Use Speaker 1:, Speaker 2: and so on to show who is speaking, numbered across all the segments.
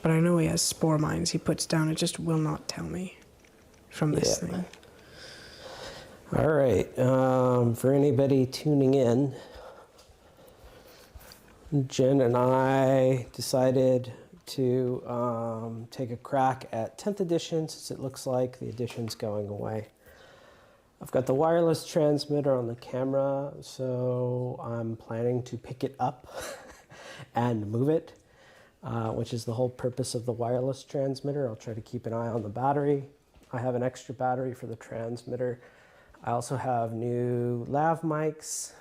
Speaker 1: But I know he has spore mines he puts down. It just will not tell me from this thing.
Speaker 2: All right. For anybody tuning in, Jen and I decided to take a crack at 10th edition since it looks like the edition's going away. I've got the wireless transmitter on the camera, so I'm planning to pick it up and move it, which is the whole purpose of the wireless transmitter. I'll try to keep an eye on the battery. I have an extra battery for the transmitter. I also have new lav mics.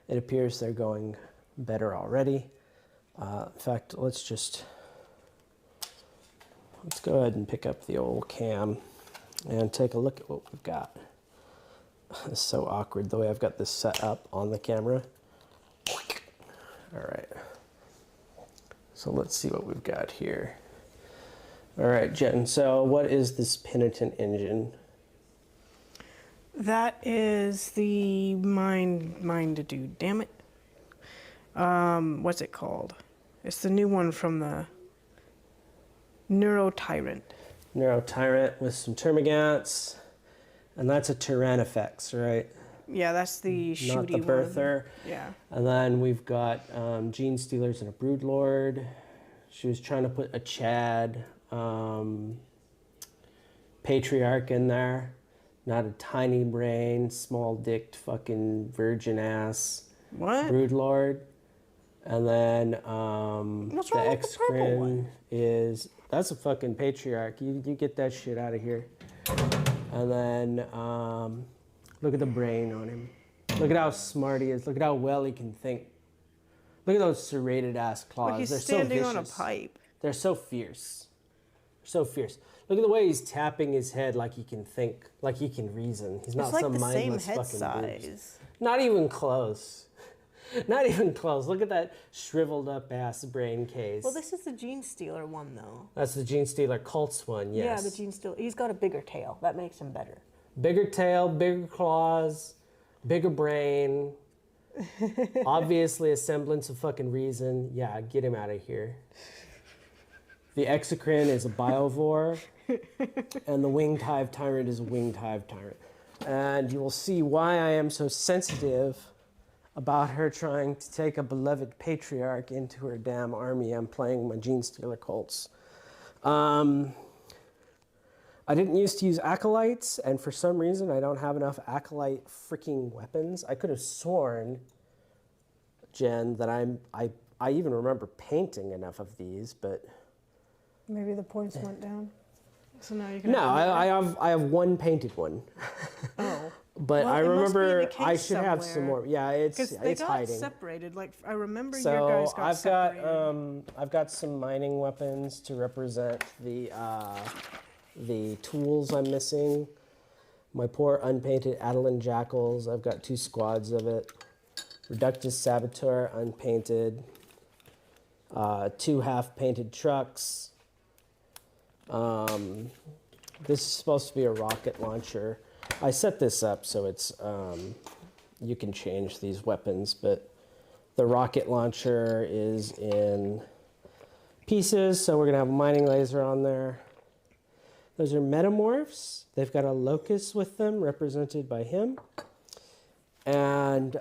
Speaker 2: It appears they're going better already. In fact, let's go ahead and pick up the old cam and take a look at what we've got. It's so awkward the way I've got this set up on the camera. All right. So let's see what we've got here. All right, Jen, so what is this Penitent engine?
Speaker 1: That is the mind dude, damn it. What's it called? It's the new one from the Neurotyrant.
Speaker 2: Neurotyrant with some Termagants, and that's a Tyrannifex, right?
Speaker 1: Yeah, that's the shooty one.
Speaker 2: Not the Birther.
Speaker 1: Yeah.
Speaker 2: And then we've got Gene Stealers and a Broodlord. She was trying to put a Chad Patriarch in there. Not a tiny brain, small-dicked fucking virgin ass.
Speaker 1: What?
Speaker 2: Broodlord. And then
Speaker 1: What's
Speaker 2: the
Speaker 1: wrong with the purple one?
Speaker 2: is, that's a fucking Patriarch. You get that shit out of here. And then look at the brain on him. Look at how smart he is. Look at how well he can think. Look at those serrated ass claws.
Speaker 1: Like he's
Speaker 2: They're
Speaker 1: standing
Speaker 2: so
Speaker 1: on a
Speaker 2: vicious.
Speaker 1: pipe.
Speaker 2: They're so fierce. So fierce. Look at the way he's tapping his head like he can think, like he can reason. He's not
Speaker 1: It's like
Speaker 2: some
Speaker 1: the same
Speaker 2: mindless
Speaker 1: head
Speaker 2: fucking
Speaker 1: size.
Speaker 2: boobs. Not even close. Not even close. Look at that shriveled up ass brain case.
Speaker 1: Well, this is the Gene Stealer one, though.
Speaker 2: That's the Gene Stealer Cults one, yes.
Speaker 1: Yeah, the Gene Stealer. He's got a bigger tail. That makes him better.
Speaker 2: Bigger tail, bigger claws, bigger brain. Obviously a semblance of fucking reason. Yeah, get him out of here. The Exocrine is a Biovore, and the Winged Hive Tyrant is a Winged Hive Tyrant. And you will see why I am so sensitive about her trying to take a beloved Patriarch into her damn army. I'm playing my Gene Stealer Cults. I didn't used to use Acolytes, and for some reason I don't have enough Acolyte freaking weapons. I could have sworn, Jen, that I even remember painting enough of these, but...
Speaker 1: Maybe the points went down. So now you can.
Speaker 2: No, I have one painted one.
Speaker 1: Oh.
Speaker 2: But
Speaker 1: Well,
Speaker 2: I
Speaker 1: it must be in
Speaker 2: remember
Speaker 1: the case
Speaker 2: I should have some
Speaker 1: somewhere.
Speaker 2: more. Yeah, it's
Speaker 1: They got
Speaker 2: hiding.
Speaker 1: separated. Like I remember
Speaker 2: So
Speaker 1: your guys got separated.
Speaker 2: I've got some mining weapons to represent the tools I'm missing. My poor unpainted Adelan Jackals. I've got 2 squads of it. Reductus Saboteur unpainted. 2 half-painted trucks. This is supposed to be a rocket launcher. I set this up so it's you can change these weapons, but the rocket launcher is in pieces, so we're gonna have a mining laser on there. Those are metamorphs. They've got a locust with them, represented by him. And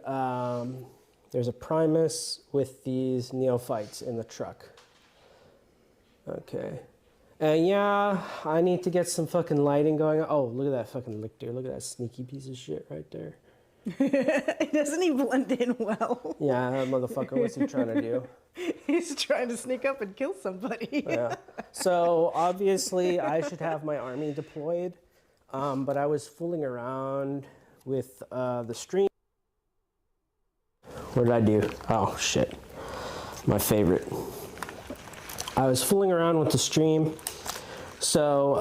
Speaker 2: there's a Primus with these neophytes in the truck. Okay. And yeah, I need to get some fucking lighting going. Oh, look at that fucking lictor. Look at that sneaky piece of shit right there.
Speaker 1: Doesn't he blend in well?
Speaker 2: Yeah, that motherfucker, what's he trying to do?
Speaker 1: He's trying to sneak up and kill somebody.
Speaker 2: Yeah. So obviously I should have my army deployed, but I was fooling around with the stream. What did I do? Oh shit, my favorite. I was fooling around with the stream, so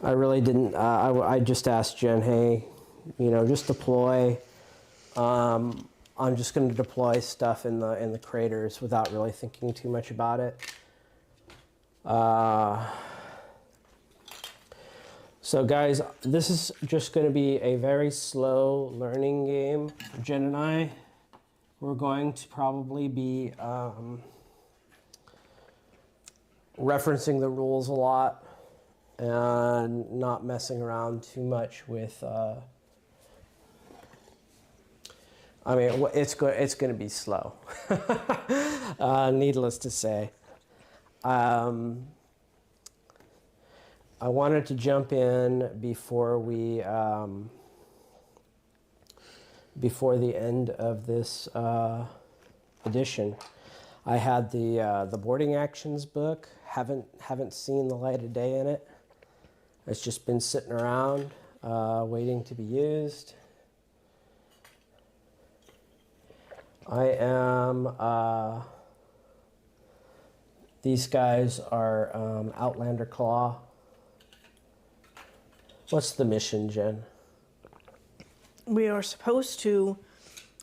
Speaker 2: I really didn't, I just asked Jen, hey, you know, just deploy. I'm just going to deploy stuff in the craters without really thinking too much about it. So guys, this is just going to be a very slow learning game for Jen and I. we're going to probably be referencing the rules a lot and not messing around too much with. I mean, it's going to be slow. Needless to say. I wanted to jump in before we before the end of this edition. I had the boarding actions book. Haven't seen the light of day in it. It's just been sitting around waiting to be used. I am. These guys are Outlander Claw. What's the mission, Jen?
Speaker 1: We are supposed to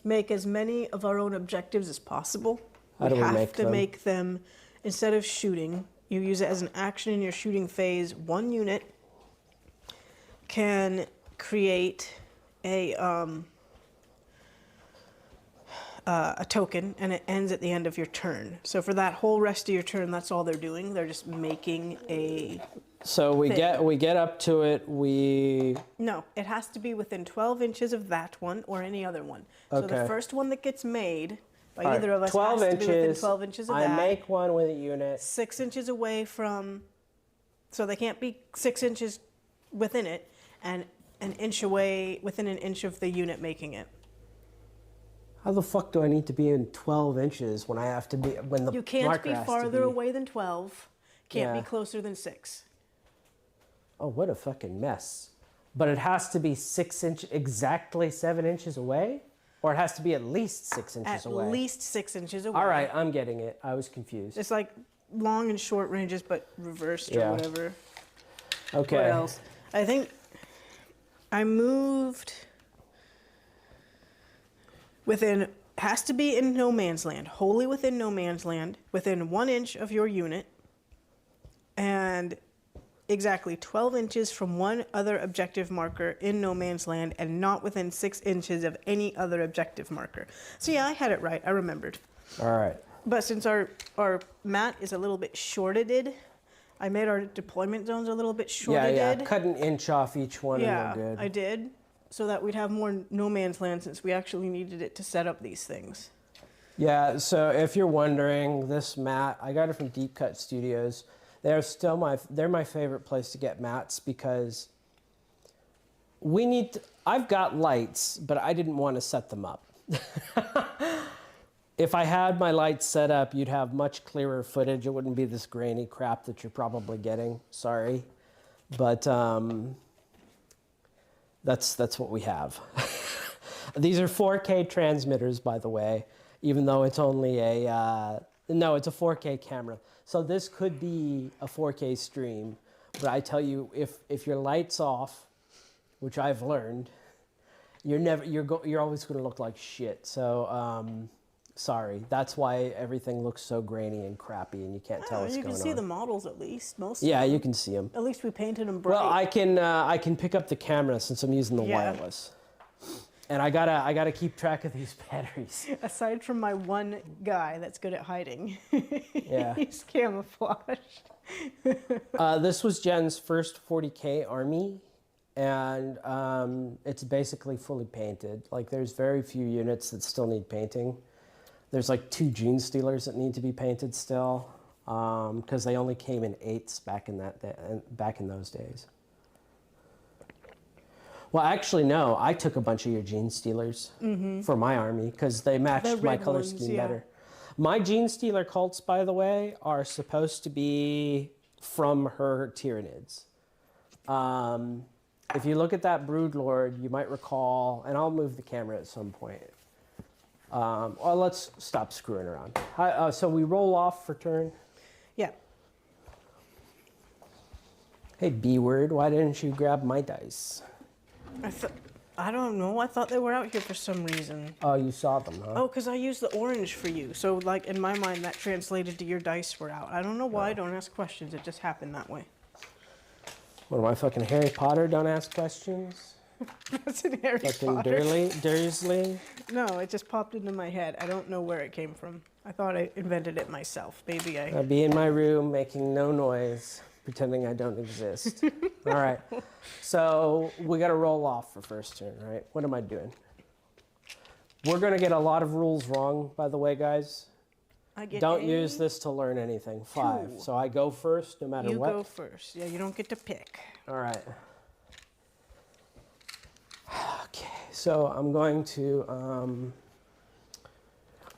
Speaker 1: make as many of our own objectives as possible.
Speaker 2: How do we
Speaker 1: have
Speaker 2: make
Speaker 1: to
Speaker 2: them?
Speaker 1: make them, instead of shooting, you use it as an action in your shooting phase. One unit can create a token, and it ends at the end of your turn. So for that whole rest of your turn, that's all they're doing. They're just making a.
Speaker 2: So we get up to it.
Speaker 1: No, it has to be within 12 inches of that one or any other one. So the
Speaker 2: Okay.
Speaker 1: first one that gets made by
Speaker 2: All
Speaker 1: either
Speaker 2: right,
Speaker 1: of us
Speaker 2: 12
Speaker 1: has to
Speaker 2: inches.
Speaker 1: be within 12 inches of
Speaker 2: I
Speaker 1: that.
Speaker 2: make one with a unit.
Speaker 1: 6 inches away from. So they can't be 6 inches within it, and an inch away within an inch of the unit making it.
Speaker 2: How the fuck do I need to be in 12 inches when I have to be when the
Speaker 1: You can't
Speaker 2: marker
Speaker 1: be
Speaker 2: has to
Speaker 1: farther
Speaker 2: be-
Speaker 1: away than 12. Can't
Speaker 2: Yeah.
Speaker 1: be closer than 6.
Speaker 2: Oh, what a fucking mess! But it has to be exactly 7 inches away, or it has to be at least 6 inches
Speaker 1: At
Speaker 2: away.
Speaker 1: least 6 inches away.
Speaker 2: All right, I'm getting it. I was confused.
Speaker 1: It's like long and short ranges, but reversed or
Speaker 2: Yeah.
Speaker 1: whatever.
Speaker 2: Okay.
Speaker 1: What else? I think I moved within, has to be in no man's land, wholly within no man's land, within 1 inch of your unit, and exactly 12 inches from one other objective marker in no man's land, and not within 6 inches of any other objective marker. So yeah, I had it right. I remembered.
Speaker 2: All right.
Speaker 1: But since our mat is a little bit shorted, I made our deployment zones a little bit
Speaker 2: Yeah,
Speaker 1: shorted.
Speaker 2: yeah. Cut an inch off each one
Speaker 1: Yeah,
Speaker 2: and we're good.
Speaker 1: I did, so that we'd have more no man's land since we actually needed it to set up these things.
Speaker 2: Yeah, so if you're wondering, this mat, I got it from Deep Cut Studios. They're my favorite place to get mats because I've got lights, but I didn't want to set them up. If I had my lights set up, you'd have much clearer footage. It wouldn't be this grainy crap that you're probably getting. Sorry. But that's what we have. These are 4K transmitters, by the way, even though it's only no, it's a 4K camera. So this could be a 4K stream, but I tell you, if your light's off, which I've learned, you're always going to look like shit. So sorry, that's why everything looks so grainy and crappy, and you can't tell what's
Speaker 1: You
Speaker 2: going
Speaker 1: can
Speaker 2: on.
Speaker 1: see the models at least, most.
Speaker 2: Yeah, you can see them.
Speaker 1: At least we painted them bright.
Speaker 2: Well, I can pick up the camera since I'm using the
Speaker 1: Yeah.
Speaker 2: wireless, and I gotta keep track of these batteries.
Speaker 1: Aside from my one guy that's good at hiding,
Speaker 2: Yeah.
Speaker 1: he's camouflaged.
Speaker 2: This was Jen's first 40K army, and it's basically fully painted. Like, there's very few units that still need painting. There's like 2 Gene Stealers that need to be painted still, because they only came in 8s back in those days. Well, actually, no. I took a bunch of your Gene Stealers for my army because they matched
Speaker 1: The
Speaker 2: my
Speaker 1: red
Speaker 2: color
Speaker 1: ones,
Speaker 2: scheme
Speaker 1: yeah.
Speaker 2: better. My Gene Stealer cults, by the way, are supposed to be from her Tyranids. If you look at that Broodlord, you might recall, and I'll move the camera at some point. Well, let's stop screwing around. So we roll off for turn.
Speaker 1: Yeah.
Speaker 2: Hey, B-word, why didn't you grab my dice?
Speaker 1: I don't know. I thought they were out here for some reason.
Speaker 2: Oh, you saw them, huh?
Speaker 1: Oh, because I used the orange for you. So, like, in my mind, that translated to your dice were out. I don't know why. Don't ask questions. It just happened that way.
Speaker 2: What am I, fucking Harry Potter? Don't ask questions?
Speaker 1: That's in Harry
Speaker 2: Fucking
Speaker 1: Potter.
Speaker 2: Dursley.
Speaker 1: No, it just popped into my head. I don't know where it came from. I thought I invented it myself. Maybe I...
Speaker 2: I'd be in my room making no noise, pretending I don't exist. All right. So we got to roll off for first turn, right? What am I doing? We're going to get a lot of rules wrong, by the way, guys.
Speaker 1: I get
Speaker 2: Don't
Speaker 1: a
Speaker 2: use this to learn anything. 5.
Speaker 1: 2.
Speaker 2: So I go first no matter
Speaker 1: You
Speaker 2: what.
Speaker 1: go first. Yeah, you don't get to pick.
Speaker 2: All right. Okay, so I'm going to,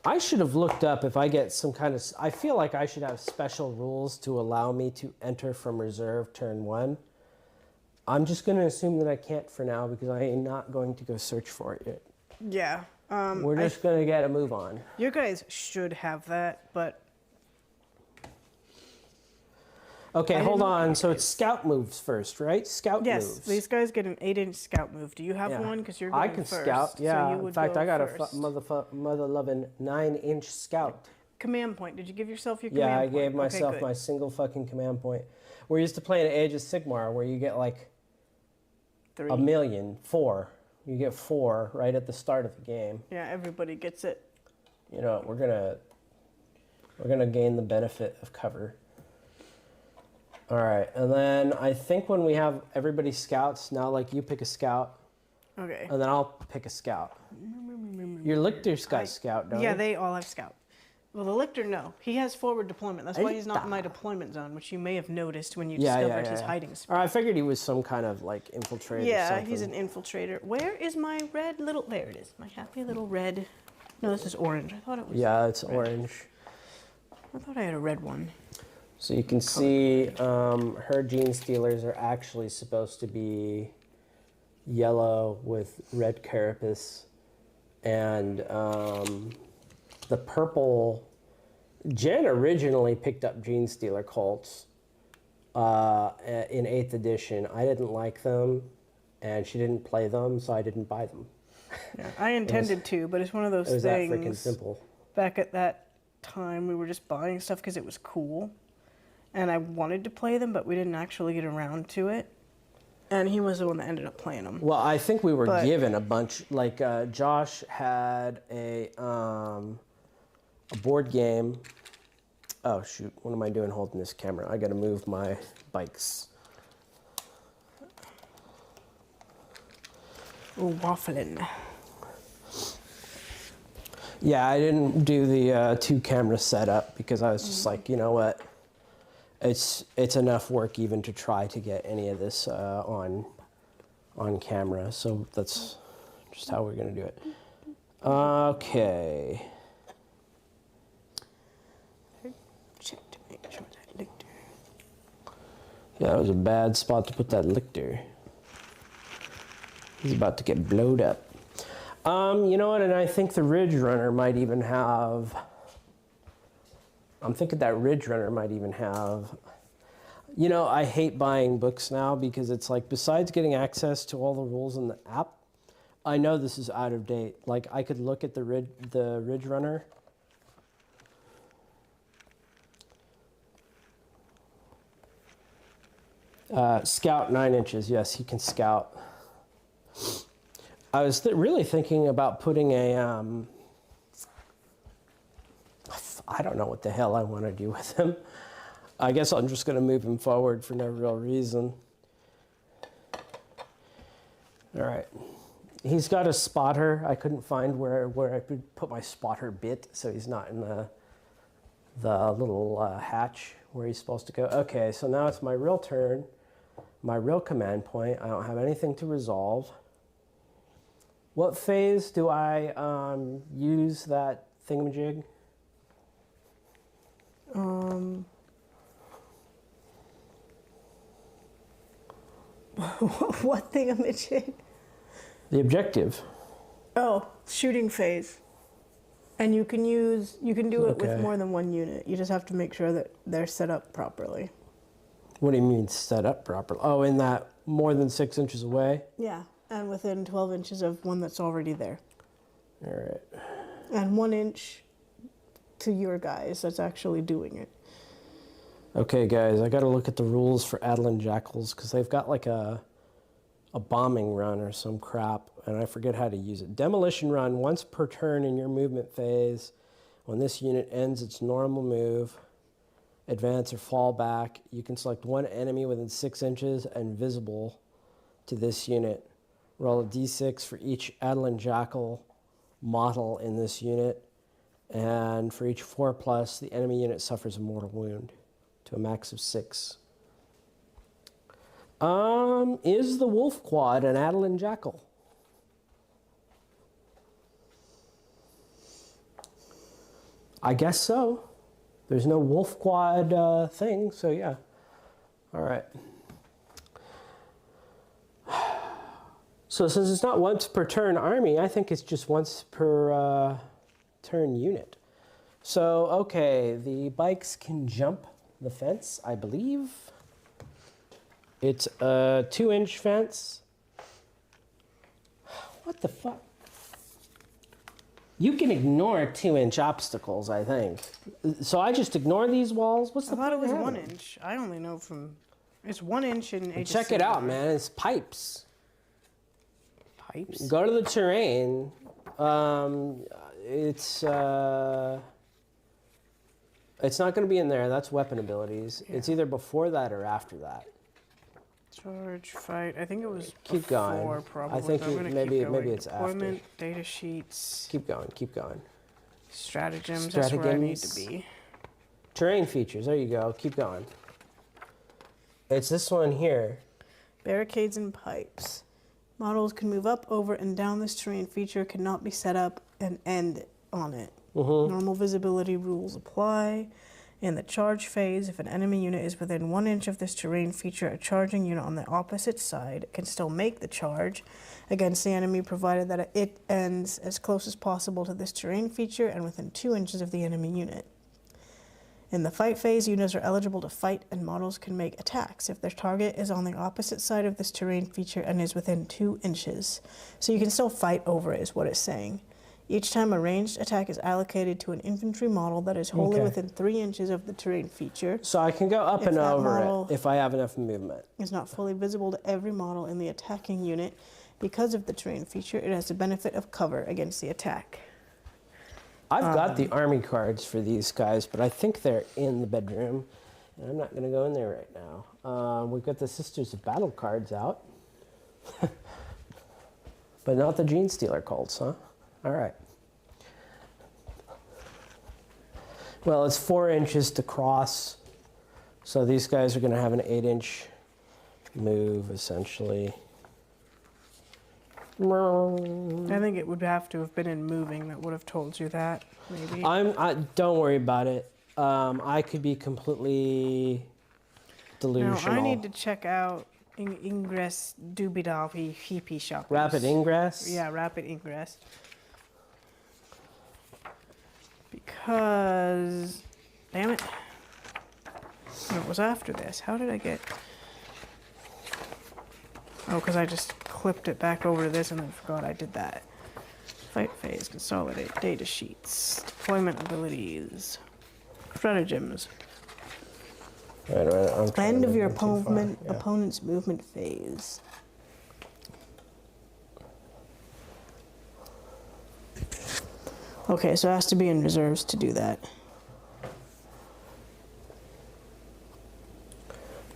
Speaker 2: I should have looked up if I get some kind of, I feel like I should have special rules to allow me to enter from reserve turn 1. I'm just going to assume that I can't for now because I am not going to go search for it yet.
Speaker 1: Yeah.
Speaker 2: We're just going to get a move on.
Speaker 1: You guys should have that, but...
Speaker 2: Okay, hold on. So it's scout moves first, right? Scout
Speaker 1: Yes,
Speaker 2: moves.
Speaker 1: these guys get an 8-inch scout move. Do you have
Speaker 2: Yeah.
Speaker 1: one? Because you're going
Speaker 2: I can
Speaker 1: first.
Speaker 2: scout,
Speaker 1: so
Speaker 2: yeah.
Speaker 1: you would
Speaker 2: In fact,
Speaker 1: go
Speaker 2: I got
Speaker 1: first.
Speaker 2: a mother-loving 9-inch scout.
Speaker 1: Command point. Did you give yourself your command
Speaker 2: Yeah, I
Speaker 1: point?
Speaker 2: gave myself
Speaker 1: okay,
Speaker 2: my single fucking command point. We're used to playing Age of Sigmar where you get like
Speaker 1: 3.
Speaker 2: 4. You get 4 right at the start of the game.
Speaker 1: Yeah, everybody gets it.
Speaker 2: You know, we're gonna gain the benefit of cover. All right, and then I think when we have everybody scouts, now like you pick a scout,
Speaker 1: Okay.
Speaker 2: and then I'll pick a scout. Your Lictor's got scout, don't
Speaker 1: Yeah,
Speaker 2: you?
Speaker 1: they all have scout. Well, the Lictor, no. He has forward deployment. That's why he's not in my deployment zone, which you may have noticed when you discovered his hiding spot.
Speaker 2: Or I figured he was some kind of like infiltrator.
Speaker 1: Yeah,
Speaker 2: or something.
Speaker 1: he's an infiltrator. Where is my red little... There it is. My happy little red... No, this is orange. I thought it was...
Speaker 2: Yeah, it's orange.
Speaker 1: I thought I had a red one.
Speaker 2: So you can see her gene stealers are actually supposed to be yellow with red carapace. And the purple... Jen originally picked up gene stealer Colts in 8th edition. I didn't like them, and she didn't play them, so I didn't buy them.
Speaker 1: Yeah, I intended to, but it's one of those
Speaker 2: It was that
Speaker 1: things...
Speaker 2: freaking simple.
Speaker 1: Back at that time, we were just buying stuff because it was cool. And I wanted to play them, but we didn't actually get around to it. And he was the one that ended up playing them.
Speaker 2: Well, I think we were
Speaker 1: But-
Speaker 2: given a bunch. Like Josh had a board game. Oh shoot! What am I doing holding this camera? I got to move my bikes.
Speaker 1: Ooh, waffling.
Speaker 2: Yeah, I didn't do the 2-camera setup because I was just like, you know what? It's enough work even to try to get any of this on camera. So that's just how we're gonna do it. Okay.
Speaker 1: Check to make sure that Lictor...
Speaker 2: Yeah, that was a bad spot to put that Lictor. He's about to get blowed up. You know what? And I think the Ridge Runner might even have... I'm thinking that Ridge Runner might even have... You know, I hate buying books now because it's like, besides getting access to all the rules in the app, I know this is out of date. Like, I could look at the Ridge Runner. Scout 9 inches. Yes, he can scout. I was really thinking about putting a, I don't know what the hell I want to do with him. I guess I'm just going to move him forward for no real reason. All right. He's got a spotter. I couldn't find where I could put my spotter bit, so he's not in the little hatch where he's supposed to go. Okay, so now it's my real turn, my real command point. I don't have anything to resolve. What phase do I use that thingamajig?
Speaker 1: What thingamajig?
Speaker 2: The objective.
Speaker 1: Oh, shooting phase. And you can do it with
Speaker 2: Okay.
Speaker 1: more than one unit. You just have to make sure that they're set up properly.
Speaker 2: What do you mean set up properly? Oh, in that more than 6 inches away?
Speaker 1: Yeah, and within 12 inches of one that's already there.
Speaker 2: All right.
Speaker 1: And 1 inch to your guys that's actually doing it.
Speaker 2: Okay, guys, I got to look at the rules for Adeline Jackals because they've got like a a bombing run or some crap, and I forget how to use it. Demolition run, once per turn in your movement phase. When this unit ends its normal move, advance or fall back, you can select one enemy within 6 inches and visible to this unit. Roll a d6 for each Adeline Jackal model in this unit, and for each 4+, the enemy unit suffers a mortal wound to a max of 6. Is the Wolf Quad an Adeline Jackal? I guess so. There's no Wolf Quad thing, so yeah. All right. So since it's not once per turn army, I think it's just once per turn unit. So, okay, the bikes can jump the fence, I believe. It's a 2-inch fence. What the fuck? You can ignore 2-inch obstacles, I think. So I just ignore these walls? What's the
Speaker 1: I thought it
Speaker 2: point
Speaker 1: was
Speaker 2: of
Speaker 1: 1
Speaker 2: having them?
Speaker 1: inch. I only know from... It's 1 inch in Age of
Speaker 2: Check it out,
Speaker 1: Sigmar.
Speaker 2: man. It's pipes.
Speaker 1: Pipes?
Speaker 2: Go to the terrain. It's not going to be in there. That's weapon abilities.
Speaker 1: Yeah.
Speaker 2: It's either before that or after that.
Speaker 1: Charge, fight. I think it was
Speaker 2: Keep
Speaker 1: before,
Speaker 2: going.
Speaker 1: probably.
Speaker 2: I think
Speaker 1: but I'm gonna
Speaker 2: maybe
Speaker 1: keep going.
Speaker 2: maybe it's after.
Speaker 1: Deployment, data sheets,
Speaker 2: Keep going. Keep going.
Speaker 1: stratagems. That's where I need to be.
Speaker 2: Terrain features. There you go. Keep going. It's this one here.
Speaker 1: Barricades and pipes. Models can move up, over, and down this terrain feature, cannot be set up and end on it. Normal visibility rules apply. In the charge phase, if an enemy unit is within 1 inch of this terrain feature, a charging unit on the opposite side can still make the charge against the enemy, provided that it ends as close as possible to this terrain feature and within 2 inches of the enemy unit. In the fight phase, units are eligible to fight and models can make attacks if their target is on the opposite side of this terrain feature and is within 2 inches. So you can still fight over it, is what it's saying. Each time a ranged attack is allocated to an infantry model that is wholly within 3 inches of the terrain feature.
Speaker 2: So I can go up
Speaker 1: If
Speaker 2: and
Speaker 1: that
Speaker 2: over
Speaker 1: model
Speaker 2: it if I have enough movement.
Speaker 1: Is not fully visible to every model in the attacking unit. Because of the terrain feature, it has the benefit of cover against the attack.
Speaker 2: I've got the army cards for these guys, but I think they're in the bedroom. And I'm not going to go in there right now. We've got the Sisters of Battle cards out. But not the Gene Stealer Colts, huh? All right. Well, it's 4 inches to cross. So these guys are going to have an 8-inch move, essentially.
Speaker 1: I think it would have to have been in moving that would have told you that, maybe.
Speaker 2: Don't worry about it. I could be completely delusional.
Speaker 1: No, I need to check out ingress doobidavi hippie shoppers.
Speaker 2: Rapid ingress?
Speaker 1: Yeah, rapid ingress. Because, damn it. No, it was after this. How did I get... Oh, because I just clipped it back over to this and then forgot I did that. Fight phase, consolidate, data sheets, deployment abilities, stratagems.
Speaker 2: Right, I'm trying
Speaker 1: End
Speaker 2: to
Speaker 1: of your
Speaker 2: move too far, yeah.
Speaker 1: opponent's movement phase. Okay, so it has to be in reserves to do that.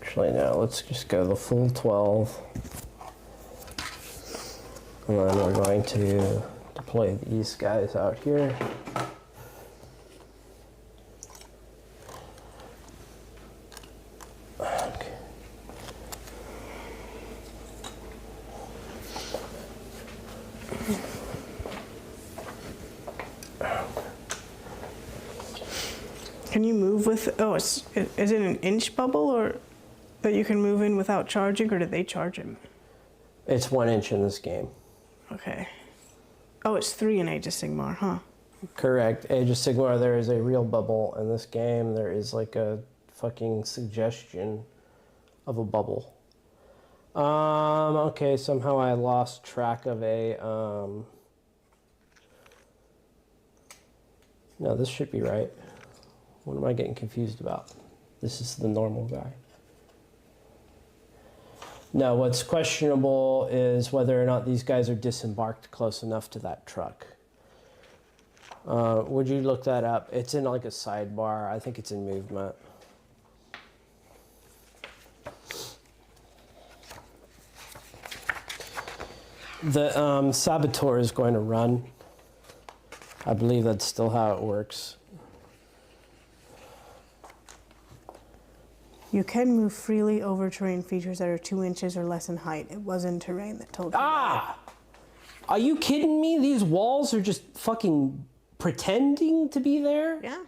Speaker 2: Actually, no, let's just go the full 12. And then we're going to deploy these guys out here. Okay.
Speaker 1: Can you move with, oh, is it an inch bubble or that you can move in without charging, or do they charge him?
Speaker 2: It's 1 inch in this game.
Speaker 1: Okay. Oh, it's 3 in Age of Sigmar, huh?
Speaker 2: Correct. Age of Sigmar, there is a real bubble. In this game, there is like a fucking suggestion of a bubble. Okay, somehow I lost track of a, No, this should be right. What am I getting confused about? This is the normal guy. No, what's questionable is whether or not these guys are disembarked close enough to that truck. Would you look that up? It's in like a sidebar. I think it's in movement. The saboteur is going to run. I believe that's still how it works.
Speaker 1: You can move freely over terrain features that are 2 inches or less in height. It was in terrain that told you.
Speaker 2: Ah! Are you kidding me? These walls are just fucking pretending to be there?
Speaker 1: Yeah.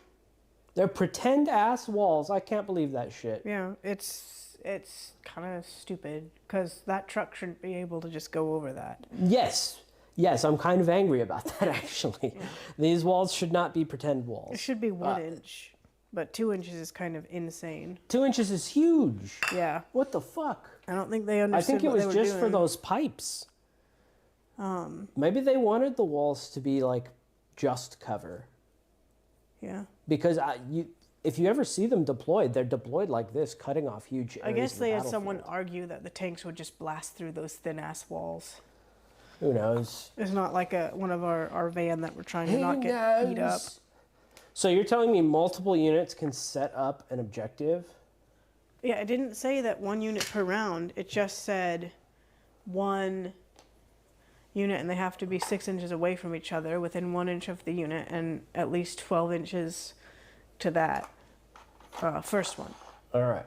Speaker 2: They're pretend-ass walls. I can't believe that shit.
Speaker 1: Yeah, it's kind of stupid because that truck shouldn't be able to just go over that.
Speaker 2: Yes. Yes, I'm kind of angry about that, actually.
Speaker 1: Yeah.
Speaker 2: These walls should not be pretend
Speaker 1: It
Speaker 2: walls.
Speaker 1: should be 1 inch, but 2 inches is kind of insane.
Speaker 2: 2 inches is huge.
Speaker 1: Yeah.
Speaker 2: What the fuck?
Speaker 1: I don't think they understood
Speaker 2: I think it
Speaker 1: what they
Speaker 2: was
Speaker 1: were
Speaker 2: just for
Speaker 1: doing.
Speaker 2: those pipes. Maybe they wanted the walls to be like just cover.
Speaker 1: Yeah.
Speaker 2: Because if you ever see them deployed, they're deployed like this, cutting off huge areas
Speaker 1: I guess
Speaker 2: of the
Speaker 1: they had someone
Speaker 2: battlefield.
Speaker 1: argue that the tanks would just blast through those thin-ass walls.
Speaker 2: Who knows?
Speaker 1: It's not like one of our van that we're trying to not get beat up.
Speaker 2: So you're telling me multiple units can set up an objective?
Speaker 1: Yeah, it didn't say that 1 unit per round. It just said 1 unit, and they have to be 6 inches away from each other, within 1 inch of the unit, and at least 12 inches to that first one.
Speaker 2: All right.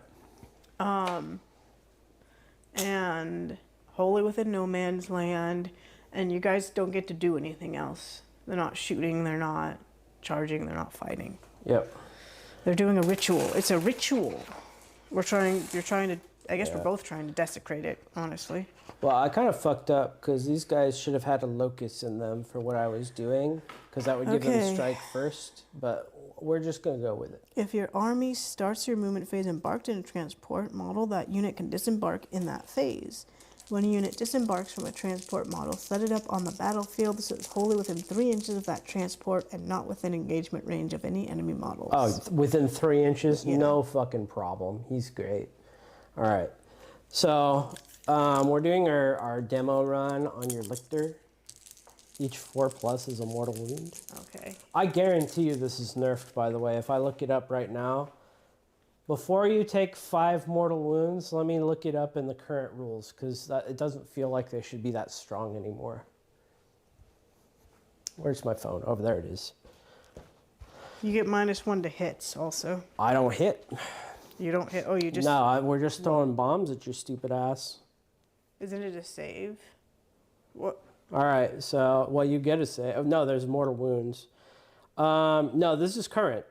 Speaker 1: And wholly within no man's land, and you guys don't get to do anything else. They're not shooting, they're not charging, they're not fighting.
Speaker 2: Yep.
Speaker 1: They're doing a ritual. It's a ritual. You're trying to, I guess we're both trying to desecrate it, honestly.
Speaker 2: Well, I kind of fucked up because these guys should have had a locust in them for what I was doing, because that would give them
Speaker 1: Okay.
Speaker 2: strike first, but we're just going to go with it.
Speaker 1: If your army starts your movement phase embarked in a transport model, that unit can disembark in that phase. When a unit disembarks from a transport model, set it up on the battlefield so it's wholly within 3 inches of that transport and not within engagement range of any enemy models.
Speaker 2: Oh, within 3 inches?
Speaker 1: Yeah.
Speaker 2: No fucking problem. He's great. All right. So we're doing our demo run on your Lictor. Each 4+ is a mortal wound.
Speaker 1: Okay.
Speaker 2: I guarantee you this is nerfed, by the way. If I look it up right now, before you take 5 mortal wounds, let me look it up in the current rules, because it doesn't feel like they should be that strong anymore. Where's my phone? Oh, there it is.
Speaker 1: You get -1 to hits also.
Speaker 2: I don't hit.
Speaker 1: You don't hit. Oh, you just.
Speaker 2: No, we're just throwing bombs at your stupid ass.
Speaker 1: Isn't it a save? What?
Speaker 2: All right, so, well, you get a save. Oh, no, there's mortal wounds. No, this is current.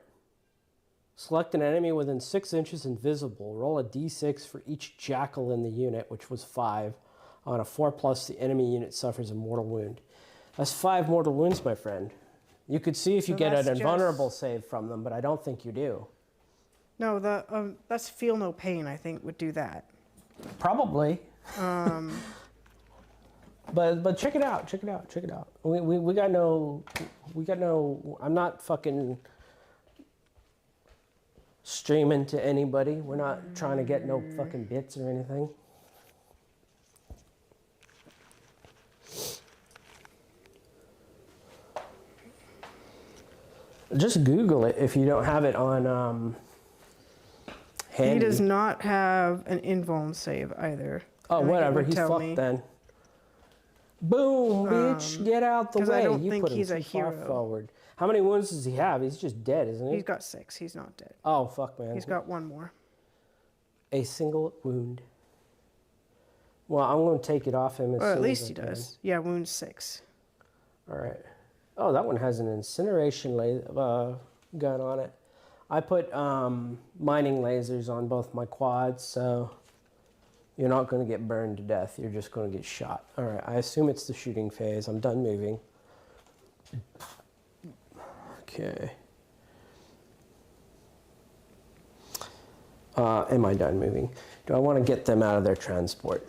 Speaker 2: Select an enemy within 6 inches invisible. Roll a d6 for each jackal in the unit, which was 5. On a 4+, the enemy unit suffers a mortal wound. That's 5 mortal wounds, my friend. You could see if you
Speaker 1: So
Speaker 2: get
Speaker 1: that's
Speaker 2: an invulnerable
Speaker 1: just-
Speaker 2: save from them, but I don't think you do.
Speaker 1: No, that's feel no pain. I think would do that.
Speaker 2: Probably. But check it out. Check it out. Check it out. We got no. I'm not fucking streaming to anybody. We're not trying to get no fucking bits or anything. Just Google it if you don't have it on handy.
Speaker 1: He does not have an invuln save either.
Speaker 2: Oh,
Speaker 1: I think it
Speaker 2: whatever.
Speaker 1: would
Speaker 2: He's
Speaker 1: tell
Speaker 2: fucked
Speaker 1: me.
Speaker 2: then. Boom, bitch. Get out the
Speaker 1: 'cause
Speaker 2: way.
Speaker 1: I don't
Speaker 2: You
Speaker 1: think
Speaker 2: put him
Speaker 1: he's a
Speaker 2: too far
Speaker 1: hero.
Speaker 2: forward. How many wounds does he have? He's just dead, isn't he?
Speaker 1: He's got 6. He's not dead.
Speaker 2: Oh, fuck, man.
Speaker 1: He's got 1 more.
Speaker 2: A single wound. Well, I'm going to take it off him as
Speaker 1: Or at
Speaker 2: soon
Speaker 1: least
Speaker 2: as
Speaker 1: he
Speaker 2: I can.
Speaker 1: does. Yeah, wound 6.
Speaker 2: All right. Oh, that one has an incineration gun on it. I put mining lasers on both my quads, so you're not going to get burned to death. You're just going to get shot. All right. I assume it's the shooting phase. I'm done moving. Okay. Am I done moving? Do I want to get them out of their transport?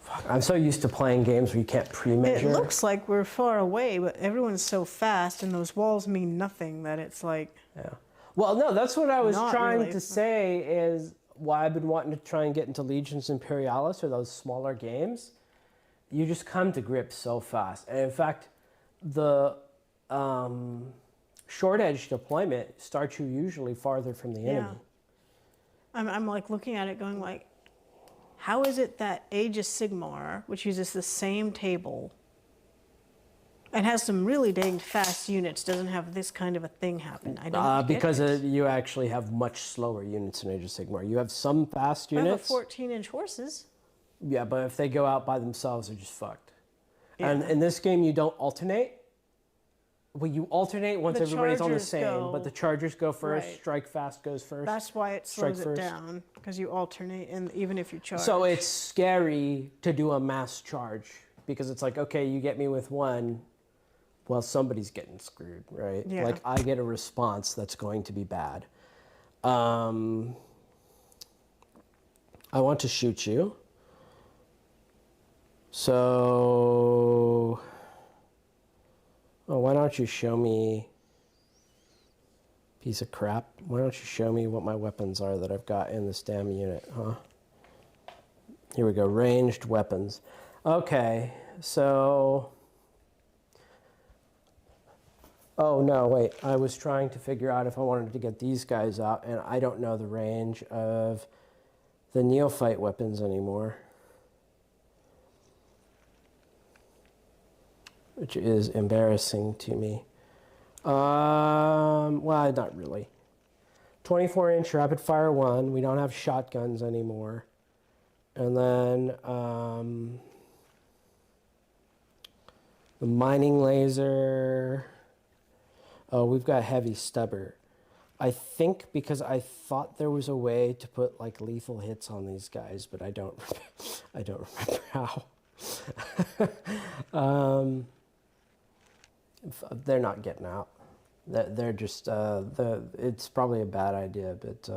Speaker 2: Fuck, I'm so used to playing games where you can't
Speaker 1: It
Speaker 2: pre-measure.
Speaker 1: looks like we're far away, but everyone's so fast, and those walls mean nothing that it's like.
Speaker 2: Yeah. Well, no, that's what I was
Speaker 1: Not
Speaker 2: trying
Speaker 1: really.
Speaker 2: to say is why I've been wanting to try and get into Legions Imperialis or those smaller games. You just come to grips so fast. And in fact, the short edge deployment starts you usually farther from the enemy.
Speaker 1: I'm like looking at it going like, how is it that Age of Sigmar, which uses the same table and has some really dang fast units, doesn't have this kind of a thing happen? I don't get
Speaker 2: Because
Speaker 1: it.
Speaker 2: you actually have much slower units in Age of Sigmar. You have some fast
Speaker 1: I have a
Speaker 2: units.
Speaker 1: 14-inch horses.
Speaker 2: Yeah, but if they go out by themselves, they're just fucked.
Speaker 1: Yeah.
Speaker 2: And in this game, you don't alternate. Well, you alternate once
Speaker 1: The
Speaker 2: everybody's on the
Speaker 1: chargers
Speaker 2: same,
Speaker 1: go-
Speaker 2: but the Chargers go first,
Speaker 1: Right.
Speaker 2: Strike Fast goes first.
Speaker 1: That's why it
Speaker 2: Strike
Speaker 1: slows it
Speaker 2: first.
Speaker 1: down, because you alternate, and even if you charge.
Speaker 2: So it's scary to do a mass charge because it's like, okay, you get me with one, well, somebody's getting screwed, right?
Speaker 1: Yeah.
Speaker 2: Like I get a response that's going to be bad. I want to shoot you. So, why don't you show me, piece of crap, why don't you show me what my weapons are that I've got in this damn unit, huh? Here we go, ranged weapons. Okay, so, oh no, wait, I was trying to figure out if I wanted to get these guys out, and I don't know the range of the neophyte weapons anymore. Which is embarrassing to me. Well, not really. 24-inch rapid fire 1. We don't have shotguns anymore. And then the mining laser. Oh, we've got heavy stubber. I think because I thought there was a way to put like lethal hits on these guys, but I don't remember how. They're not getting out. They're just, it's probably a bad idea, but...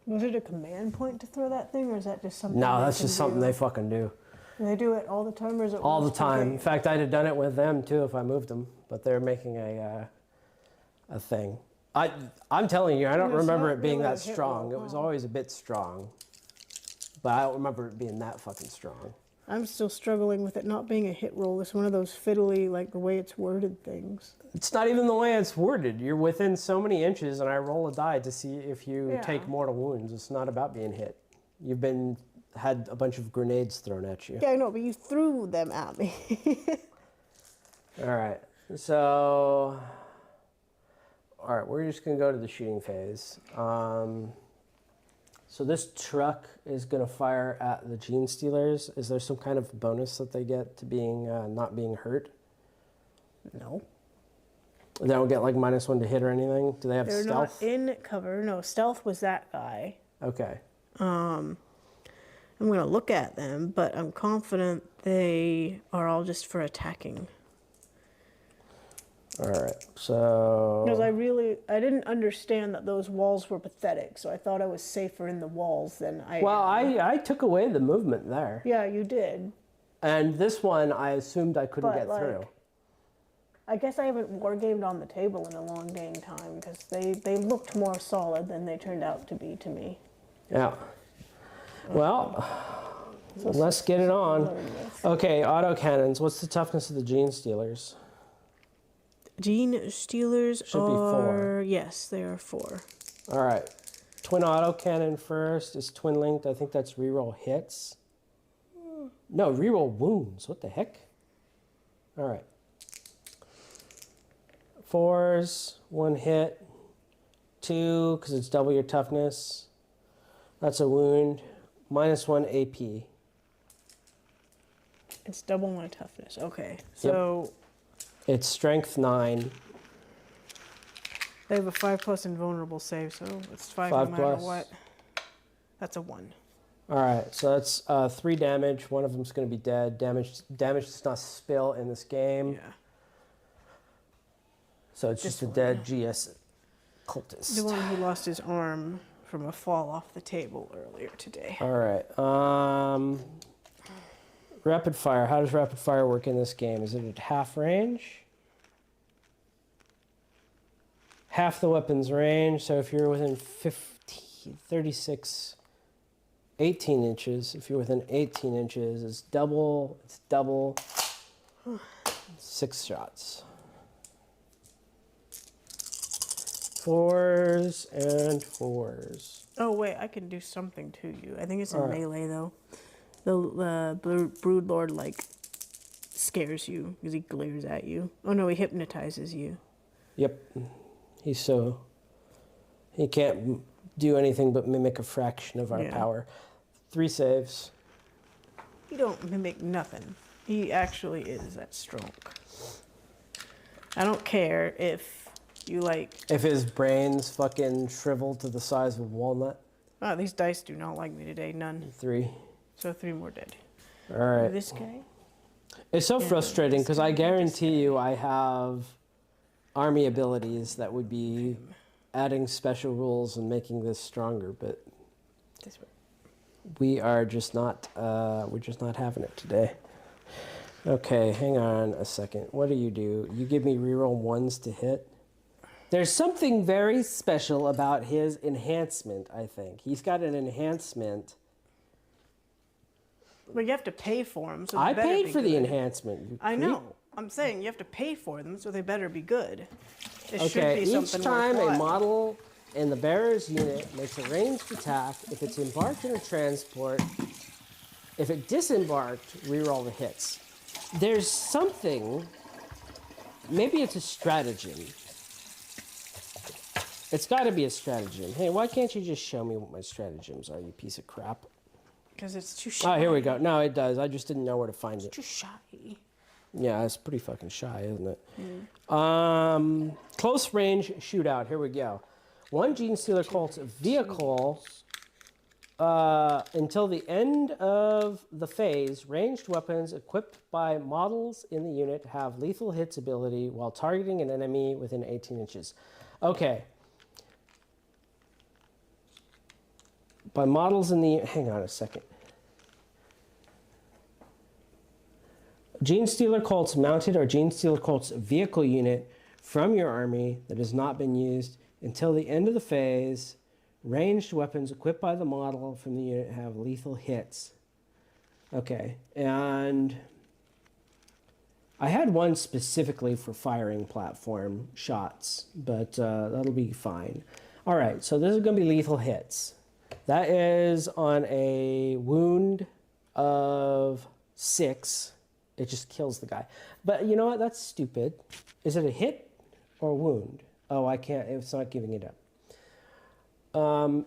Speaker 1: Was it a command point to throw that thing, or is that just something?
Speaker 2: No,
Speaker 1: they
Speaker 2: that's
Speaker 1: can
Speaker 2: just something
Speaker 1: do?
Speaker 2: they fucking do.
Speaker 1: And they do it all the time, or is it
Speaker 2: All the
Speaker 1: once per
Speaker 2: time.
Speaker 1: game?
Speaker 2: In fact, I'd have done it with them too if I moved them, but they're making a thing. I'm telling you, I don't
Speaker 1: It's
Speaker 2: remember
Speaker 1: not
Speaker 2: it being
Speaker 1: really a
Speaker 2: that
Speaker 1: hit
Speaker 2: strong.
Speaker 1: roll,
Speaker 2: It was
Speaker 1: huh?
Speaker 2: always a bit strong, but I don't remember it being that fucking strong.
Speaker 1: I'm still struggling with it not being a hit roll. It's one of those fiddly, like the way it's worded things.
Speaker 2: It's not even the way it's worded. You're within so many inches, and I roll a die to see if you
Speaker 1: Yeah.
Speaker 2: take mortal wounds. It's not about being hit. You've had a bunch of grenades thrown at you.
Speaker 1: Yeah, I know, but you threw them at me.
Speaker 2: All right. So, all right, we're just gonna go to the shooting phase. So this truck is gonna fire at the Gene Stealers. Is there some kind of bonus that they get to being not being hurt?
Speaker 1: No.
Speaker 2: They don't get like -1 to hit or anything. Do they have
Speaker 1: They're
Speaker 2: stealth?
Speaker 1: not in cover. No, stealth was that guy.
Speaker 2: Okay.
Speaker 1: I'm going to look at them, but I'm confident they are all just for attacking.
Speaker 2: All right. So.
Speaker 1: Because I didn't understand that those walls were pathetic, so I thought I was safer in the walls than I
Speaker 2: Well,
Speaker 1: am.
Speaker 2: I took away the movement there,
Speaker 1: Yeah, you did.
Speaker 2: and this one I assumed I couldn't
Speaker 1: But,
Speaker 2: get
Speaker 1: like,
Speaker 2: through.
Speaker 1: I guess I haven't wargamed on the table in a long dang time, because they looked more solid than they turned out to be to me.
Speaker 2: Yeah. Well, let's get it on. Okay, autocannons. What's the toughness of the Gene Stealers?
Speaker 1: Gene Stealers
Speaker 2: Should be 4.
Speaker 1: Yes, they are 4.
Speaker 2: All right. Twin autocannon first is twin linked. I think that's reroll hits. No, reroll wounds. What the heck? All right. 4s, 1 hit. 2, because it's double your toughness. That's a wound. -1 AP.
Speaker 1: It's double my toughness. Okay, so
Speaker 2: It's strength 9.
Speaker 1: they have a 5+ invulnerable save, so it's 5
Speaker 2: 5
Speaker 1: no matter
Speaker 2: plus.
Speaker 1: what. That's a 1.
Speaker 2: All right, so that's 3 damage. One of them's going to be dead. Damage does not spill in this game.
Speaker 1: Yeah.
Speaker 2: So it's just a
Speaker 1: This
Speaker 2: dead GS cultist.
Speaker 1: The one who lost his arm from a fall off the table earlier today.
Speaker 2: All right. Rapid fire. How does rapid fire work in this game? Is it at half range? Half the weapon's range. So if you're within 15 36, 18 inches. If you're within 18 inches, it's double. 6 shots. 4s and 4s.
Speaker 1: Oh wait, I can do something to you. I think it's in melee though. The Brood Lord like scares you because he glares at you. Oh no, he hypnotizes you.
Speaker 2: Yep. He can't do anything but mimic a fraction of our power. 3 saves.
Speaker 1: He don't mimic nothing. He actually is that strong. I don't care if you like...
Speaker 2: If his brain's fucking shriveled to the size of a walnut.
Speaker 1: Oh, these dice do not like me today. None.
Speaker 2: 3.
Speaker 1: So 3 more dead.
Speaker 2: All right.
Speaker 1: This guy?
Speaker 2: It's so frustrating because I guarantee you I have army abilities that would be adding special rules and making this stronger, but
Speaker 1: This way.
Speaker 2: we are just not, we're just not having it today. Okay, hang on a second. What do? You give me reroll 1s to hit? There's something very special about his enhancement, I think. He's got an enhancement.
Speaker 1: Well, you have to pay for them, so they
Speaker 2: I
Speaker 1: better
Speaker 2: paid
Speaker 1: be
Speaker 2: for the
Speaker 1: good.
Speaker 2: enhancement.
Speaker 1: I know. I'm saying you have to pay for them, so they better be good. It should
Speaker 2: Okay,
Speaker 1: be
Speaker 2: each
Speaker 1: something
Speaker 2: time a
Speaker 1: worthwhile.
Speaker 2: model in the bearer's unit makes a ranged attack, if it's embarked in a transport, if it disembarked, reroll the hits. There's something, maybe it's a stratagem. It's got to be a stratagem. Hey, why can't you just show me what my stratagems are, you piece of crap?
Speaker 1: Because it's too shy.
Speaker 2: Oh, here we go. No, it does. I just didn't know where to find it.
Speaker 1: Too shy.
Speaker 2: Yeah, it's pretty fucking shy, isn't it? Close range shootout. Here we go. 1 Gene Stealer Colt's vehicle until the end of the phase. Ranged weapons equipped by models in the unit have lethal hits ability while targeting an enemy within 18 inches. Okay. By models in the... Hang on a second. Gene Stealer Colt's mounted or Gene Stealer Colt's vehicle unit from your army that has not been used until the end of the phase. Ranged weapons equipped by the model from the unit have lethal hits. Okay, and I had one specifically for firing platform shots, but that'll be fine. All right, so this is going to be lethal hits. That is on a wound of 6. It just kills the guy. But you know what? That's stupid. Is it a hit or a wound? Oh, I can't. It's not giving it up.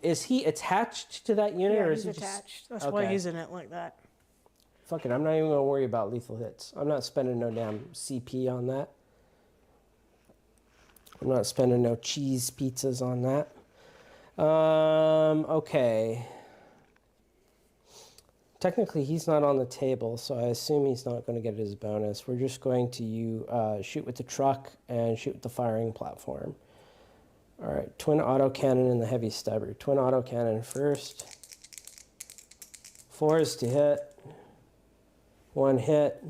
Speaker 2: Is he attached to that unit?
Speaker 1: Yeah,
Speaker 2: or
Speaker 1: he's
Speaker 2: is he
Speaker 1: attached. That's why he's in it like that.
Speaker 2: Fuck it. I'm not even going to worry about lethal hits. I'm not spending no damn CP on that. I'm not spending no cheese pizzas on that. Okay. Technically, he's not on the table, so I assume he's not going to get his bonus. We're just going to shoot with the truck and shoot with the firing platform. All right, twin autocannon and the heavy stubber. Twin autocannon first. 4s to hit. 1 hit.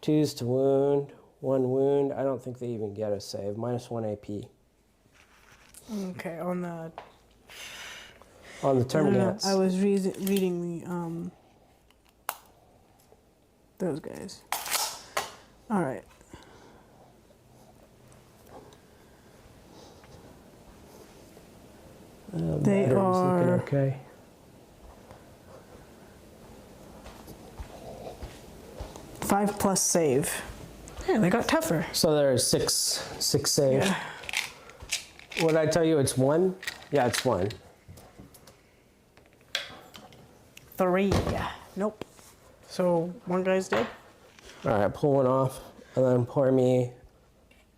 Speaker 2: 2s to wound. 1 wound. I don't think they even get a save. -1 AP.
Speaker 1: Okay, on the...
Speaker 2: On the terminats.
Speaker 1: I was reading the, those guys. All right. They are...
Speaker 2: Okay.
Speaker 1: +5 save. Yeah, they got tougher.
Speaker 2: So there's 6 save.
Speaker 1: Yeah.
Speaker 2: What did I tell you? It's 1? Yeah, it's 1.
Speaker 1: 3. Nope. So 1 guy's dead?
Speaker 2: All right, pull 1 off, and then pour me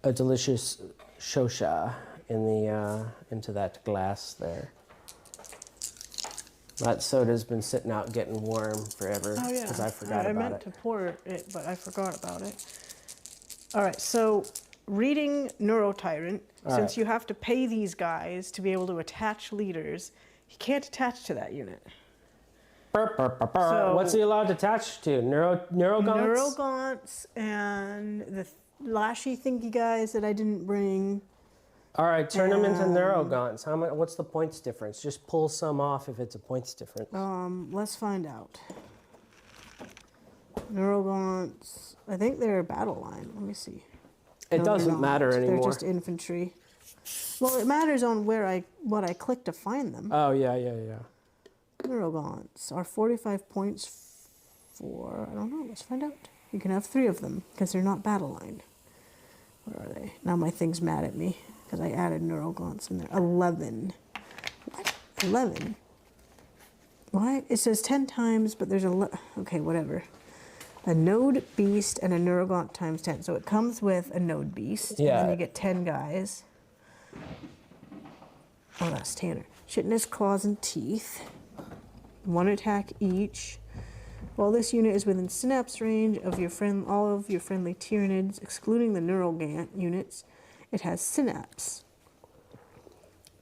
Speaker 2: a delicious shosha in the into that glass there. That soda's been sitting out getting warm forever
Speaker 1: Oh yeah.
Speaker 2: because I forgot
Speaker 1: I
Speaker 2: about
Speaker 1: meant
Speaker 2: it.
Speaker 1: to pour it, but I forgot about it. All right. So reading Neurotyrant, since you have to pay these guys to be able to attach leaders, he can't attach to that unit. So,
Speaker 2: what's he allowed to attach to? Neurogaunts?
Speaker 1: Neurogaunts and the lashy thingy guys that I didn't bring.
Speaker 2: All right, turn them into Neurogaunts. How much? What's the points difference? Just pull some off if it's a points difference.
Speaker 1: Let's find out. Neurogaunts. I think they're battle line. Let me see.
Speaker 2: It
Speaker 1: No,
Speaker 2: doesn't
Speaker 1: they're not.
Speaker 2: matter anymore.
Speaker 1: They're just infantry. Well, it matters on what I click to find them.
Speaker 2: Oh, yeah.
Speaker 1: Neurogaunts are 45 points for, I don't know, let's find out. You can have 3 of them because they're not battle line. Where are they? Now my thing's mad at me because I added Neurogaunts in there. 11. What? 11? Why? It says 10 times, but there's okay, whatever. A node beast and a Neurogaunt times 10. So it comes with a node beast.
Speaker 2: Yeah.
Speaker 1: And then you get 10 guys. Oh, that's Tanner. Chitinous claws and teeth. 1 attack each. While this unit is within synapse range of all of your friendly Tyranids, excluding the Neurogant units, it has synapse.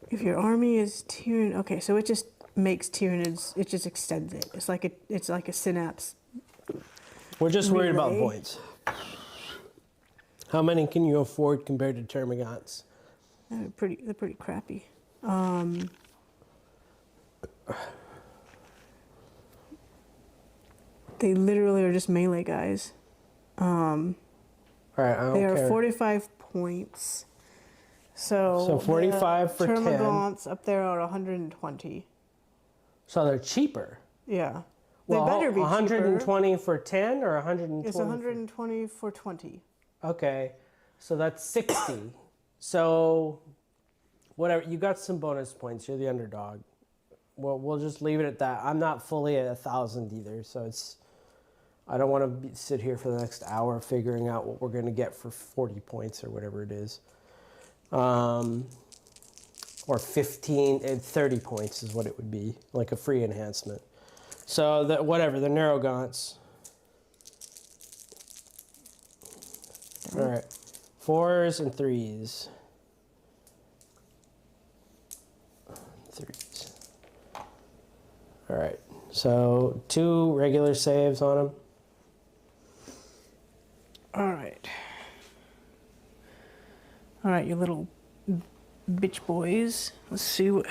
Speaker 1: If your army is Tyranid, okay, so it just makes Tyranids. It just extends it. It's like a synapse.
Speaker 2: We're just worried about
Speaker 1: Relay.
Speaker 2: points. How many can you afford compared to Termagants?
Speaker 1: They're pretty crappy. They literally are just melee guys.
Speaker 2: All right, I don't
Speaker 1: They
Speaker 2: care.
Speaker 1: are 45 points. So
Speaker 2: 45 for 10.
Speaker 1: Termagants up there are 120.
Speaker 2: So they're cheaper.
Speaker 1: Yeah.
Speaker 2: Well,
Speaker 1: they better be
Speaker 2: 120
Speaker 1: cheaper.
Speaker 2: for 10 or 120?
Speaker 1: It's 120 for 20.
Speaker 2: Okay, so that's 60. So whatever, you got some bonus points. You're the underdog. Well, we'll just leave it at that. I'm not fully at 1,000 either, so it's. I don't want to sit here for the next hour figuring out what we're going to get for 40 points or whatever it is. Or 15 and 30 points is what it would be, like a free enhancement. So whatever, the Neurogaunts. All right, 4s and 3s. 3s. All right, so 2 regular saves on them.
Speaker 1: All right, you little bitch boys. Let's see what.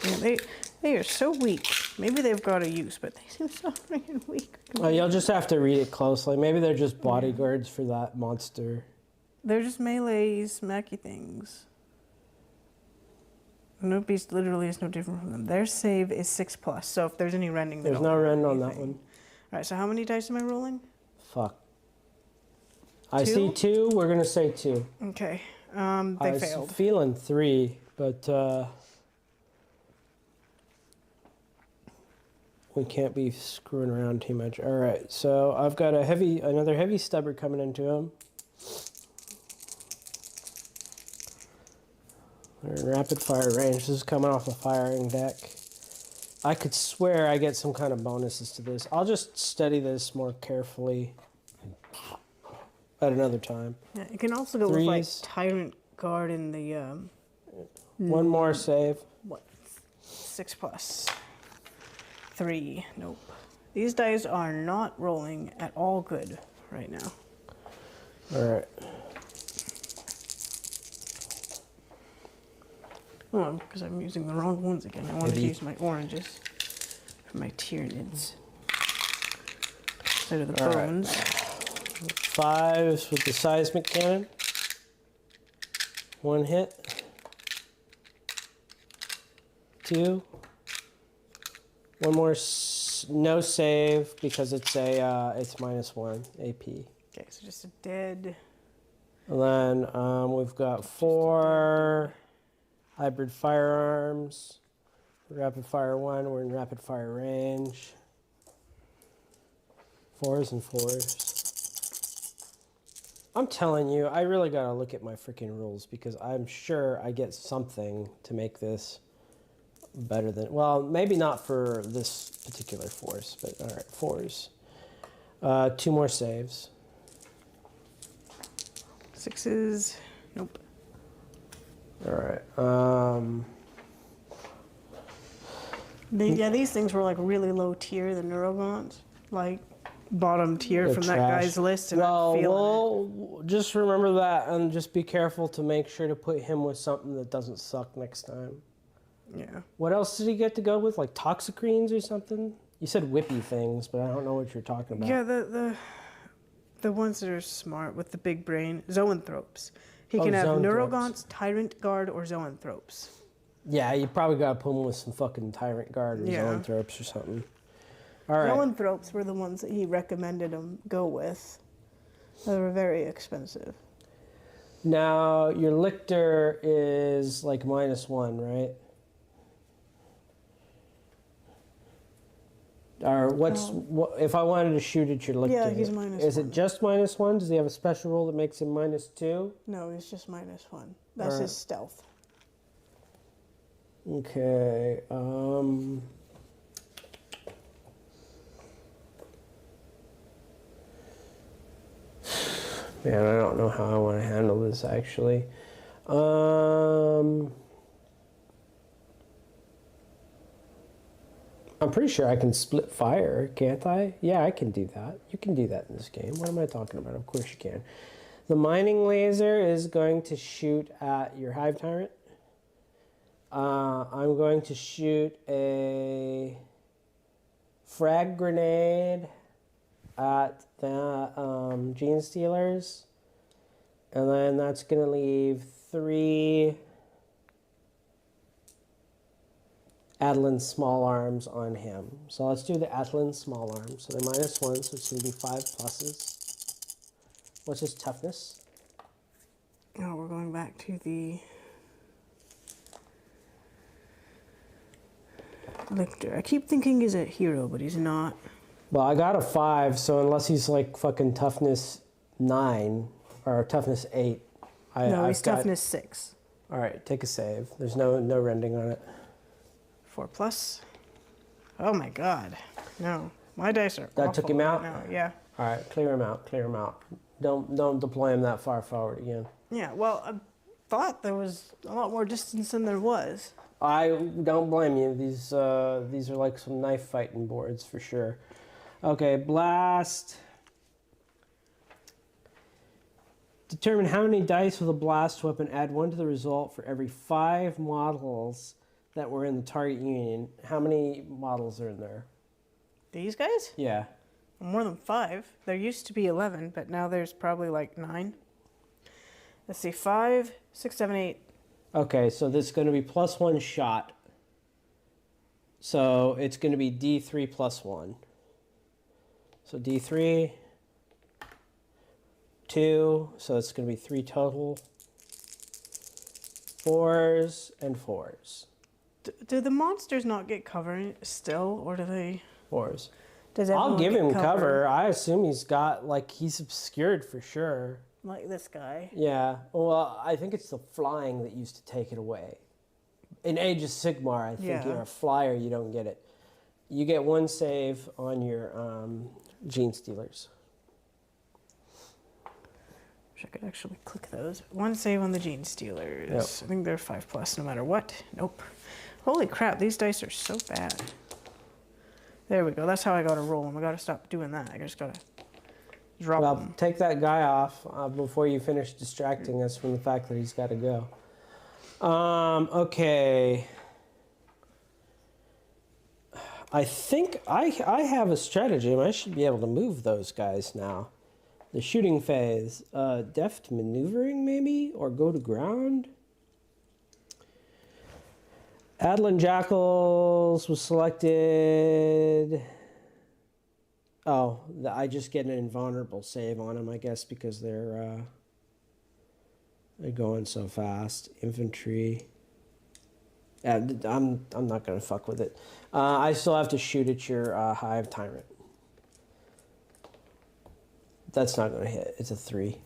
Speaker 1: Yeah, they are so weak. Maybe they've got a use, but they seem so freaking weak.
Speaker 2: You'll just have to read it closely. Maybe they're just bodyguards for that monster.
Speaker 1: They're just melee smacky things. No beast literally is no different from them. Their save is 6+. So if there's any rending,
Speaker 2: There's no rend on that one.
Speaker 1: All right. So how many dice am I rolling?
Speaker 2: Fuck. I
Speaker 1: 2?
Speaker 2: see 2. We're gonna say 2.
Speaker 1: Okay. They
Speaker 2: I was
Speaker 1: failed.
Speaker 2: feeling 3, but we can't be screwing around too much. All right, so I've got another heavy stubber coming into him. They're in rapid fire range. This is coming off a firing deck. I could swear I get some kind of bonuses to this. I'll just study this more carefully at another time.
Speaker 1: Yeah, you can also go with like
Speaker 2: 3s.
Speaker 1: Tyrant Guard in the
Speaker 2: 1 more save.
Speaker 1: what? 6+. 3. Nope. These dice are not rolling at all good right now.
Speaker 2: All right.
Speaker 1: Oh, because I'm using the wrong ones again. I wanted to
Speaker 2: Maybe.
Speaker 1: use my oranges for my Tyranids instead of the
Speaker 2: All right.
Speaker 1: bones.
Speaker 2: 5s with the seismic cannon. 1 hit. 2. 1 more no save because it's it's -1 AP.
Speaker 1: Okay, so just a dead.
Speaker 2: And then we've got 4 hybrid firearms. Rapid fire 1. We're in rapid fire range. 4s and 4s. I'm telling you, I really gotta look at my freaking rules because I'm sure I get something to make this better than, well, maybe not for this particular force, but all right, 4s. 2 more saves.
Speaker 1: 6s. Nope.
Speaker 2: All right.
Speaker 1: Yeah, these things were like really low tier, the Neurogaunts. Like, bottom tier
Speaker 2: The
Speaker 1: from that
Speaker 2: trash.
Speaker 1: guy's list, and I'm feeling it.
Speaker 2: Well, just remember that, and just be careful to make sure to put him with something that doesn't suck next time.
Speaker 1: Yeah.
Speaker 2: What else did he get to go with? Like toxicreens or something? You said whippy things, but I don't know what you're talking about.
Speaker 1: Yeah, the ones that are smart with the big brain, zoanthropes. He can have
Speaker 2: zoanthropes.
Speaker 1: Neurogaunts, Tyrant Guard, or zoanthropes.
Speaker 2: Yeah, you probably got to put him with some fucking Tyrant Guard or
Speaker 1: Yeah.
Speaker 2: zoanthropes or something. All right.
Speaker 1: Zoanthropes were the ones that he recommended him go with. They were very expensive.
Speaker 2: Now, your Lictor is like -1, right? Or what if I wanted to shoot at your Lictor?
Speaker 1: Yeah, he's -1.
Speaker 2: Is it just -1? Does he have a special rule that makes him -2?
Speaker 1: No, he's just -1. That's
Speaker 2: Alright.
Speaker 1: his stealth.
Speaker 2: Okay. Man, I don't know how I want to handle this actually. I'm pretty sure I can split fire, can't I? Yeah, I can do that. You can do that in this game. What am I talking about? Of course you can. The mining laser is going to shoot at your hive tyrant. I'm going to shoot a frag grenade at the gene stealers, and then that's going to leave 3 Atlan small arms on him. So let's do the Atlan small arms. So they're -1, so it's going to be 5 pluses. What's his toughness?
Speaker 1: Oh, we're going back to the Lictor. I keep thinking he's a hero, but he's not.
Speaker 2: Well, I got a 5, so unless he's like fucking toughness 9 or toughness 8,
Speaker 1: No,
Speaker 2: I've
Speaker 1: he's
Speaker 2: got-
Speaker 1: toughness 6.
Speaker 2: All right, take a save. There's no rending on it.
Speaker 1: 4+. Oh my god. No. My dice are
Speaker 2: That took him
Speaker 1: awful
Speaker 2: out?
Speaker 1: right now. Yeah.
Speaker 2: All right, clear him out. Clear him out. Don't deploy him that far forward again.
Speaker 1: Yeah, well, I thought there was a lot more distance than there was.
Speaker 2: I don't blame you. These are like some knife fighting boards for sure. Okay, blast. Determine how many dice with a blast weapon. Add 1 to the result for every 5 models that were in the target union. How many models are in there?
Speaker 1: These guys?
Speaker 2: Yeah.
Speaker 1: More than 5. There used to be 11, but now there's probably like 9. Let's see, 5, 6, 7, 8.
Speaker 2: Okay, so this is going to be +1 shot. So it's going to be D3 +1. So D3, 2, so it's going to be 3 total. 4s and 4s.
Speaker 1: Do the monsters not get cover still, or do they?
Speaker 2: 4s.
Speaker 1: Does
Speaker 2: I'll
Speaker 1: everyone
Speaker 2: give
Speaker 1: get
Speaker 2: him cover. I assume he's got, like, he's obscured for sure.
Speaker 1: Like this guy.
Speaker 2: Yeah, well, I think it's the flying that used to take it away. In Age of Sigmar, I think
Speaker 1: Yeah.
Speaker 2: you're a flyer, you don't get it. You get 1 save on your gene stealers.
Speaker 1: Wish I could actually click those. 1 save on the gene stealers.
Speaker 2: Yep.
Speaker 1: I think they're 5+ no matter what. Nope. Holy crap, these dice are so bad. There we go. That's how I gotta roll them. I gotta stop doing that. I just gotta drop
Speaker 2: Well,
Speaker 1: them.
Speaker 2: take that guy off before you finish distracting us from the fact that he's got to go. Okay. I think I have a stratagem. I should be able to move those guys now. The shooting phase. Deft maneuvering, maybe? Or go to ground? Adlan Jackals was selected. Oh, I just get an invulnerable save on them, I guess, because they're going so fast. Infantry. I'm not gonna fuck with it. I still have to shoot at your hive tyrant. That's not gonna hit. It's a 3.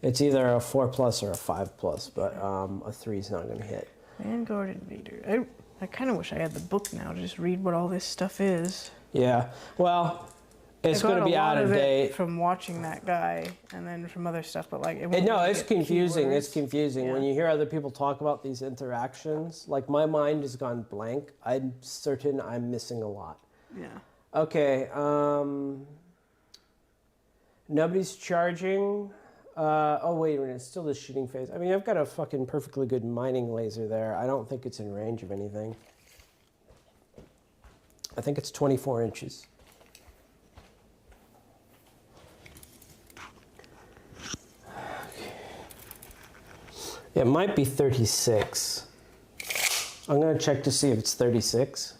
Speaker 2: It's either a 4+ or a 5+, but a 3 is not gonna hit.
Speaker 1: Vanguard Invader. I kind of wish I had the book now to just read what all this stuff is.
Speaker 2: Yeah. Well, it's
Speaker 1: I got
Speaker 2: going to be
Speaker 1: a lot
Speaker 2: out of
Speaker 1: it
Speaker 2: date.
Speaker 1: from watching that guy, and then from other stuff. But like,
Speaker 2: No, it's confusing. It's confusing. When
Speaker 1: Yeah.
Speaker 2: you hear other people talk about these interactions, like my mind has gone blank. I'm certain I'm missing a lot.
Speaker 1: Yeah.
Speaker 2: Okay. Nobody's charging. Oh, wait a minute. It's still the shooting phase. I mean, I've got a fucking perfectly good mining laser there. I don't think it's in range of anything. I think it's 24 inches. It might be 36. I'm going to check to see if it's 36.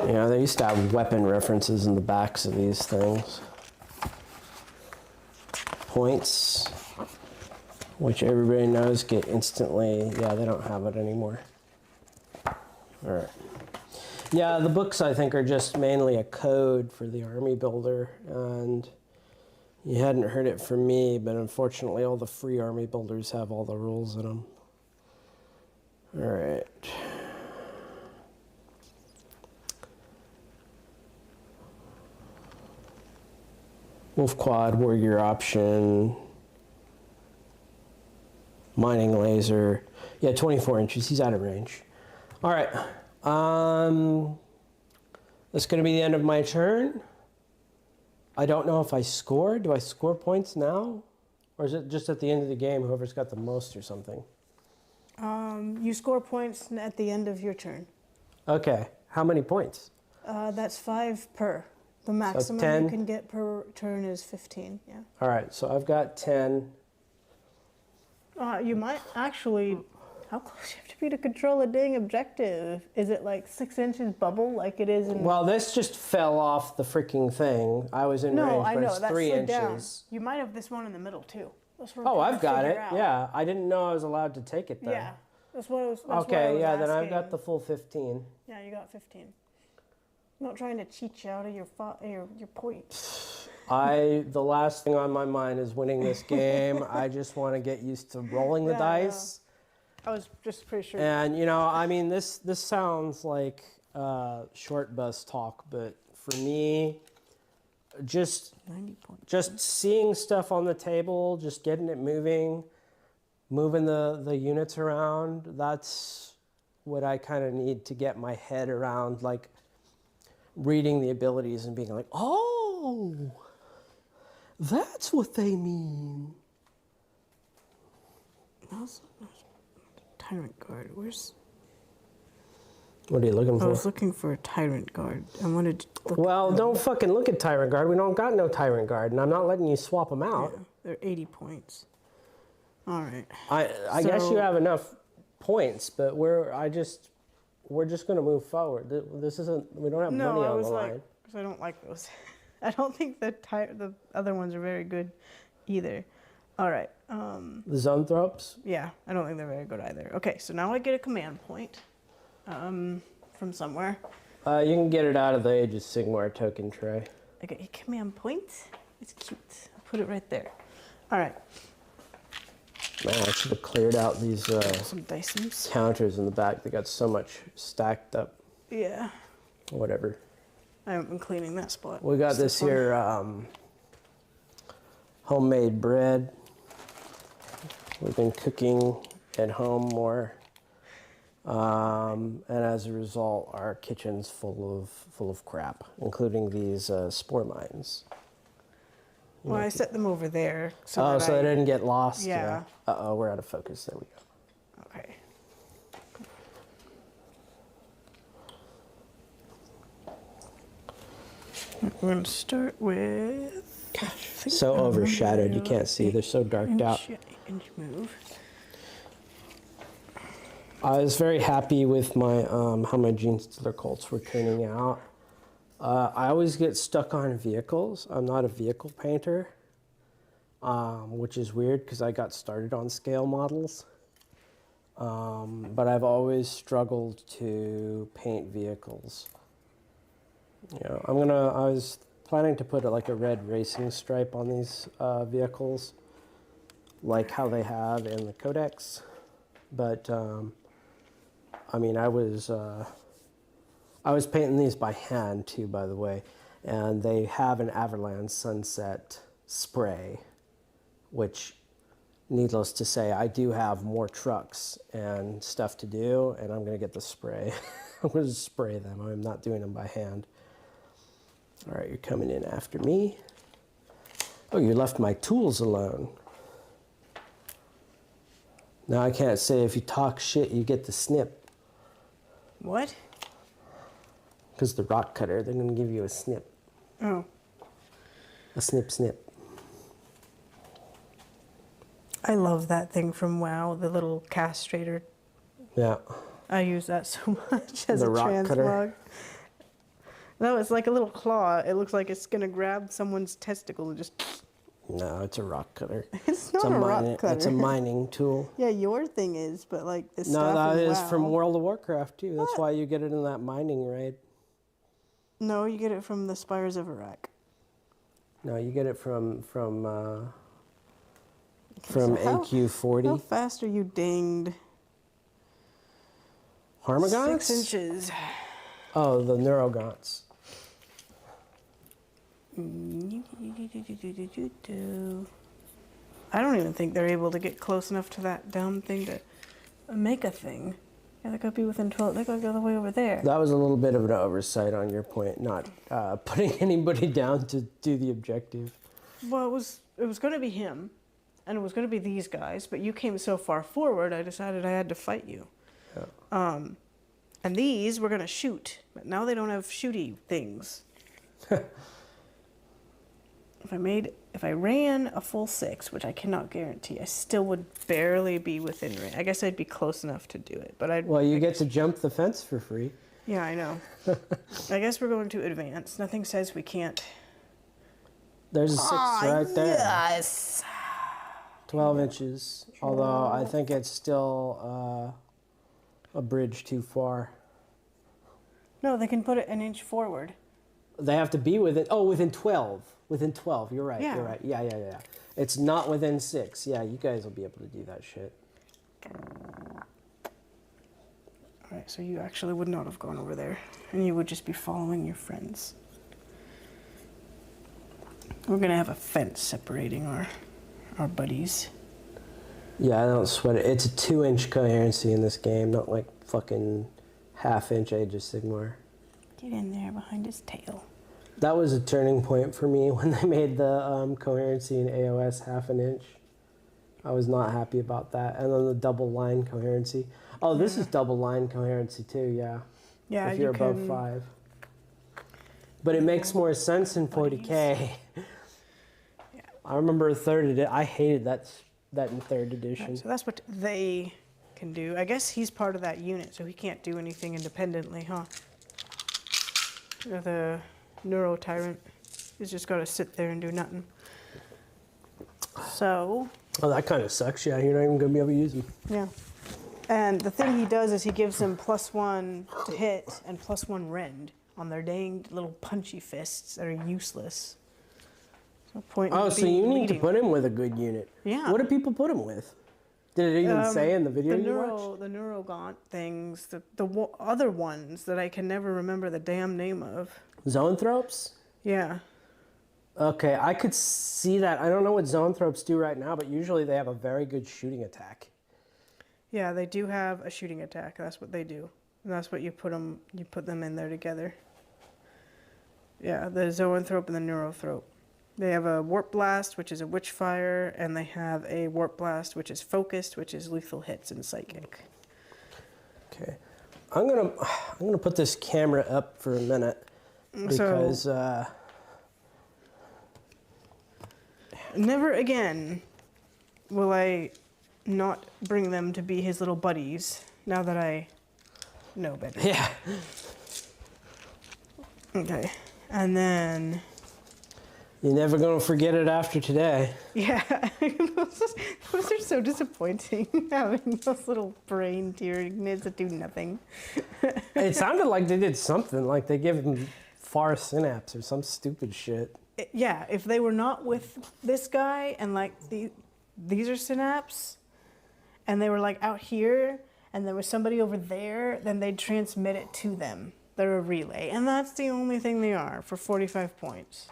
Speaker 2: Yeah, they used to have weapon references in the backs of these things. Points, which everybody knows get instantly, yeah, they don't have it anymore. All right. Yeah, the books, I think, are just mainly a code for the army builder, and you hadn't heard it from me, but unfortunately all the free army builders have all the rules in them. All right. Wolf Quad, Warrior Option, Mining Laser. Yeah, 24 inches. He's out of range. All right. That's going to be the end of my turn. I don't know if I score. Do I score points now? Or is it just at the end of the game, whoever's got the most or something?
Speaker 1: You score points at the end of your turn.
Speaker 2: Okay. How many points?
Speaker 1: That's 5 per. The maximum
Speaker 2: 10?
Speaker 1: you can get per turn is 15, yeah.
Speaker 2: All right, so I've got 10.
Speaker 1: You might actually... How close do you have to be to control a dang objective? Is it like 6 inches bubble like it is in...
Speaker 2: Well, this just fell off the freaking thing. I was in range,
Speaker 1: No, I
Speaker 2: but
Speaker 1: know,
Speaker 2: it's
Speaker 1: that
Speaker 2: 3
Speaker 1: slid
Speaker 2: inches.
Speaker 1: down. You might have this one in the middle, too. That's what I'm
Speaker 2: Oh,
Speaker 1: trying
Speaker 2: I've
Speaker 1: to
Speaker 2: got
Speaker 1: figure
Speaker 2: it.
Speaker 1: out.
Speaker 2: Yeah, I didn't know I was allowed to take it, though.
Speaker 1: Yeah, that's what I was that's
Speaker 2: Okay,
Speaker 1: what I was
Speaker 2: yeah, then I've
Speaker 1: asking.
Speaker 2: got the full 15.
Speaker 1: Yeah, you got 15. I'm not trying to cheat you out of your points.
Speaker 2: The last thing on my mind is winning this game. I just want to get used to rolling the
Speaker 1: Yeah,
Speaker 2: dice.
Speaker 1: I was just pretty sure.
Speaker 2: And, you know, I mean, this sounds like short bus talk, but for me, just
Speaker 1: 90 points.
Speaker 2: just seeing stuff on the table, just getting it moving the units around, that's what I kind of need to get my head around, like reading the abilities and being like, oh, that's what they mean.
Speaker 1: Tyrant guard. Where's?
Speaker 2: What are you looking
Speaker 1: I
Speaker 2: for?
Speaker 1: was looking for a tyrant guard. I wanted to look.
Speaker 2: Well, don't fucking look at Tyrant Guard. We don't got no Tyrant Guard, and I'm not letting you swap them out.
Speaker 1: Yeah, they're 80 points. All right.
Speaker 2: I guess you have enough points, but we're just going to move forward. This isn't. We don't have
Speaker 1: No,
Speaker 2: money
Speaker 1: I
Speaker 2: on
Speaker 1: was
Speaker 2: the
Speaker 1: like,
Speaker 2: line.
Speaker 1: because I don't like those. I don't think the other ones are very good either. All right.
Speaker 2: The Zonthropes.
Speaker 1: Yeah, I don't think they're very good either. Okay, so now I get a command point from somewhere.
Speaker 2: You can get it out of the Age of Sigmar token tray.
Speaker 1: I get a command point. It's cute. I'll put it right there. All right.
Speaker 2: Man, I should have cleared out these
Speaker 1: Some Dysons.
Speaker 2: counters in the back. They got so much stacked up.
Speaker 1: Yeah.
Speaker 2: Whatever.
Speaker 1: I haven't been cleaning that spot.
Speaker 2: We got this
Speaker 1: one.
Speaker 2: here homemade bread. We've been cooking at home more, and as a result, our kitchen's full of crap, including these spore mines.
Speaker 1: Well, I set them over there.
Speaker 2: So they didn't get lost.
Speaker 1: Yeah.
Speaker 2: Uh-oh, we're out of focus. There we go.
Speaker 1: Okay. We're gonna start with.
Speaker 2: So overshadowed, you can't see. They're so darked out.
Speaker 1: Inch move.
Speaker 2: I was very happy with my how my Gene Stealer Colts were turning out. I always get stuck on vehicles. I'm not a vehicle painter, which is weird because I got started on scale models. But I've always struggled to paint vehicles. You know, I was planning to put like a red racing stripe on these vehicles, like how they have in the Codex. But I mean, I was painting these by hand too, by the way, and they have an Everland Sunset spray, which needless to say, I do have more trucks and stuff to do, and I'm going to get the spray. I'm going to spray them. I'm not doing them by hand. All right, you're coming in after me. Oh, you left my tools alone. Now I can't say if you talk shit, you get the snip.
Speaker 1: What?
Speaker 2: Because the rock cutter, they're going to give you a snip.
Speaker 1: Oh.
Speaker 2: A snip, snip.
Speaker 1: I love that thing from WoW, the little castrator.
Speaker 2: Yeah.
Speaker 1: I use that so much as
Speaker 2: The
Speaker 1: a
Speaker 2: rock cutter?
Speaker 1: transmog. No, it's like a little claw. It looks like it's gonna grab someone's testicle and just.
Speaker 2: No, it's a rock cutter.
Speaker 1: It's not a rock cutter.
Speaker 2: It's a mining tool.
Speaker 1: Yeah, your thing is, but like the
Speaker 2: No,
Speaker 1: stuff.
Speaker 2: that
Speaker 1: in
Speaker 2: is
Speaker 1: WoW.
Speaker 2: from World of Warcraft too. That's
Speaker 1: What?
Speaker 2: why you get it in that mining raid.
Speaker 1: No, you get it from the Spires of Iraq.
Speaker 2: No, you get it from
Speaker 1: So how-
Speaker 2: AQ40.
Speaker 1: How fast are you dinged?
Speaker 2: Harmagons?
Speaker 1: 6 inches.
Speaker 2: Oh, the Neurogaunts.
Speaker 1: I don't even think they're able to get close enough to that dumb thing to make a thing. Yeah, they gotta be within 12. They gotta go all the way over there.
Speaker 2: That was a little bit of an oversight on your point, not putting anybody down to do the objective.
Speaker 1: Well, it was gonna be him, and it was gonna be these guys. But you came so far forward, I decided I had to fight you.
Speaker 2: Yeah.
Speaker 1: And these were gonna shoot, but now they don't have shooty things. If I ran a full 6, which I cannot guarantee, I still would barely be within range. I guess I'd be close enough to do it, but
Speaker 2: Well, you get to jump the fence for free.
Speaker 1: Yeah, I know. I guess we're going to advance. Nothing says we can't.
Speaker 2: There's a 6 right there.
Speaker 1: Yes.
Speaker 2: 12 inches. Although I think it's still a bridge too far.
Speaker 1: No, they can put it an inch forward.
Speaker 2: They have to be within. Oh, within 12. Within 12. You're right.
Speaker 1: Yeah.
Speaker 2: You're right. Yeah. It's not within 6. Yeah, you guys will be able to do that shit.
Speaker 1: All right, so you actually would not have gone over there, and you would just be following your friends. We're gonna have a fence separating our buddies.
Speaker 2: Yeah, I don't sweat it. It's a 2-inch coherency in this game, not like fucking half-inch Age of Sigmar.
Speaker 1: Get in there behind his tail.
Speaker 2: That was a turning point for me when they made the coherency in AOS half an inch. I was not happy about that. And then the double line coherency. Oh, this is double line coherency too, yeah.
Speaker 1: Yeah,
Speaker 2: if you're above 5. But it makes more sense in 40K.
Speaker 1: Yeah.
Speaker 2: I remember I hated that in 3rd edition.
Speaker 1: Right, so that's what they can do. I guess he's part of that unit, so he can't do anything independently, huh? The Neuro Tyrant is just got to sit there and do nothing. So.
Speaker 2: Oh, that kind of sucks. Yeah, you're not even going to be able to use them.
Speaker 1: Yeah. And the thing he does is he gives them +1 to hit and +1 rend on their danged little punchy fists that are useless. No point in
Speaker 2: So you need to
Speaker 1: leading.
Speaker 2: put him with a good unit.
Speaker 1: Yeah.
Speaker 2: What do people put him with? Did it even say in the video you watched?
Speaker 1: The Neurogaunt things, the other ones that I can never remember the damn name of.
Speaker 2: Zoanthropes?
Speaker 1: Yeah.
Speaker 2: Okay, I could see that. I don't know what Zoanthropes do right now, but usually they have a very good shooting attack.
Speaker 1: Yeah, they do have a shooting attack. That's what they do. And that's what you put them in there together. Yeah, the Zoanthrope and the Neurothrope. They have a Warp Blast, which is a Witchfire, and they have a Warp Blast, which is focused, which is lethal hits and psychic.
Speaker 2: Okay. I'm gonna put this camera up for a minute because
Speaker 1: never again will I not bring them to be his little buddies now that I know better.
Speaker 2: yeah.
Speaker 1: Okay. And then
Speaker 2: You're never gonna forget it after today.
Speaker 1: yeah, those are so disappointing, having those little brain tyranids that do nothing.
Speaker 2: It sounded like they did something, like they gave him far synapse or some stupid shit.
Speaker 1: Yeah, if they were not with this guy and like these are synapse, and they were like out here, and there was somebody over there, then they'd transmit it to them. They're a relay, and that's the only thing they are for 45 points.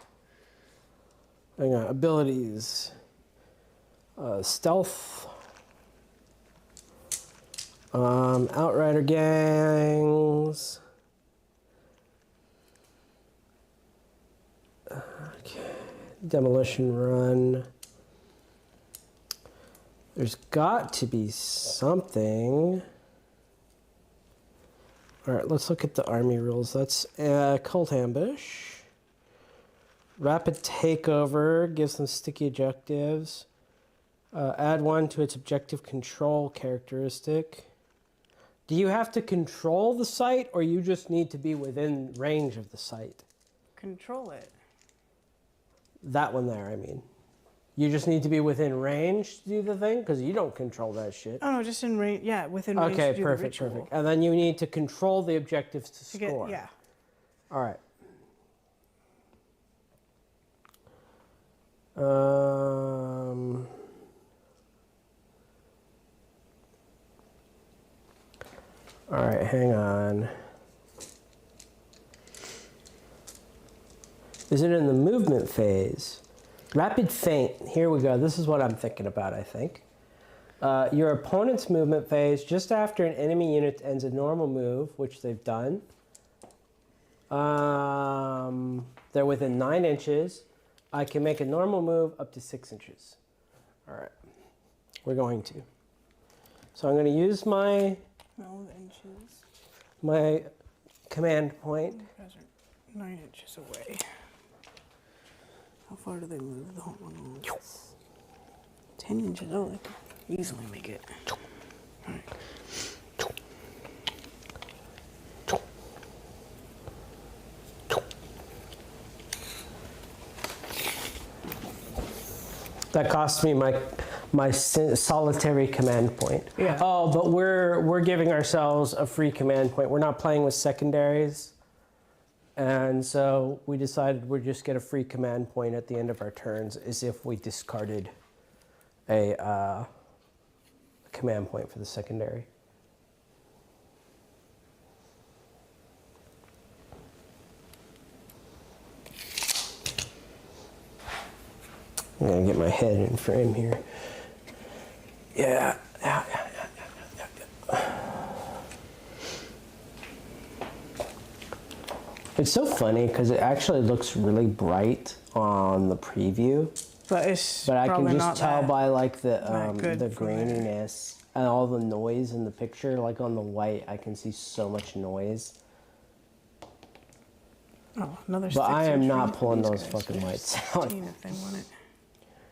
Speaker 2: Hang on, abilities. Stealth. Outrider gangs. Okay. Demolition run. There's got to be something. All right, let's look at the army rules. That's cult ambush. Rapid takeover gives them sticky objectives. Add one to its objective control characteristic. Do you have to control the site, or you just need to be within range of the site?
Speaker 1: Control it.
Speaker 2: That one there, I mean. You just need to be within range to do the thing? Because you don't control that shit.
Speaker 1: Oh, no, just in range. Yeah, within range
Speaker 2: Okay,
Speaker 1: to do
Speaker 2: perfect,
Speaker 1: the ritual.
Speaker 2: perfect. And then you need to control the objectives to score.
Speaker 1: Yeah.
Speaker 2: All right. All right, hang on. Is it in the movement phase? Rapid feint. Here we go. This is what I'm thinking about, I think. Your opponent's movement phase, just after an enemy unit ends a normal move, which they've done. They're within 9 inches. I can make a normal move up to 6 inches. All right. We're going to. So I'm going to use my
Speaker 1: 12 inches.
Speaker 2: my command point.
Speaker 1: You guys are 9 inches away. How far do they move? The whole one. 10 inches. Oh, they can easily make it. All right. That cost me my solitary command point. Yeah.
Speaker 2: Oh, but we're giving ourselves a free command point. We're not playing with secondaries. And so we decided we'd just get a free command point at the end of our turns as if we discarded a command point for the secondary. I'm gonna get my head in frame here. Yeah. It's so funny because it actually looks really bright on the preview,
Speaker 1: But
Speaker 2: I can
Speaker 1: probably
Speaker 2: just
Speaker 1: not
Speaker 2: tell
Speaker 1: that.
Speaker 2: by like the
Speaker 1: good from there.
Speaker 2: graininess and all the noise in the picture. Like on the white, I can see so much noise.
Speaker 1: Oh, another.
Speaker 2: But I am not
Speaker 1: for
Speaker 2: pulling
Speaker 1: these
Speaker 2: those
Speaker 1: guys.
Speaker 2: fucking
Speaker 1: There's
Speaker 2: lights out.
Speaker 1: 16 if they want it.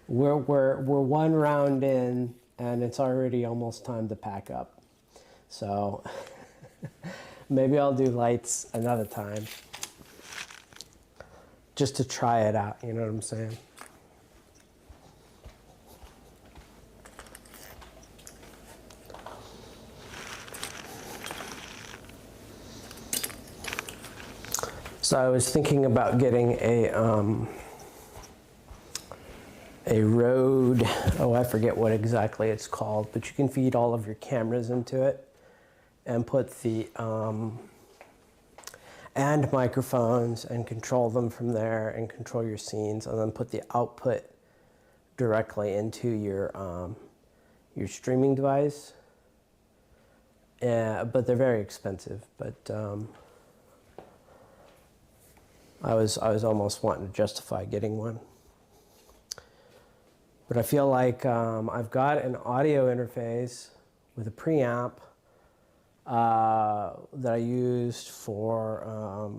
Speaker 2: We're one round in, and it's already almost time to pack up. So maybe I'll do lights another time, just to try it out. You know what I'm saying? So I was thinking about getting a Rode, oh, I forget what exactly it's called, but you can feed all of your cameras into it and put the, and microphones and control them from there and control your scenes, and then put the output directly into your streaming device. But they're very expensive, but I was almost wanting to justify getting one. But I feel like I've got an audio interface with a preamp that I used for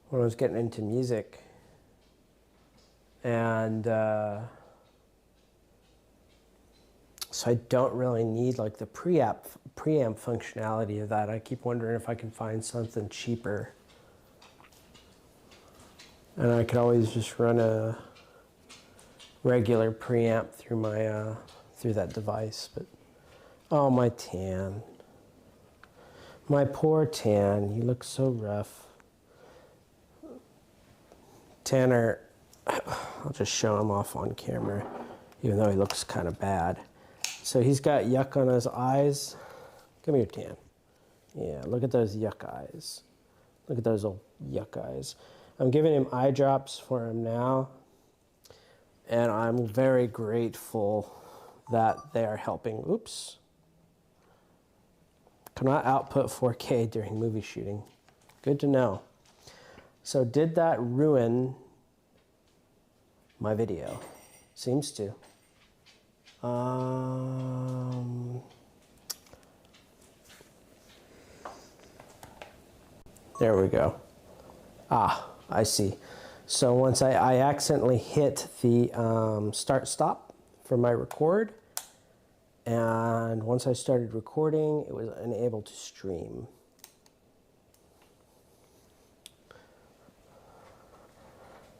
Speaker 2: when I was getting into music. And so I don't really need like the preamp functionality of that. I keep wondering if I can find something cheaper. And I could always just run a regular preamp through my through that device. But oh, my tan, my poor tan, you look so rough. Tanner, I'll just show him off on camera, even though he looks kind of bad. So he's got yuck on his eyes. Come here, Tan. Yeah, look at those yuck eyes. Look at those old yuck eyes. I'm giving him eye drops for him now. And I'm very grateful that they are helping. Oops. Cannot output 4K during movie shooting. Good to know. So did that ruin my video? Seems to. There we go. Ah, I see. So once I accidentally hit the start stop for my record, and once I started recording, it was unable to stream.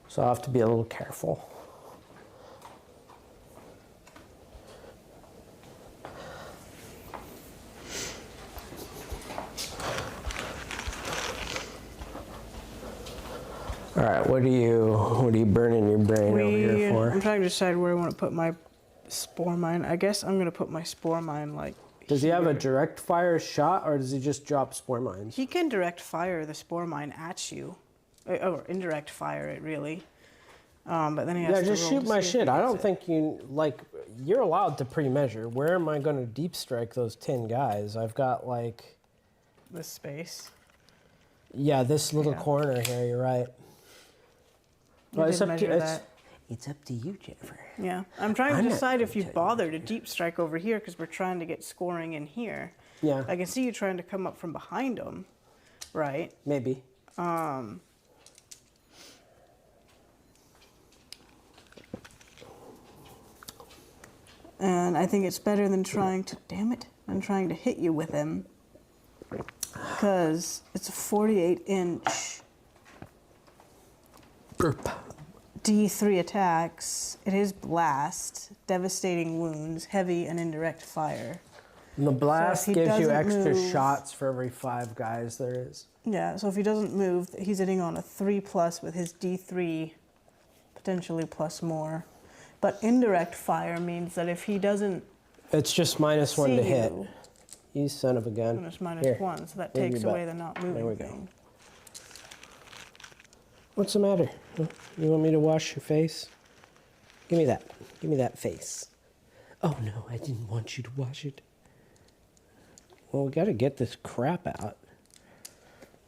Speaker 2: So I'll have to be a little careful. All right, what are you burning your brain over here for?
Speaker 1: I'm trying to decide where I want to put my spore mine. I guess I'm going to put my spore mine like
Speaker 2: Does he have a direct fire shot, or does he just drop spore mines?
Speaker 1: He can direct fire the spore mine at you. Or indirect fire it, really. But then he has to
Speaker 2: just
Speaker 1: roll
Speaker 2: shoot
Speaker 1: to
Speaker 2: my
Speaker 1: see if
Speaker 2: shit.
Speaker 1: he
Speaker 2: I
Speaker 1: hits
Speaker 2: don't
Speaker 1: it.
Speaker 2: think you're allowed to pre-measure. Where am I going to deep strike those 10 guys? I've got like...
Speaker 1: This space.
Speaker 2: Yeah, this little
Speaker 1: Yeah.
Speaker 2: corner here, you're right.
Speaker 1: We did measure that.
Speaker 2: It's up to you, Jennifer.
Speaker 1: Yeah, I'm trying
Speaker 2: I'm
Speaker 1: to
Speaker 2: not
Speaker 1: decide if you
Speaker 2: gonna
Speaker 1: bother to deep strike over here because we're trying to get scoring in here.
Speaker 2: Yeah,
Speaker 1: I can see you trying to come up from behind them, right?
Speaker 2: maybe.
Speaker 1: And I think it's better than trying to, damn it, than trying to hit you with him. Because it's a 48-inch
Speaker 2: Burp.
Speaker 1: D3 attacks. It is blast, devastating wounds, heavy and indirect fire.
Speaker 2: And the blast
Speaker 1: he
Speaker 2: gives you
Speaker 1: doesn't
Speaker 2: extra
Speaker 1: move-
Speaker 2: shots for every 5 guys there is.
Speaker 1: Yeah, so if he doesn't move, he's hitting on a 3+ with his D3, potentially plus more. But indirect fire means that if he doesn't
Speaker 2: It's just -1
Speaker 1: see
Speaker 2: to hit.
Speaker 1: you,
Speaker 2: You son of a gun.
Speaker 1: then it's
Speaker 2: Here,
Speaker 1: -1, so that
Speaker 2: move
Speaker 1: takes
Speaker 2: your
Speaker 1: away
Speaker 2: butt.
Speaker 1: the not
Speaker 2: There we
Speaker 1: moving
Speaker 2: go.
Speaker 1: thing.
Speaker 2: What's the matter? Huh? You want me to wash your face? Give me that. Give me that face. Oh no, I didn't want you to wash it. Well, we gotta get this crap out.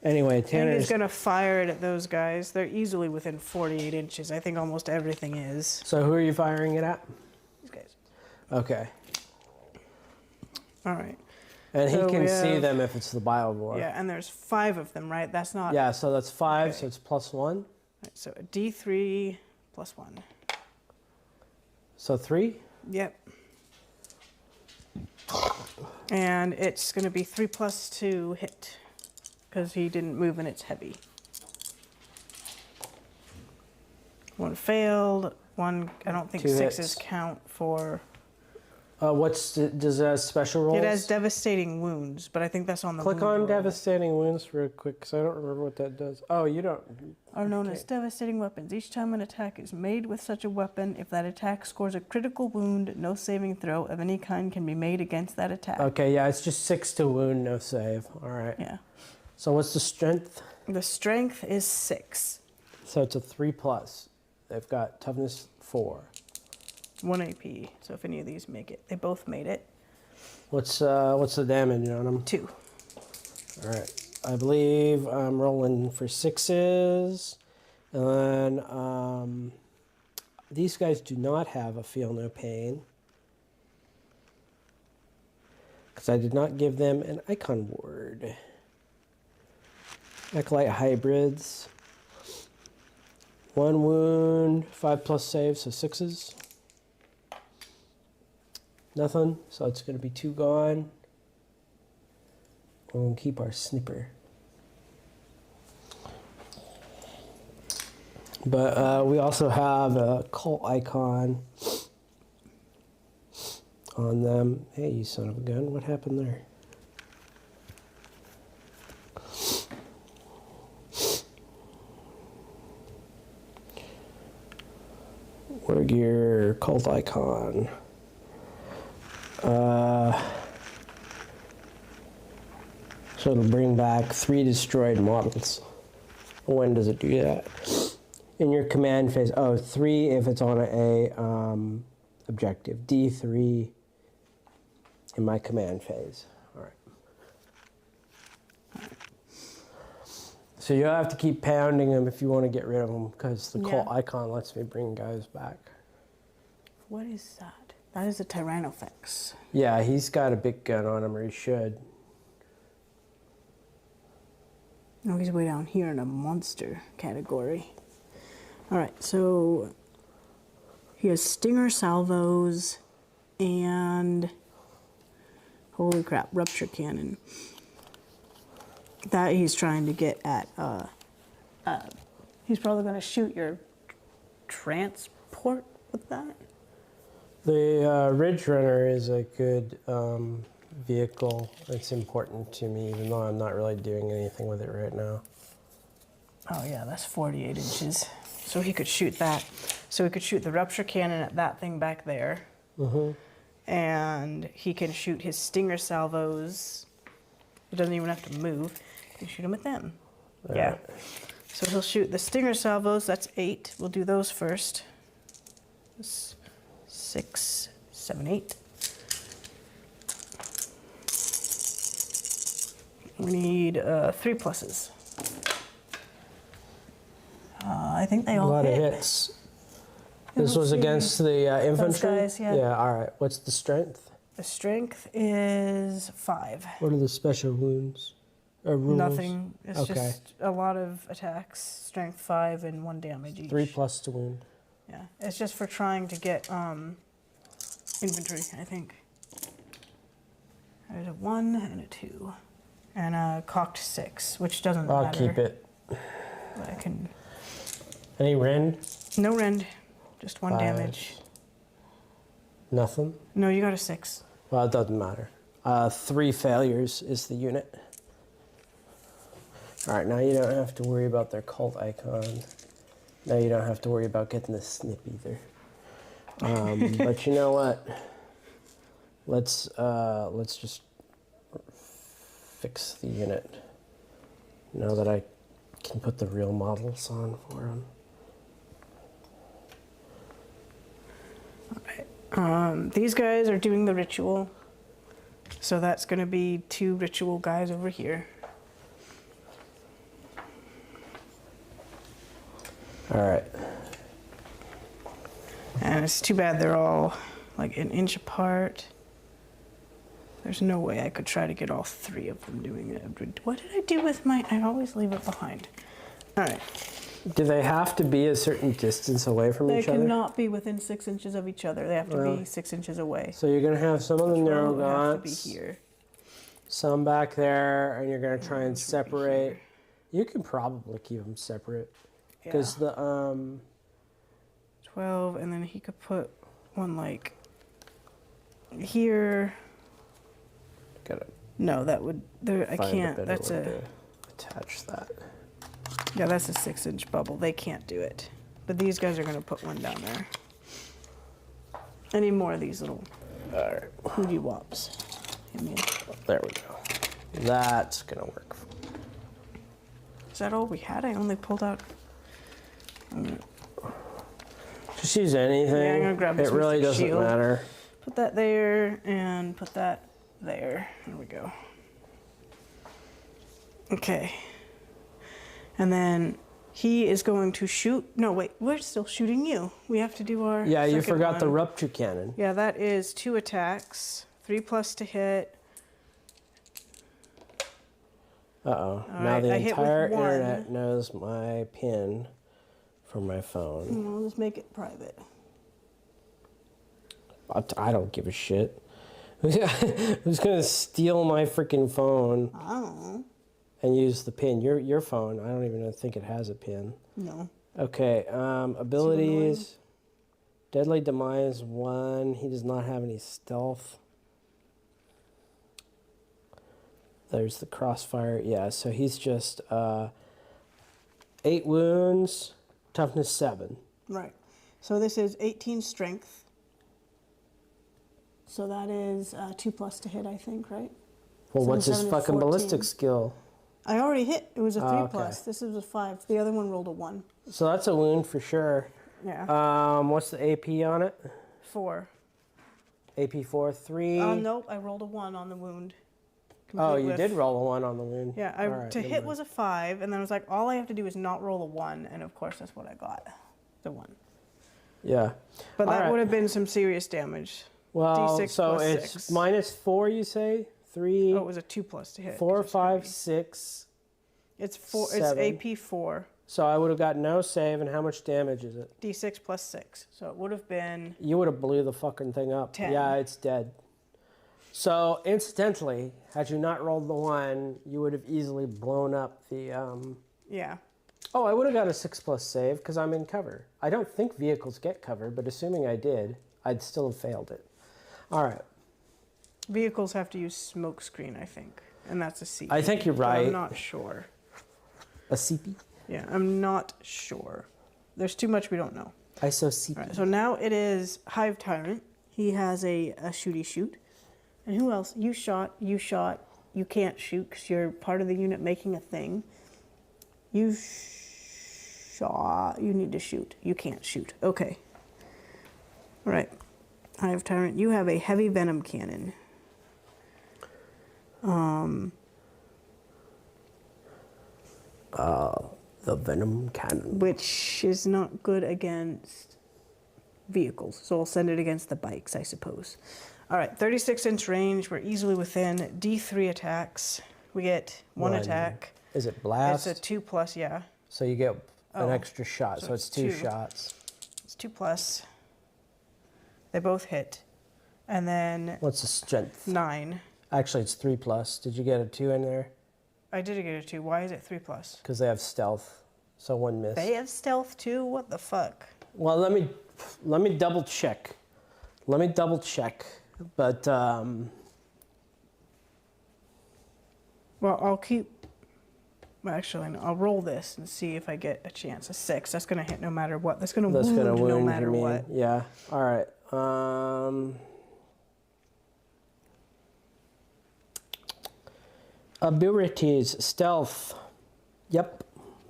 Speaker 2: Anyway,
Speaker 1: I think
Speaker 2: Tanner's...
Speaker 1: he's going to fire it at those guys. They're easily within 48 inches. I think almost everything is.
Speaker 2: So who are you firing it at?
Speaker 1: These guys.
Speaker 2: Okay.
Speaker 1: All right.
Speaker 2: And
Speaker 1: So
Speaker 2: he can
Speaker 1: we
Speaker 2: see
Speaker 1: have-
Speaker 2: them if it's the Biovore.
Speaker 1: Yeah, and there's 5 of them, right? That's not...
Speaker 2: Yeah, so that's 5,
Speaker 1: Okay.
Speaker 2: so it's +1.
Speaker 1: Right, so a D3 plus 1.
Speaker 2: So 3?
Speaker 1: Yep. And it's going to be 3 plus 2 hit. Because he didn't move and it's heavy. 1 failed. 1, I don't think
Speaker 2: 2
Speaker 1: 6s
Speaker 2: hits.
Speaker 1: count for...
Speaker 2: Does it have special rolls?
Speaker 1: It has devastating wounds, but I think that's on the
Speaker 2: Click
Speaker 1: wound
Speaker 2: on
Speaker 1: roll.
Speaker 2: devastating wounds real quick, because I don't remember what that does. Oh, you don't...
Speaker 1: Are known as devastating weapons. Each time an attack is made with such a weapon, if that attack scores a critical wound, no saving throw of any kind can be made against that attack.
Speaker 2: Okay, yeah, it's just 6 to wound, no save. All right.
Speaker 1: Yeah.
Speaker 2: So what's the strength?
Speaker 1: The strength is 6.
Speaker 2: So it's a 3+. They've got toughness 4.
Speaker 1: 1 AP. So if any of these make it, they both made it.
Speaker 2: What's the damage on them?
Speaker 1: 2.
Speaker 2: All right. I believe I'm rolling for 6s. And then these guys do not have a feel no pain, because I did not give them an icon ward. Acolyte hybrids. 1 wound, 5+ save, so 6s. Nothing, so it's going to be 2 gone. We'll keep our snipper. But we also have a cult icon on them. Hey, you son of a gun, what happened there? War gear cult icon. So it'll bring back 3 destroyed models. When does it do that? In your command phase. Oh, 3 if it's on a objective. D3 in my command phase. All right. So you'll have to keep pounding them if you want to get rid of them, because the cult icon lets me bring guys back.
Speaker 1: What is that? That is a Tyrannofex.
Speaker 2: Yeah, he's got a big gun on him, or he should.
Speaker 1: Oh, he's way down here in a monster category. All right, so he has Stinger salvos and, holy crap, Rupture Cannon. That he's trying to get at, he's probably going to shoot your transport with that.
Speaker 2: The Ridge Runner is a good vehicle. It's important to me, even though I'm not really doing anything with it right now.
Speaker 1: Oh yeah, that's 48 inches. So he could shoot that. So he could shoot the Rupture Cannon at that thing back there.
Speaker 2: Mm-hmm.
Speaker 1: And he can shoot his Stinger salvos. He doesn't even have to move. He can shoot them at them. Yeah.
Speaker 2: Right.
Speaker 1: So he'll shoot the Stinger salvos. That's 8. We'll do those first. 6, 7, 8. We need 3 pluses. I think they all
Speaker 2: A lot
Speaker 1: hit.
Speaker 2: of hits. This was against the infantry?
Speaker 1: Those guys, yeah.
Speaker 2: Yeah, all right. What's the strength?
Speaker 1: The strength is 5.
Speaker 2: What are the special wounds? Or rules?
Speaker 1: Nothing. It's
Speaker 2: Okay.
Speaker 1: just a lot of attacks. Strength 5 and 1 damage each.
Speaker 2: 3 plus to wound.
Speaker 1: Yeah. It's just for trying to get infantry, I think. There's a 1 and a 2. And a cocked 6, which doesn't matter.
Speaker 2: I'll keep it.
Speaker 1: I can...
Speaker 2: Any rend?
Speaker 1: No rend. Just 1
Speaker 2: 5.
Speaker 1: damage.
Speaker 2: Nothing?
Speaker 1: No, you got a 6.
Speaker 2: Well, it doesn't matter. 3 failures is the unit. All right, now you don't have to worry about their cult icon. Now you don't have to worry about getting the snip either. But you know what? Let's just fix the unit. Now that I can put the real models on for them.
Speaker 1: These guys are doing the ritual. So that's going to be 2 ritual guys over here.
Speaker 2: All right.
Speaker 1: And it's too bad they're all like an inch apart. There's no way I could try to get all 3 of them doing it. What did I do with my... I always leave it behind. All right.
Speaker 2: Do they have to be a certain distance away from
Speaker 1: They
Speaker 2: each other?
Speaker 1: cannot be within 6 inches of each other. They have to be 6 inches away.
Speaker 2: So you're going to have some of the narrow
Speaker 1: They have to be
Speaker 2: gaunts,
Speaker 1: here.
Speaker 2: some back there, and you're going to try and separate. You can probably keep them separate. Because the
Speaker 1: 12, and then he could put one like here.
Speaker 2: gotta
Speaker 1: No, that would there. I
Speaker 2: find
Speaker 1: can't.
Speaker 2: a better
Speaker 1: That's
Speaker 2: way
Speaker 1: a
Speaker 2: to attach that.
Speaker 1: yeah. That's a 6-inch bubble. They can't do it. But these guys are gonna put one down there. I need more of these little hootie wops.
Speaker 2: There we go. That's gonna work.
Speaker 1: Is that all we had? I only pulled out.
Speaker 2: Just use anything.
Speaker 1: Yeah, I'm gonna grab this
Speaker 2: it really
Speaker 1: Mystic
Speaker 2: doesn't
Speaker 1: Shield.
Speaker 2: matter.
Speaker 1: Put that there and put that there. There we go. Okay. And then he is going to shoot. No, wait, we're still shooting you. We have to do our.
Speaker 2: Yeah, you
Speaker 1: second
Speaker 2: forgot the
Speaker 1: one.
Speaker 2: rupture cannon.
Speaker 1: Yeah, that is 2 attacks, 3 plus to hit.
Speaker 2: Uh-oh. Now
Speaker 1: right,
Speaker 2: the
Speaker 1: I hit with
Speaker 2: entire
Speaker 1: 1.
Speaker 2: internet knows my PIN for my phone.
Speaker 1: We'll just make it private.
Speaker 2: I don't give a shit. Who's gonna steal my freaking phone
Speaker 1: I don't know.
Speaker 2: and use the PIN? Your phone. I don't even think it has a PIN.
Speaker 1: No.
Speaker 2: Okay. Abilities. Deadly Demise 1. He does not have any stealth. There's the crossfire. Yeah, so he's just 8 wounds, toughness 7.
Speaker 1: Right. So this is 18 strength. So that is 2 plus to hit, I think, right?
Speaker 2: Well,
Speaker 1: 7,
Speaker 2: what's his
Speaker 1: 7 is
Speaker 2: fucking
Speaker 1: 14.
Speaker 2: ballistic skill?
Speaker 1: I already hit. It was a 3
Speaker 2: Oh, okay.
Speaker 1: plus. This is a 5. The other one rolled a 1.
Speaker 2: So that's a wound for sure.
Speaker 1: Yeah.
Speaker 2: What's the AP on it?
Speaker 1: 4.
Speaker 2: AP 4, 3.
Speaker 1: Nope. I rolled a 1 on the wound.
Speaker 2: Oh,
Speaker 1: Complete
Speaker 2: you
Speaker 1: whiff.
Speaker 2: did roll a 1 on the wound.
Speaker 1: Yeah.
Speaker 2: All right,
Speaker 1: To
Speaker 2: never
Speaker 1: hit
Speaker 2: mind.
Speaker 1: was a 5, and then I was like, all I have to do is not roll a 1, and of course that's what I got. The 1.
Speaker 2: Yeah.
Speaker 1: But
Speaker 2: All
Speaker 1: that
Speaker 2: right.
Speaker 1: would have been some serious damage.
Speaker 2: Well,
Speaker 1: D6
Speaker 2: so
Speaker 1: plus
Speaker 2: it's
Speaker 1: 6.
Speaker 2: -4, you say? 3,
Speaker 1: Oh, it was a 2 plus to hit.
Speaker 2: 4,
Speaker 1: 'cause it's
Speaker 2: 5,
Speaker 1: heavy.
Speaker 2: 6.
Speaker 1: It's 4.
Speaker 2: 7.
Speaker 1: It's AP 4.
Speaker 2: So I would have got no save, and how much damage is it?
Speaker 1: D6 plus 6. So it would have been.
Speaker 2: You would have blew the fucking thing up.
Speaker 1: 10.
Speaker 2: Yeah, it's dead. So, incidentally, had you not rolled the 1, you would have easily blown up the,
Speaker 1: Yeah.
Speaker 2: Oh, I would have got a 6+ save, because I'm in cover. I don't think vehicles get cover, but assuming I did, I'd still have failed it. All right.
Speaker 1: Vehicles have to use smoke screen, I think. And that's a CP.
Speaker 2: I think you're
Speaker 1: but
Speaker 2: right.
Speaker 1: I'm not sure.
Speaker 2: A CP?
Speaker 1: Yeah, I'm not sure. There's too much we don't know.
Speaker 2: ISO CP.
Speaker 1: All right, so now it is Hive Tyrant. He has a shooty shoot. And who else? You shot. You can't shoot because you're part of the unit making a thing. You shot. You need to shoot. You can't shoot. Okay. All right. Hive Tyrant, you have a heavy venom cannon.
Speaker 2: The Venom Cannon.
Speaker 1: Which is not good against vehicles. So I'll send it against the bikes, I suppose. All right, 36-inch range. We're easily within. D3 attacks. We get one attack.
Speaker 2: Is it blast?
Speaker 1: It's a 2 plus, yeah.
Speaker 2: So you get an
Speaker 1: Oh,
Speaker 2: extra shot, so it's 2
Speaker 1: 2.
Speaker 2: shots.
Speaker 1: It's 2 plus. They both hit. And then
Speaker 2: What's the strength?
Speaker 1: 9.
Speaker 2: Actually, it's 3+. Did you get a 2 in there?
Speaker 1: I did get a 2. Why is it 3 plus?
Speaker 2: Because they have stealth, so 1 miss.
Speaker 1: They have stealth too? What the fuck?
Speaker 2: Well, let me double check. But
Speaker 1: Well, I'll keep. Well, actually, no, I'll roll this and see if I get a chance. A 6. That's gonna hit no matter what. That's gonna
Speaker 2: that's
Speaker 1: wound
Speaker 2: gonna wound
Speaker 1: no
Speaker 2: you
Speaker 1: matter
Speaker 2: mean.
Speaker 1: what.
Speaker 2: Yeah. All right. Abilities, stealth. Yep,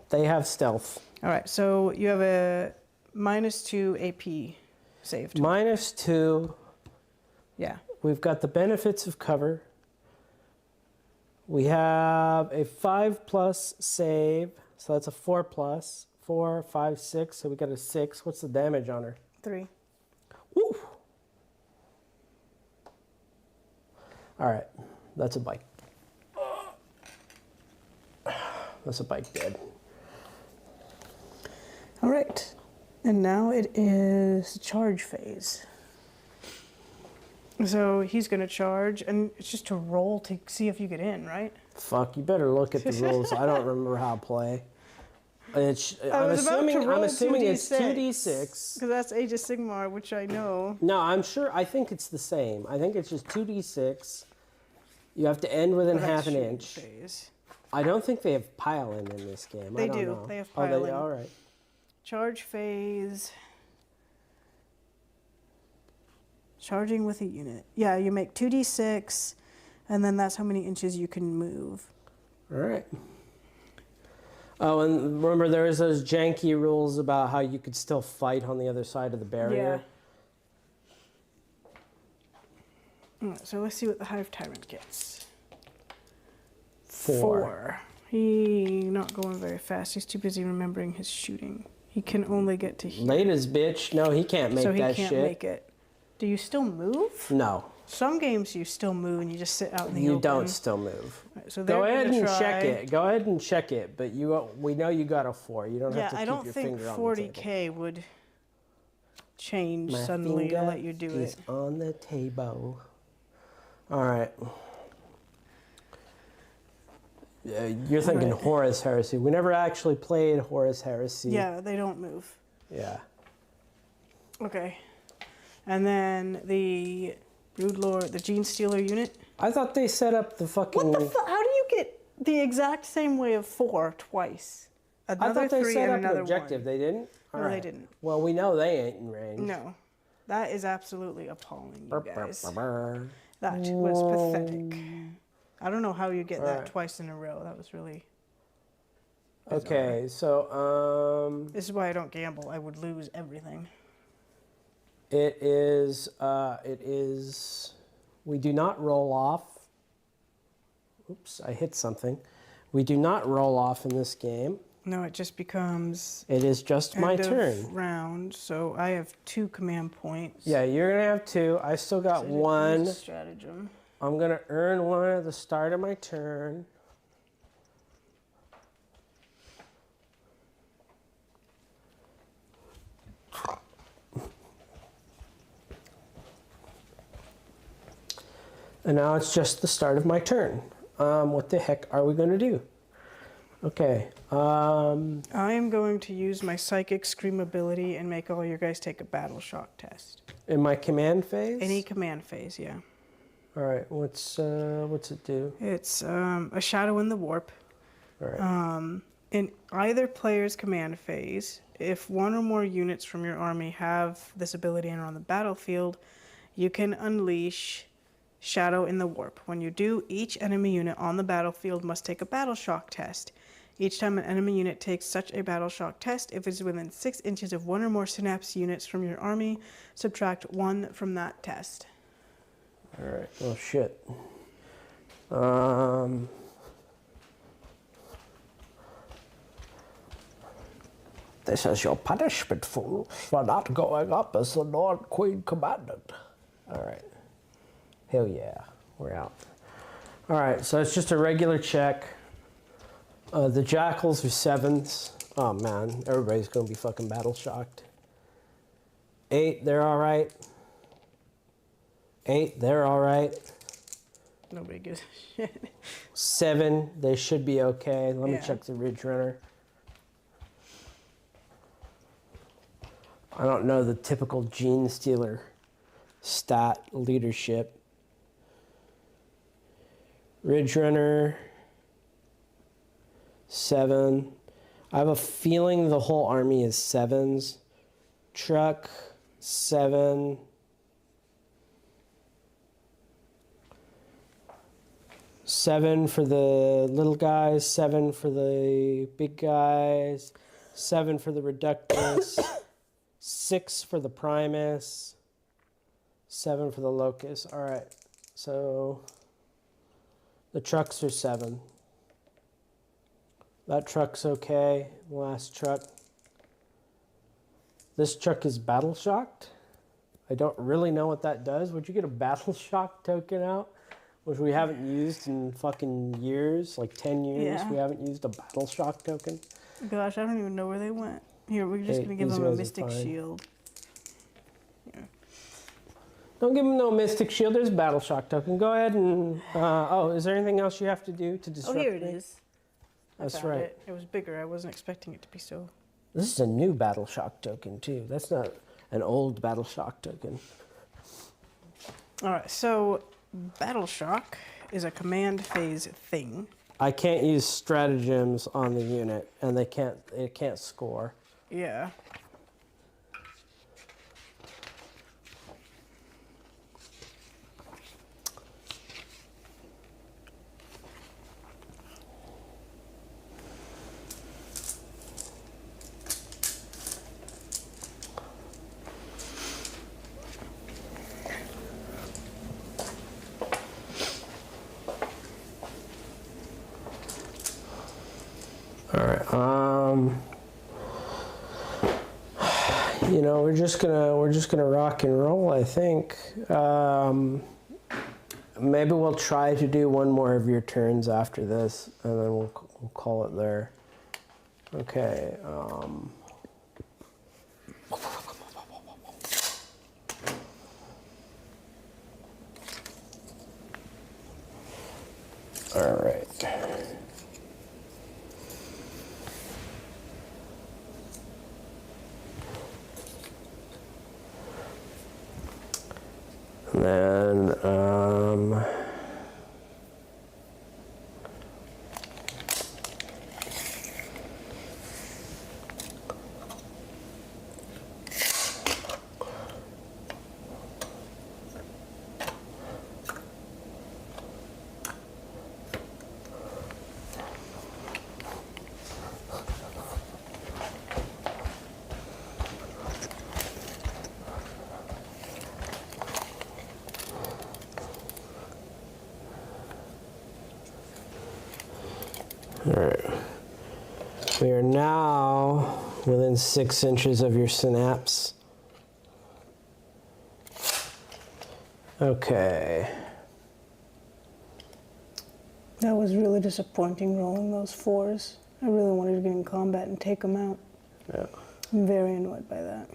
Speaker 2: they have stealth.
Speaker 1: All right. So you have a -2 AP saved.
Speaker 2: -2.
Speaker 1: Yeah.
Speaker 2: We've got the benefits of cover. We have a 5+ save, so that's a 4+. 4, 5, 6. So we got a 6. What's the damage on her?
Speaker 1: 3.
Speaker 2: Woo! All right, that's a bike. That's a bike dead.
Speaker 1: All right. And now it is charge phase. So he's gonna charge, and it's just to roll to see if you get in, right?
Speaker 2: Fuck, you better look at the rules. I don't remember how to play. It's,
Speaker 1: I
Speaker 2: I'm
Speaker 1: was about to
Speaker 2: assuming,
Speaker 1: roll
Speaker 2: I'm assuming it's
Speaker 1: 2d6.
Speaker 2: 2d6.
Speaker 1: Because that's Age of Sigmar, which I know.
Speaker 2: No, I'm sure. I think it's the same. I think it's just 2d6. You have to end within
Speaker 1: Oh, that's
Speaker 2: half an
Speaker 1: shooting
Speaker 2: inch.
Speaker 1: phase.
Speaker 2: I don't think they have pile-in in this game.
Speaker 1: They
Speaker 2: I don't
Speaker 1: do.
Speaker 2: know.
Speaker 1: They have
Speaker 2: Oh,
Speaker 1: pile-in.
Speaker 2: all right.
Speaker 1: Charge phase. Charging with a unit. Yeah, you make 2d6, and then that's how many inches you can move.
Speaker 2: All right. Oh, and remember there was those janky rules about how you could still fight on the other side of the barrier.
Speaker 1: Yeah. Alright, so let's see what the Hive Tyrant gets.
Speaker 2: 4.
Speaker 1: He not going very fast. He's too busy remembering his shooting. He can only get to here.
Speaker 2: Latest bitch. No, he can't make
Speaker 1: so he
Speaker 2: that
Speaker 1: can't
Speaker 2: shit.
Speaker 1: make it. Do you still move?
Speaker 2: No,
Speaker 1: Some games you still move and you just sit out in the
Speaker 2: you
Speaker 1: open.
Speaker 2: don't still move.
Speaker 1: Right, so
Speaker 2: Go
Speaker 1: they're
Speaker 2: ahead
Speaker 1: gonna
Speaker 2: and
Speaker 1: try.
Speaker 2: check it. Go ahead and check it. But we know you got a 4. You don't
Speaker 1: Yeah,
Speaker 2: have to
Speaker 1: I
Speaker 2: keep
Speaker 1: don't
Speaker 2: your
Speaker 1: think
Speaker 2: finger on the table.
Speaker 1: 40k would change
Speaker 2: My
Speaker 1: suddenly to
Speaker 2: finger
Speaker 1: let you do
Speaker 2: is
Speaker 1: it.
Speaker 2: on the table. All right. You're thinking
Speaker 1: Right.
Speaker 2: Horus Heresy. We never actually played Horus Heresy.
Speaker 1: Yeah, they don't move.
Speaker 2: Yeah.
Speaker 1: Okay. And then the Brood Lord, the Gene Stealer unit.
Speaker 2: I thought they set up the fucking.
Speaker 1: What the fuck? How do you get the exact same way of 4 twice?
Speaker 2: I
Speaker 1: Another
Speaker 2: thought they
Speaker 1: 3
Speaker 2: set
Speaker 1: and
Speaker 2: up an
Speaker 1: another
Speaker 2: objective.
Speaker 1: 1.
Speaker 2: They didn't?
Speaker 1: No,
Speaker 2: All
Speaker 1: they didn't.
Speaker 2: Well, we know they ain't in range.
Speaker 1: No. That is absolutely appalling, you
Speaker 2: Brr, brr,
Speaker 1: guys.
Speaker 2: brr, brr.
Speaker 1: That was pathetic. I don't know how you get that
Speaker 2: Alright.
Speaker 1: twice in a row. That was really bizarre.
Speaker 2: Okay, so
Speaker 1: This is why I don't gamble. I would lose everything.
Speaker 2: it is we do not roll off. Oops, I hit something. We do not roll off in this game.
Speaker 1: No, it just becomes
Speaker 2: It is just my
Speaker 1: end
Speaker 2: turn.
Speaker 1: of round. So I have 2 command points.
Speaker 2: Yeah, you're gonna have 2. I still got
Speaker 1: So I didn't
Speaker 2: one.
Speaker 1: use stratagem.
Speaker 2: I'm gonna earn 1 at the start of my turn. And now it's just the start of my turn. What the heck are we gonna do? Okay.
Speaker 1: I am going to use my psychic scream ability and make all your guys take a battle shock test.
Speaker 2: In my command phase?
Speaker 1: Any command phase, yeah.
Speaker 2: All right. What's it do?
Speaker 1: It's a shadow in the warp.
Speaker 2: All right.
Speaker 1: In either player's command phase, if 1 or more units from your army have this ability and are on the battlefield, you can unleash Shadow in the Warp. When you do, each enemy unit on the battlefield must take a battle shock test. Each time an enemy unit takes such a battle shock test, if it is within 6 inches of 1 or more synapse units from your army, subtract 1 from that test.
Speaker 2: All right. Oh shit. This is your punishment, fools, for not going up as the Lord Queen commanded. All right. Hell yeah, we're out. All right, so it's just a regular check. The jackals are 7s. Oh man, everybody's gonna be fucking battle shocked. 8, they're all right. 8, they're all right.
Speaker 1: Nobody gives a shit.
Speaker 2: 7, they should be okay. Let me
Speaker 1: Yeah.
Speaker 2: check the Ridge Runner. I don't know the typical Gene Stealer stat leadership. Ridge Runner, 7. I have a feeling the whole army is 7s. Truck, 7. Seven for the little guys, 7 for the big guys, 7 for the Reductus, 6 for the Primus, 7 for the Locust. All right, so the trucks are 7. That truck's okay. Last truck. This truck is battle shocked. I don't really know what that does. Would you get a battle shock token out? Which we haven't used in fucking years, like 10 years.
Speaker 1: Yeah.
Speaker 2: We haven't used a battle shock token.
Speaker 1: Gosh, I don't even know where they went. Here, we're just going to give
Speaker 2: these
Speaker 1: them a
Speaker 2: guys are
Speaker 1: Mystic
Speaker 2: fine.
Speaker 1: Shield.
Speaker 2: Don't give them no Mystic Shield. There's a battle shock token. Go ahead and... oh, is there anything else you have to do to disrupt
Speaker 1: Oh, here it
Speaker 2: me?
Speaker 1: is. I
Speaker 2: That's
Speaker 1: found
Speaker 2: right.
Speaker 1: It. It was bigger. I wasn't expecting it to be so...
Speaker 2: This is a new battle shock token, too. That's not an old battle shock token.
Speaker 1: All right, so Battle Shock is a command phase thing.
Speaker 2: I can't use stratagems on the unit, and it can't score.
Speaker 1: Yeah.
Speaker 2: All right. You know, we're just gonna rock and roll, I think. Maybe we'll try to do one more of your turns after this, and then we'll call it there. Okay. All right. And then, All right. We are now within 6 inches of your synapse. Okay.
Speaker 1: That was really disappointing rolling those 4s. I really wanted to get in combat and take them out.
Speaker 2: Yeah.
Speaker 1: I'm very annoyed by that.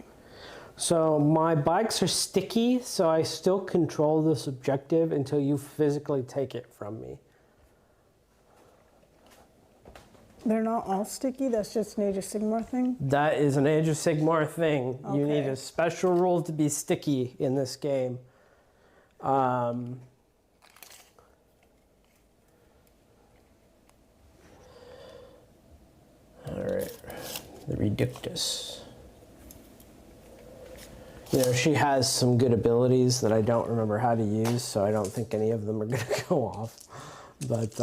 Speaker 2: So my bikes are sticky, so I still control this objective until you physically take it from me.
Speaker 1: They're not all sticky, that's just an Age of Sigmar thing?
Speaker 2: That is an Age of Sigmar thing.
Speaker 1: Okay.
Speaker 2: You need a special rule to be sticky in this game. All right, the Reductus. You know, she has some good abilities that I don't remember how to use, so I don't think any of them are going to go off. But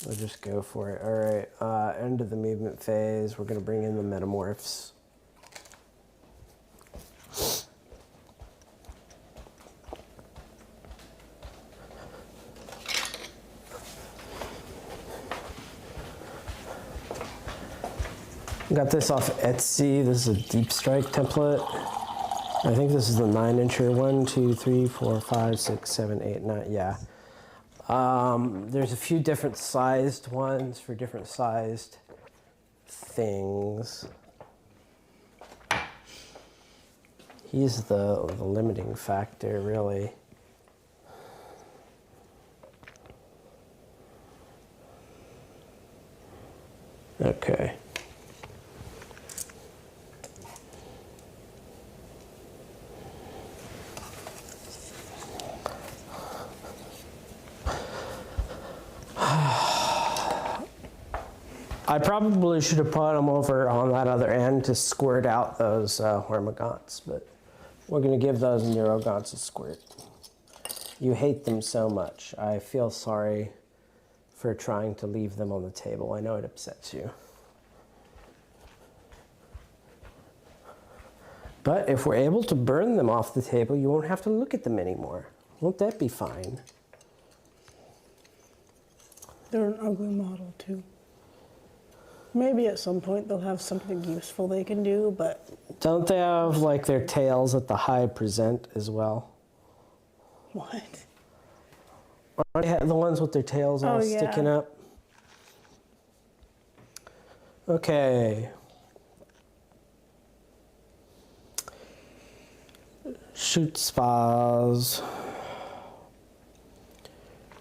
Speaker 2: we'll just go for it. All right, end of the movement phase. We're going to bring in the Metamorphs. Got this off Etsy. This is a deep strike template. I think this is the 9-incher. 1, 2, 3, 4, 5, 6, 7, 8, 9. Yeah. There's a few different sized ones for different sized things. He's the limiting factor, really. Okay. I probably should have put them over on that other end to squirt out those Hormagaunts, but we're going to give those Neurogaunts a squirt. You hate them so much. I feel sorry for trying to leave them on the table. I know it upsets you. But if we're able to burn them off the table, you won't have to look at them anymore. Won't that be fine?
Speaker 1: They're an ugly model, too. Maybe at some point they'll have something useful they can do, but...
Speaker 2: Don't they have, like, their tails at the high present as well?
Speaker 1: What?
Speaker 2: Aren't they the ones with their tails all sticking up? Okay. Shoot spas.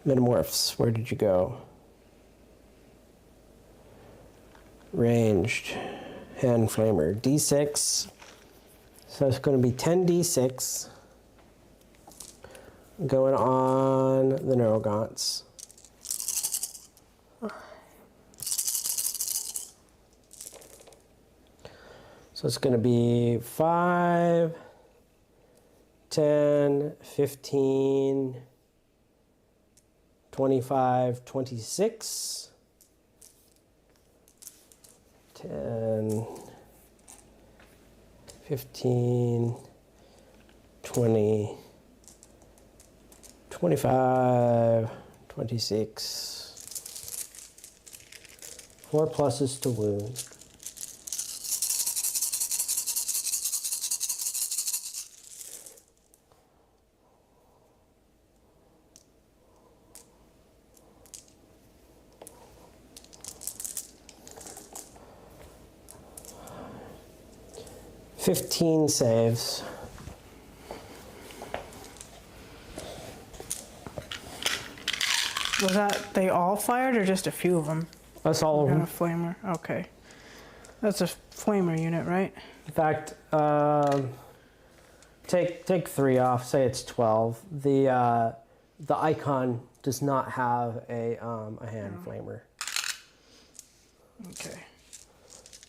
Speaker 2: Metamorphs, where did you go? Ranged. Hand flamer. D6. So it's going to be 10 D6. Going on the Neurogaunts. So it's going to be 5, 10, 15, 25, 26, 10, 15, 20, 25, 26, 4 pluses to wound. $15 saves.
Speaker 1: Was that they all fired or just a few of them?
Speaker 2: That's all of
Speaker 1: And a
Speaker 2: them.
Speaker 1: flamer. Okay. That's a flamer unit, right?
Speaker 2: In fact, take 3 off. Say it's 12. The icon does not have a hand flamer.
Speaker 1: Okay.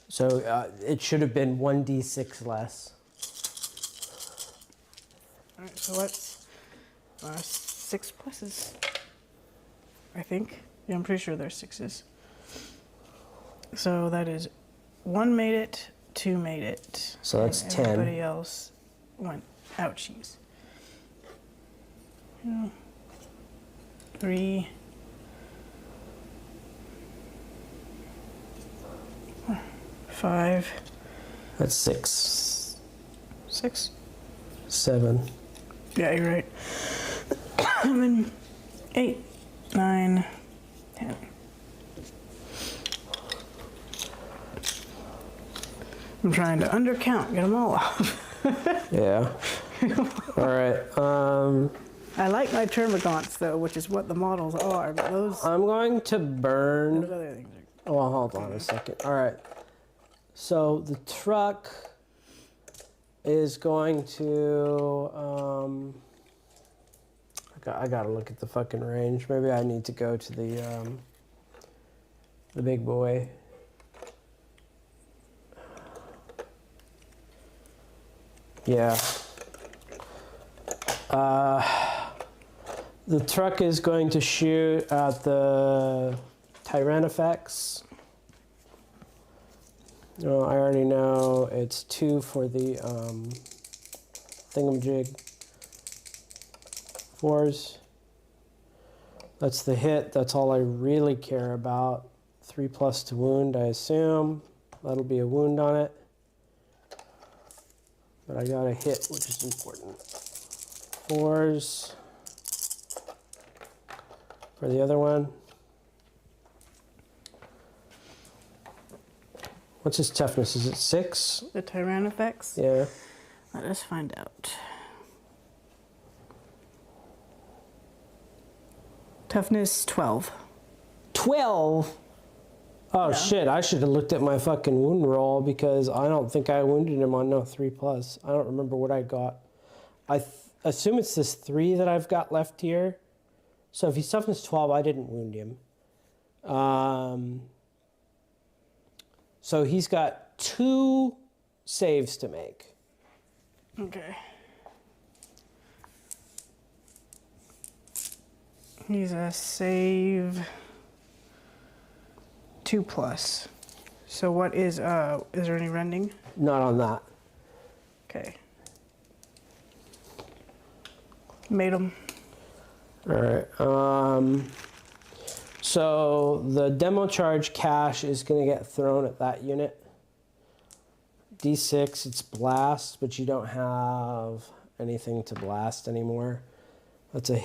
Speaker 2: So it should have been 1d6 less.
Speaker 1: All right, so what's 6 pluses? I think. Yeah, I'm pretty sure there's 6s. So that is 1 made it, 2 made it.
Speaker 2: So that's
Speaker 1: and
Speaker 2: 10.
Speaker 1: Everybody else went ouchies. 3, 5,
Speaker 2: That's 6.
Speaker 1: 6.
Speaker 2: 7.
Speaker 1: Yeah, you're right. 7, 8, 9, 10. I'm trying to undercount, get them all off.
Speaker 2: Yeah. All right.
Speaker 1: I like my termagants though, which is what the models are, but those
Speaker 2: I'm going to burn.
Speaker 1: other things are.
Speaker 2: Oh, hold on a second. All right. So the truck is going to. I gotta look at the fucking range. Maybe I need to go to the big boy. Yeah. The truck is going to shoot at the Tyrannofax. No, I already know it's 2 for the thingamajig. 4s. That's the hit. That's all I really care about. 3+ to wound, I assume. That'll be a wound on it. But I got a hit, which is important. 4s for the other one. What's his toughness? Is it 6?
Speaker 1: The Tyrannofax?
Speaker 2: Yeah.
Speaker 1: Let us find out. Toughness 12.
Speaker 2: 12? Oh, shit. I should have looked at my fucking wound roll because I don't think I wounded him on no 3+. I don't remember what I got. I assume it's this 3 that I've got left here. So if he's toughness 12, I didn't wound him. So he's got 2 saves to make.
Speaker 1: Okay. He's a save 2+. So what is there any rending?
Speaker 2: Not on that.
Speaker 1: Okay. Made him.
Speaker 2: All right. So the demo charge cash is going to get thrown at that unit. D6, it's blast, but you don't have anything to blast anymore. That's a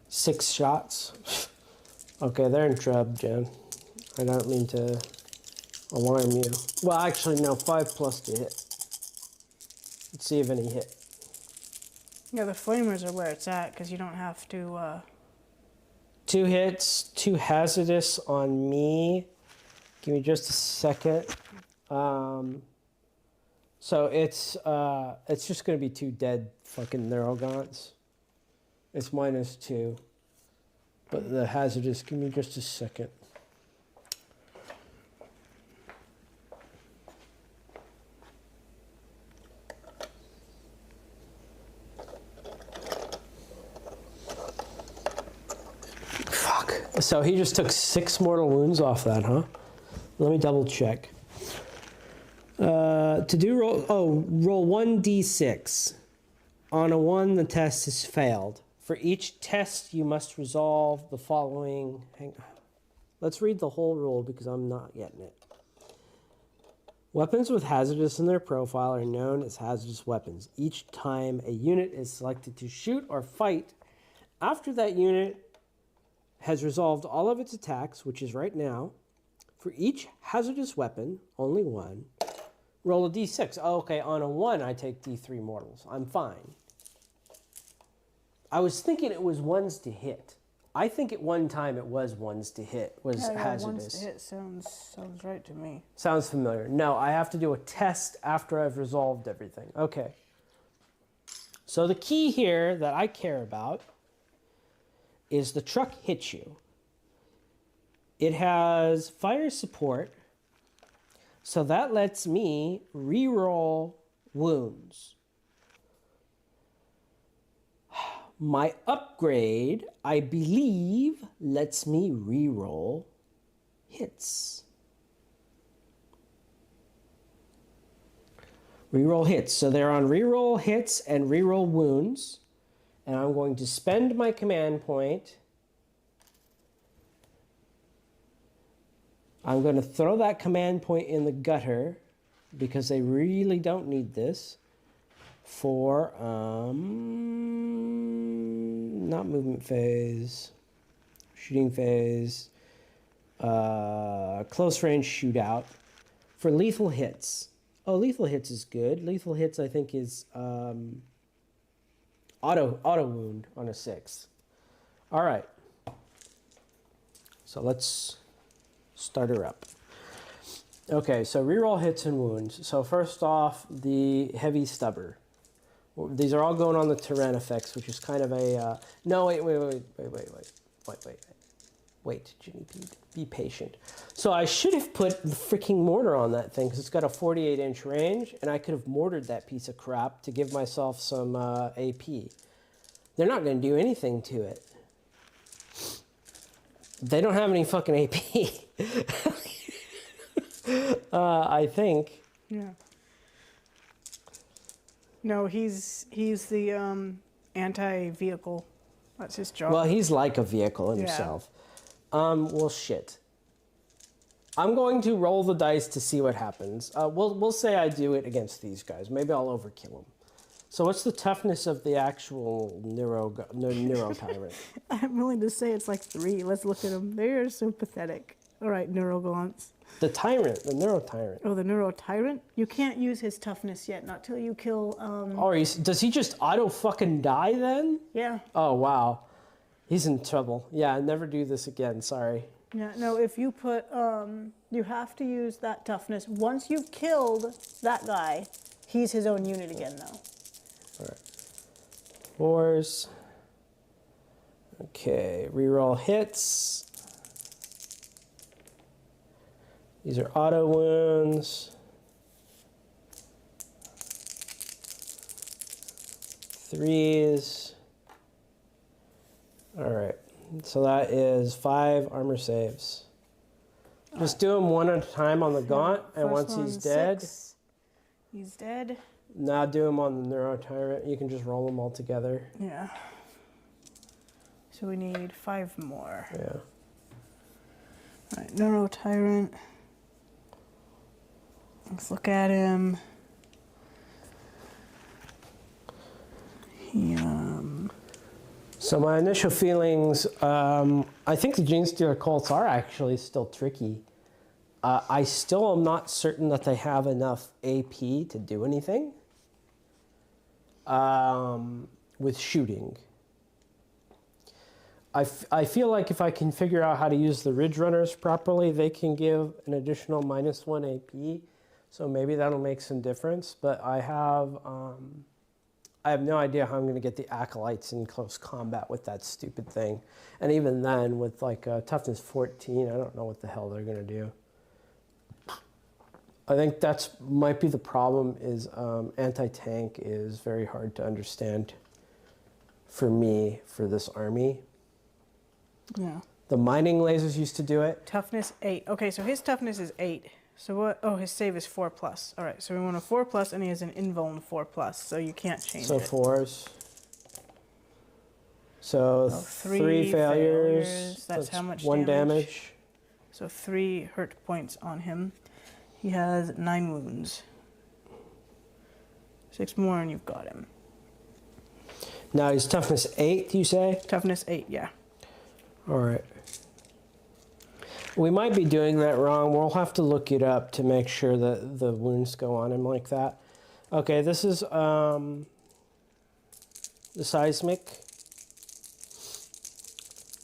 Speaker 2: 6 shots. Okay, they're in trouble, Jen. I don't mean to alarm you. Well, actually, no, 5+ to hit. Let's see if any hit.
Speaker 1: Yeah, the flamers are where it's at because you don't have to.
Speaker 2: 2 hits, 2 hazardous on me. Give me just a second. So it's just gonna be 2 dead fucking neurogons. It's -2. But the hazardous, give me just a second. Fuck. So he just took 6 mortal wounds off that, huh? Let me double check. To do roll 1d6. On a 1, the test is failed. For each test, you must resolve the following. Hang on. Let's read the whole rule because I'm not getting it. Weapons with hazardous in their profile are known as hazardous weapons. Each time a unit is selected to shoot or fight, after that unit has resolved all of its attacks, which is right now, for each hazardous weapon, only 1, roll a d6. Oh, okay, on a 1, I take d3 mortals. I'm fine. I was thinking it was 1s to hit. I think at one time it was 1s to hit, was hazardous.
Speaker 1: 1s to hit sounds right to me.
Speaker 2: Sounds familiar. No, I have to do a test after I've resolved everything. Okay. So the key here that I care about is the truck hits you. It has fire support, so that lets me re-roll wounds. My upgrade, I believe, lets me re-roll hits. Reroll hits. So they're on reroll hits and reroll wounds. And I'm going to spend my command point I'm going to throw that command point in the gutter because they really don't need this for, not movement phase, shooting phase, close range shootout for lethal hits. Oh, lethal hits is good. Lethal hits, I think, is auto wound on a 6. All right. So let's start her up. Okay, so reroll hits and wounds. So first off, the heavy stubber. These are all going on the Terran effects, which is kind of a... no, wait, Ginny, be patient. So I should have put the freaking mortar on that thing, because it's got a 48-inch range, and I could have mortared that piece of crap to give myself some AP. They're not going to do anything to it. They don't have any fucking AP. I think.
Speaker 1: Yeah. No, he's the anti-vehicle. That's his job.
Speaker 2: Well, he's like a vehicle himself. Well, shit. I'm going to roll the dice to see what happens. We'll say I do it against these guys. Maybe I'll overkill them. So what's the toughness of the actual neuro tyrant?
Speaker 1: I'm willing to say it's like 3. Let's look at them. They are so pathetic. All right, neuroglance.
Speaker 2: The tyrant, the neuro tyrant.
Speaker 1: Oh, the neuro tyrant? You can't use his toughness yet, not till you kill.
Speaker 2: Oh, does he just auto fucking die then?
Speaker 1: Yeah.
Speaker 2: Oh wow, he's in trouble. Yeah, never do this again. Sorry.
Speaker 1: Yeah. No, if you put, you have to use that toughness once you've killed that guy. He's his own unit again, though.
Speaker 2: All right. 4s. Okay, reroll hits. These are auto wounds. 3s. All right, so that is 5 armor saves. Just do them one at a time on the gaunt, and once he's dead.
Speaker 1: 6. He's dead.
Speaker 2: Now do them on the neuro tyrant. You can just roll them all together.
Speaker 1: Yeah. So we need 5 more.
Speaker 2: Yeah.
Speaker 1: All right, neuro tyrant. Let's look at him. He,
Speaker 2: So my initial feelings, I think the Gene Stealer Colts are actually still tricky. I still am not certain that they have enough AP to do anything with shooting. I feel like if I can figure out how to use the Ridge Runners properly, they can give an additional -1 AP. So maybe that'll make some difference. But I have no idea how I'm going to get the Acolytes in close combat with that stupid thing. And even then, with like toughness 14, I don't know what the hell they're going to do. I think that's might be the problem is anti-tank is very hard to understand for me, for this army.
Speaker 1: yeah.
Speaker 2: The mining lasers used to do it.
Speaker 1: Toughness 8. Okay, so his toughness is 8. So what? Oh, his save is 4+. All right, so we want a 4+, and he has an invuln 4+, so you can't change
Speaker 2: So
Speaker 1: it.
Speaker 2: 4s. So
Speaker 1: Oh,
Speaker 2: 3 failures.
Speaker 1: That's how much
Speaker 2: 1
Speaker 1: damage?
Speaker 2: damage.
Speaker 1: So 3 hurt points on him. He has 9 wounds. 6 more, and you've got him.
Speaker 2: Now his toughness 8, you say?
Speaker 1: Toughness 8, yeah.
Speaker 2: All right. We might be doing that wrong. We'll have to look it up to make sure that the wounds go on him like that. Okay, this is the seismic.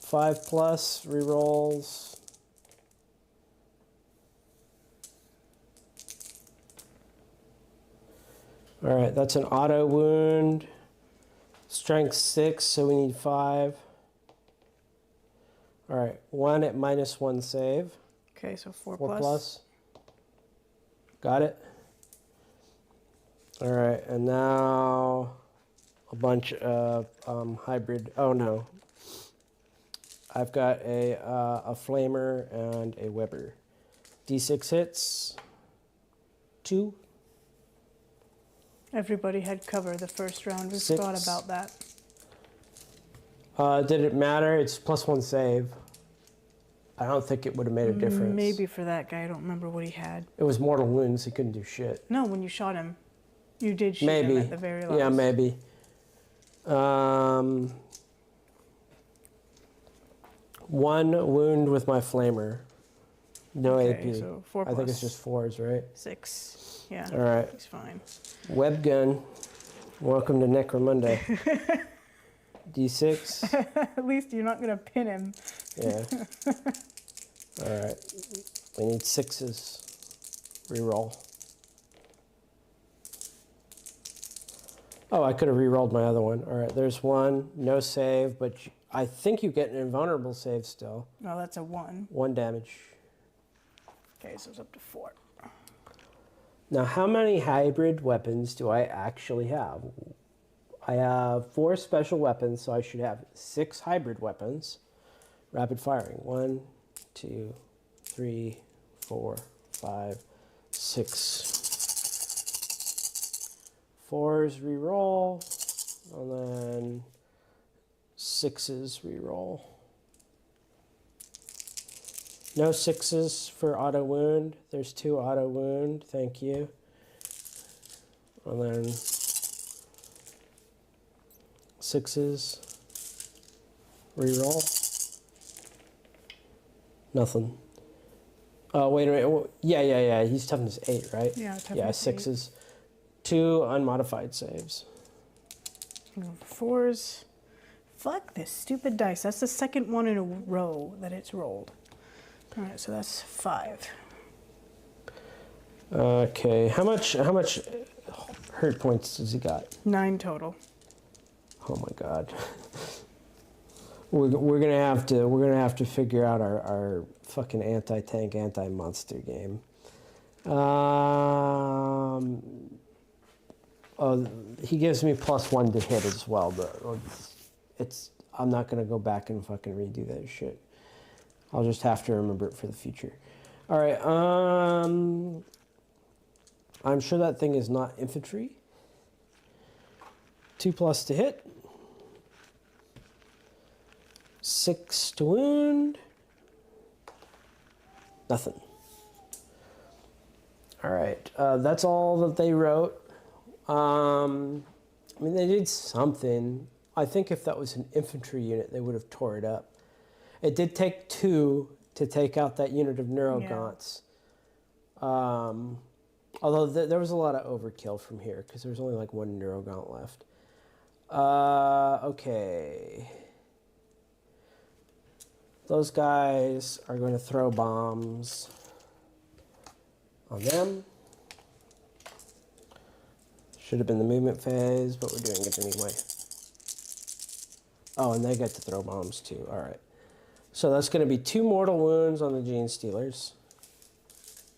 Speaker 2: 5+, rerolls. All right, that's an auto wound. Strength 6, so we need 5. All right, 1 at -1 save.
Speaker 1: Okay, so 4+.
Speaker 2: 4+. Got it. All right, and now a bunch of hybrid. Oh no, I've got a flamer and a Weber. D6 hits. 2.
Speaker 1: Everybody had cover the first round. We
Speaker 2: 6.
Speaker 1: forgot about that.
Speaker 2: Did it matter? It's +1 save. I don't think it would have made a difference.
Speaker 1: Maybe for that guy. I don't remember what he had.
Speaker 2: It was mortal wounds. He couldn't do shit.
Speaker 1: No, when you shot him, you did shoot
Speaker 2: Maybe.
Speaker 1: him at the very last.
Speaker 2: Yeah, maybe. One wound with my flamer. No
Speaker 1: Okay,
Speaker 2: AP.
Speaker 1: so 4
Speaker 2: I think
Speaker 1: plus
Speaker 2: it's just 4s, right?
Speaker 1: 6. Yeah.
Speaker 2: All right.
Speaker 1: He's fine.
Speaker 2: Web gun. Welcome to Necromonday. D6.
Speaker 1: At least you're not gonna pin him.
Speaker 2: Yeah. All right. We need 6s. Reroll. Oh, I could have re-rolled my other one. All right, there's one. No save, but I think you get an invulnerable save still.
Speaker 1: No, that's a 1.
Speaker 2: 1 damage.
Speaker 1: Okay, so it's up to 4.
Speaker 2: Now, how many hybrid weapons do I actually have? I have 4 special weapons, so I should have 6 hybrid weapons. Rapid firing. 1, 2, 3, 4, 5, 6. 4s reroll, and then 6s reroll. No 6s for auto wound. There's 2 auto wound. Thank you. And then 6s reroll. Nothing. Oh, wait a minute. Yeah. He's toughness 8, right?
Speaker 1: Yeah, toughness
Speaker 2: Yeah, 6s. 2 unmodified saves.
Speaker 1: 4s. Fuck this stupid dice. That's the second one in a row that it's rolled. All right, so that's 5.
Speaker 2: Okay, how much hurt points does he got?
Speaker 1: 9 total.
Speaker 2: Oh my god. We're gonna have to figure out our fucking anti-tank, anti-monster game. Oh, he gives me +1 to hit as well, but I'm not gonna go back and fucking redo that shit. I'll just have to remember it for the future. All right. I'm sure that thing is not infantry. 2+ to hit. 6 to wound. Nothing. All right. That's all that they wrote. I mean, they did something. I think if that was an infantry unit, they would have tore it up. It did take 2 to take out that unit of Neurogaunts. Yeah. Although there was a lot of overkill from here because there was only like 1 Neurogaunt left. Okay. Those guys are going to throw bombs on them. Should have been the movement phase, but we're doing it anyway. Oh, and they get to throw bombs too. All right. So that's going to be 2 mortal wounds on the Gene Stealers.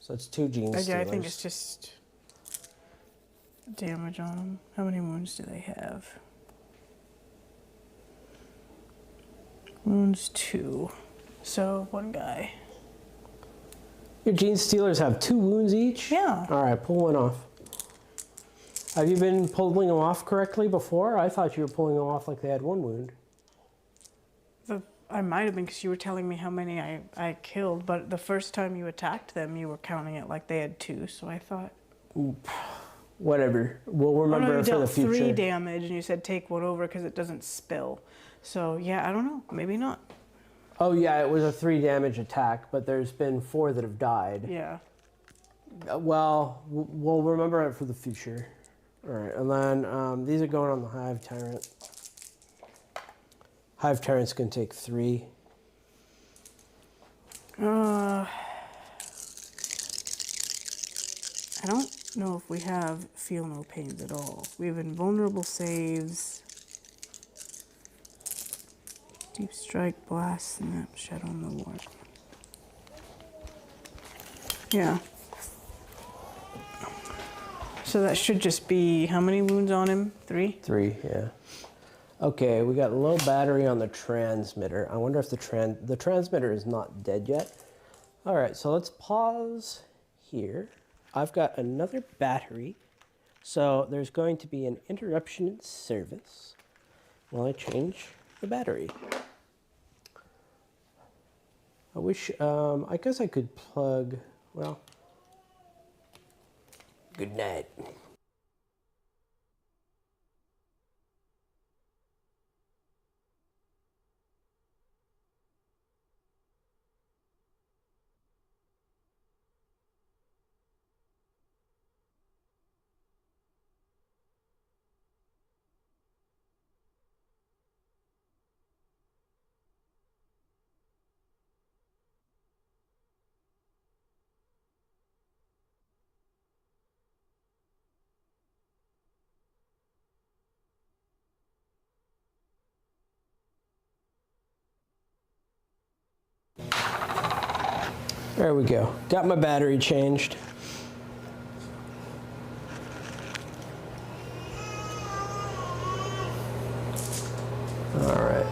Speaker 2: So it's 2 Gene Stealers.
Speaker 1: Yeah, I think it's just damage on them. How many wounds do they have? Wounds 2. So 1 guy.
Speaker 2: Your Gene Stealers have 2 wounds each?
Speaker 1: Yeah.
Speaker 2: All right, pull 1 off. Have you been pulling them off correctly before? I thought you were pulling them off like they had 1 wound.
Speaker 1: I might have been because you were telling me how many I killed, but the first time you attacked them, you were counting it like they had 2, so I thought...
Speaker 2: Whatever. We'll remember it for the future.
Speaker 1: 3 damage, and you said take 1 over because it doesn't spill. So, yeah, I don't know. Maybe not.
Speaker 2: Oh, yeah, it was a 3 damage attack, but there's been 4 that have died.
Speaker 1: Yeah.
Speaker 2: Well, we'll remember it for the future. All right, and then these are going on the Hive Tyrant. Hive Tyrant's going to take 3.
Speaker 1: I don't know if we have Feel No Pains at all. We have Invulnerable Saves, Deep Strike, Blast, Snap, Shadow on the War. Yeah. So that should just be, how many wounds on him? 3?
Speaker 2: 3, yeah. Okay, we got low battery on the transmitter. I wonder if the transmitter is not dead yet. All right, so let's pause here. I've got another battery. So there's going to be an interruption in service while I change the battery. I wish, I guess I could plug, well, good night. There we go. Got my battery changed. All right.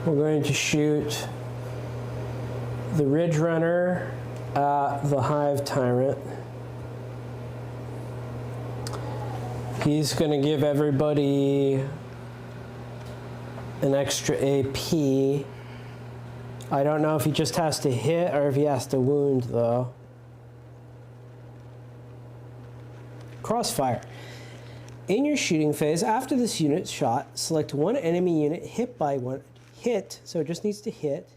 Speaker 2: We're going to shoot the Ridge Runner at the Hive Tyrant. He's going to give everybody an extra AP. I don't know if he just has to hit or if he has to wound, though. Crossfire. In your shooting phase, after this unit's shot, select one enemy unit hit by one hit, so it just needs to hit.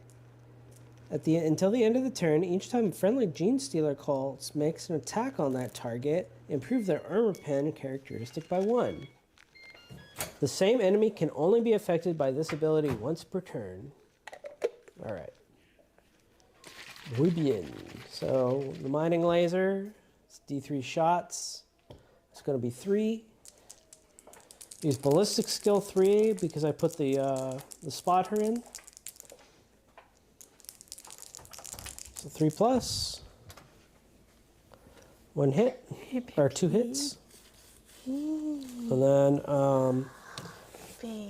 Speaker 2: Until the end of the turn, each time a friendly Gene Stealer Cult makes an attack on that target, improve their armor pen characteristic by 1. The same enemy can only be affected by this ability once per turn. All right. Muy bien. So the mining laser, it's D3 shots. It's going to be 3. Use ballistic skill 3 because I put the spotter in. So 3 plus. 1 hit, or 2 hits. And then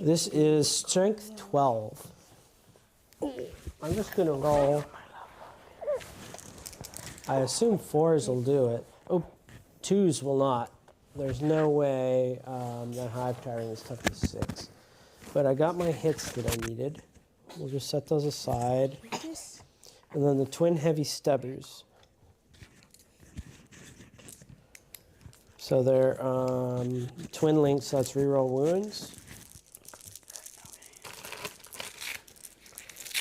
Speaker 2: this is strength 12. I'm just gonna roll. I assume 4s will do it. Oh, 2s will not. There's no way that Hive Tyrant is tough as 6. But I got my hits that I needed. We'll just set those aside. And then the twin heavy stubbers. So they're twin links, so that's reroll wounds.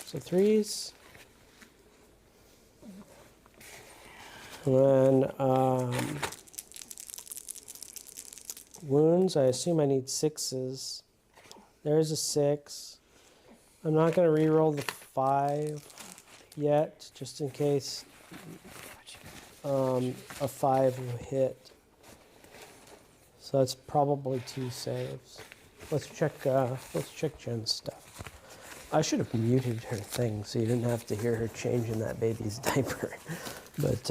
Speaker 2: So 3s. And then wounds, I assume I need 6s. There's a 6. I'm not going to reroll the 5 yet, just in case a 5 will hit. So that's probably 2 saves. Let's check Jen's stuff. I should have muted her thing so you didn't have to hear her changing that baby's diaper. But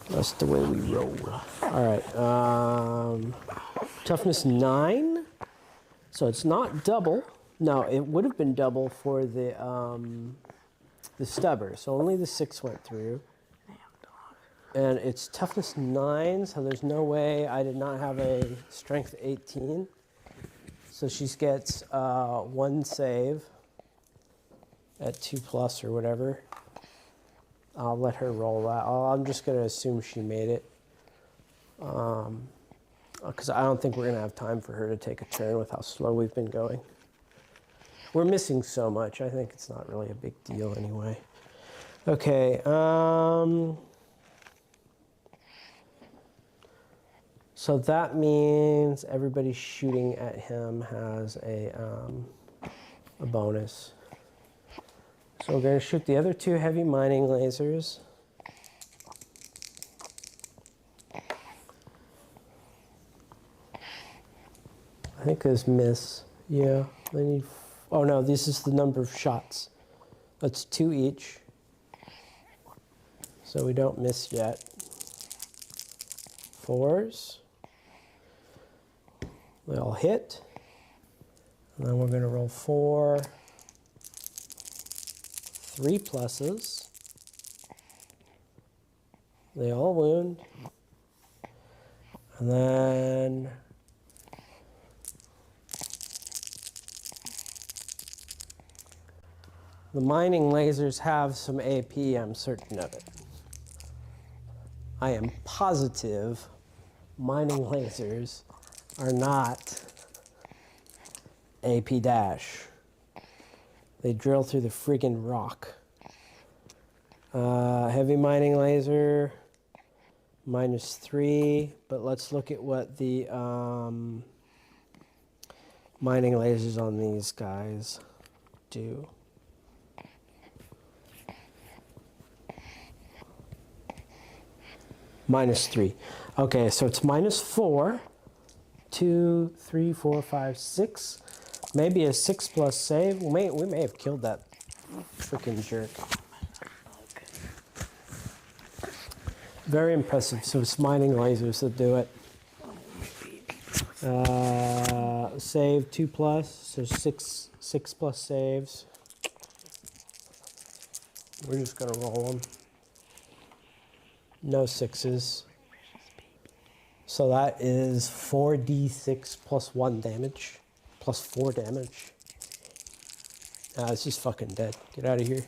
Speaker 2: that's the way we roll. All right. Toughness 9. So it's not double. No, it would have been double for the stubber. So only the 6 went through. And it's toughness 9, so there's no way I did not have a strength 18. So she gets 1 save at 2 plus or whatever. I'll let her roll that. I'm just going to assume she made it. Because I don't think we're going to have time for her to take a turn with how slow we've been going. We're missing so much. I think it's not really a big deal anyway. Okay. So that means everybody shooting at him has a bonus. So we're going to shoot the other 2 heavy mining lasers. I think there's miss. Yeah, I need. Oh no, this is the number of shots. That's 2 each. So we don't miss yet. 4s. They all hit. And then we're going to roll 4 3 pluses. They all wound. The mining lasers have some AP, I'm certain of it. I am positive mining lasers are not AP dash. They drill through the friggin' rock. Heavy mining laser, -3, but let's look at what the mining lasers on these guys do. -3. Okay, so it's -4. 2, 3, 4, 5, 6. Maybe a 6+ save. We may have killed that freaking jerk. Very impressive. So it's mining lasers that do it. Save 2+, so 6+ saves. We're just gonna roll them. No 6s. So that is 4d6 +1 damage, +4 damage. Ah, it's just fucking dead. Get out of here.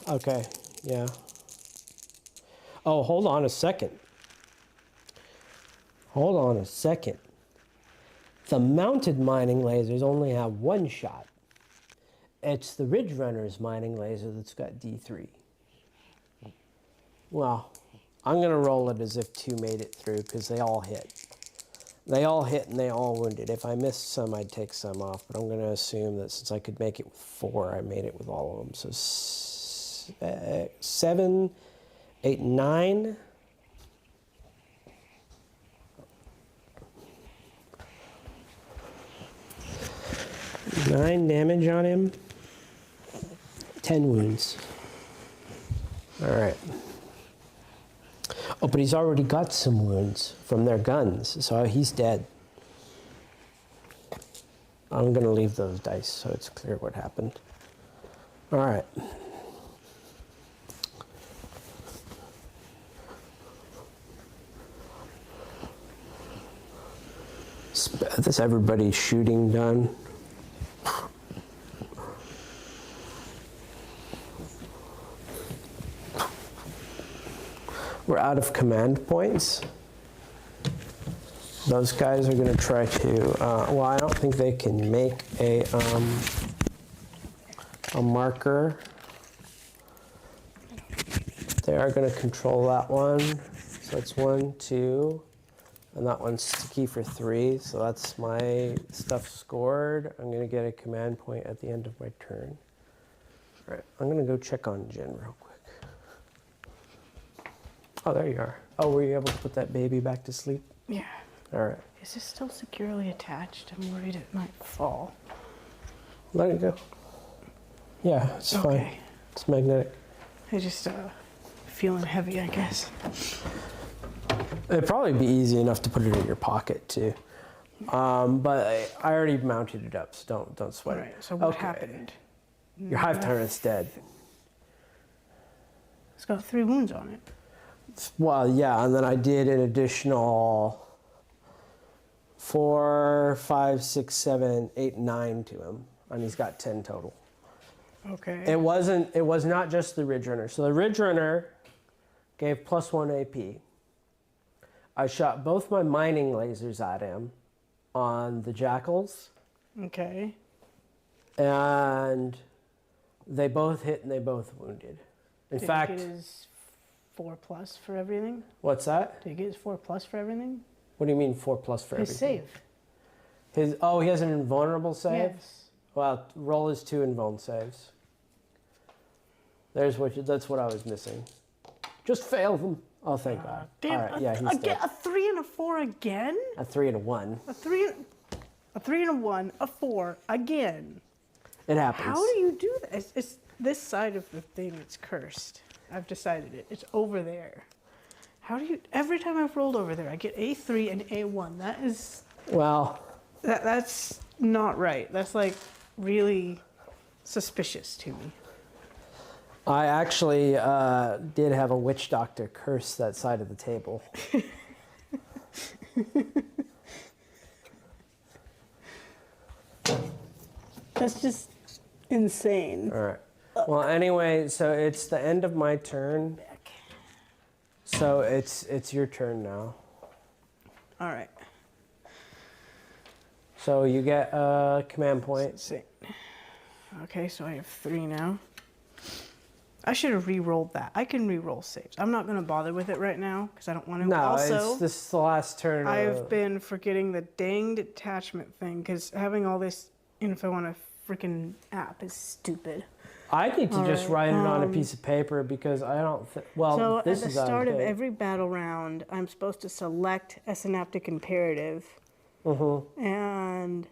Speaker 2: Okay, yeah. Oh, hold on a second. Hold on a second. The mounted mining lasers only have 1 shot. It's the Ridge Runner's mining laser that's got D3. Well, I'm going to roll it as if 2 made it through because they all hit. They all hit and they all wounded. If I missed some, I'd take some off, but I'm going to assume that since I could make it with 4, I made it with all of them. So 7, 8, 9. Nine damage on him. 10 wounds. All right. Oh, but he's already got some wounds from their guns, so he's dead. I'm going to leave those dice so it's clear what happened. All right. Is everybody's shooting done? We're out of command points. Those guys are going to try to, well, I don't think they can make a marker. They are going to control that one. So that's 1, 2, and that one's sticky for 3. So that's my stuff scored. I'm going to get a command point at the end of my turn. All right, I'm going to go check on Jen real quick. Oh, there you are. Oh, were you able to put that baby back to sleep?
Speaker 1: Yeah.
Speaker 2: All right.
Speaker 1: Is this still securely attached? I'm worried it might fall.
Speaker 2: Let it go. Yeah, it's fine. It's magnetic.
Speaker 1: I just feeling heavy, I guess.
Speaker 2: It'd probably be easy enough to put it in your pocket too. But I already mounted it up, so don't sweat it.
Speaker 1: All right. So what happened?
Speaker 2: Your hive tyrant's dead.
Speaker 1: It's got 3 wounds on it.
Speaker 2: Well, yeah, and then I did an additional 4, 5, 6, 7, 8, 9 to him, and he's got 10 total.
Speaker 1: Okay.
Speaker 2: It was not just the Ridge Runner. So the Ridge Runner gave +1 AP. I shot both my mining lasers at him on the jackals.
Speaker 1: Okay.
Speaker 2: And they both hit and they both wounded. In fact,
Speaker 1: Did he get his 4+ for everything?
Speaker 2: What's that?
Speaker 1: Did he get his 4+ for everything?
Speaker 2: What do you mean 4+ for
Speaker 1: His
Speaker 2: everything?
Speaker 1: save.
Speaker 2: He has an invulnerable save?
Speaker 1: Yes.
Speaker 2: Well, roll his 2 invuln saves. That's what I was missing. Just fail them. Oh, thank God.
Speaker 1: Damn,
Speaker 2: all right, yeah, he's dead.
Speaker 1: A 3 and a 4 again?
Speaker 2: A 3 and a 1.
Speaker 1: A 3 and a 1, a 4 again.
Speaker 2: It happens.
Speaker 1: How do you do that? It's this side of the thing that's cursed. I've decided it. It's over there. How do you? Every time I've rolled over there, I get A3 and A1. That is.
Speaker 2: Well.
Speaker 1: That's not right. That's like really suspicious to me.
Speaker 2: I actually did have a witch doctor curse that side of the table.
Speaker 3: That's just insane.
Speaker 2: All right. Well, anyway, so it's the end of my turn. So it's your turn now.
Speaker 1: All right.
Speaker 2: So you get a command point.
Speaker 1: Let's see. Okay, so I have 3 now. I should have re-rolled that. I can re-roll saves. I'm not going to bother with it right now because I don't want to.
Speaker 2: No,
Speaker 1: also,
Speaker 2: this is the last turn.
Speaker 1: I've been forgetting the danged attachment thing because having all this info on a freaking app is stupid.
Speaker 2: I need to
Speaker 1: All
Speaker 2: just
Speaker 1: right,
Speaker 2: write it on a piece of paper because I don't think. Well,
Speaker 1: So
Speaker 2: this
Speaker 1: at
Speaker 2: is
Speaker 1: the start of
Speaker 2: unpaid.
Speaker 1: every battle round, I'm supposed to select a synaptic imperative, and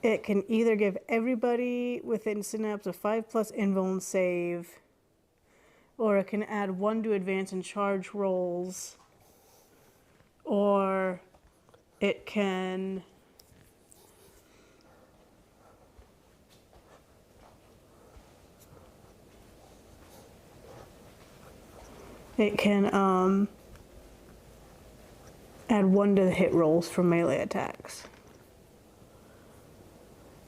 Speaker 1: it can either give everybody within Synapse a 5+ invuln save, or it can add 1 to advance and charge rolls, or it can add 1 to the hit rolls for melee attacks.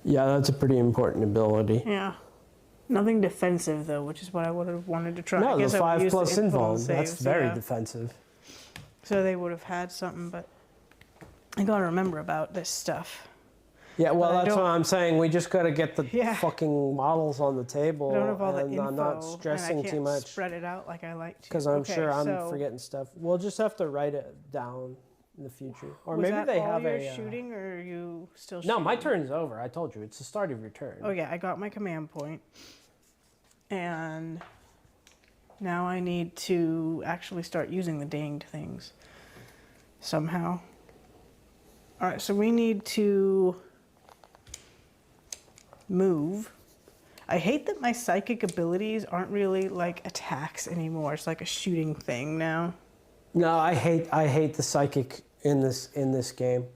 Speaker 2: Yeah, that's a pretty important ability.
Speaker 1: Yeah. Nothing defensive though, which is what I would have wanted to try.
Speaker 2: No,
Speaker 1: I
Speaker 2: the
Speaker 1: guess I would
Speaker 2: 5+
Speaker 1: use the
Speaker 2: invuln.
Speaker 1: saves,
Speaker 2: That's very
Speaker 1: yeah.
Speaker 2: defensive.
Speaker 1: So they would have had something, but I gotta remember about this stuff.
Speaker 2: Yeah, well,
Speaker 1: But I
Speaker 2: that's what
Speaker 1: don't-
Speaker 2: I'm saying. We just got to get the
Speaker 1: Yeah.
Speaker 2: fucking models on the table.
Speaker 1: I don't have all the
Speaker 2: and
Speaker 1: info,
Speaker 2: I'm not
Speaker 1: and
Speaker 2: stressing
Speaker 1: I can't
Speaker 2: too much
Speaker 1: spread it out like I like to.
Speaker 2: because I'm
Speaker 1: Okay,
Speaker 2: sure I'm
Speaker 1: so
Speaker 2: forgetting stuff. We'll just have to write it down in the future, or
Speaker 1: was
Speaker 2: maybe
Speaker 1: that
Speaker 2: they
Speaker 1: all
Speaker 2: have
Speaker 1: your
Speaker 2: a.
Speaker 1: shooting, or are you still?
Speaker 2: No, my
Speaker 1: shooting?
Speaker 2: turn's over. I told you, it's the start of your turn.
Speaker 1: Oh yeah, I got my command point, and now I need to actually start using the danged things somehow. All right, so we need to move. I hate that my psychic abilities aren't really like attacks anymore. It's like a shooting thing now.
Speaker 2: No, I hate the psychic in this game.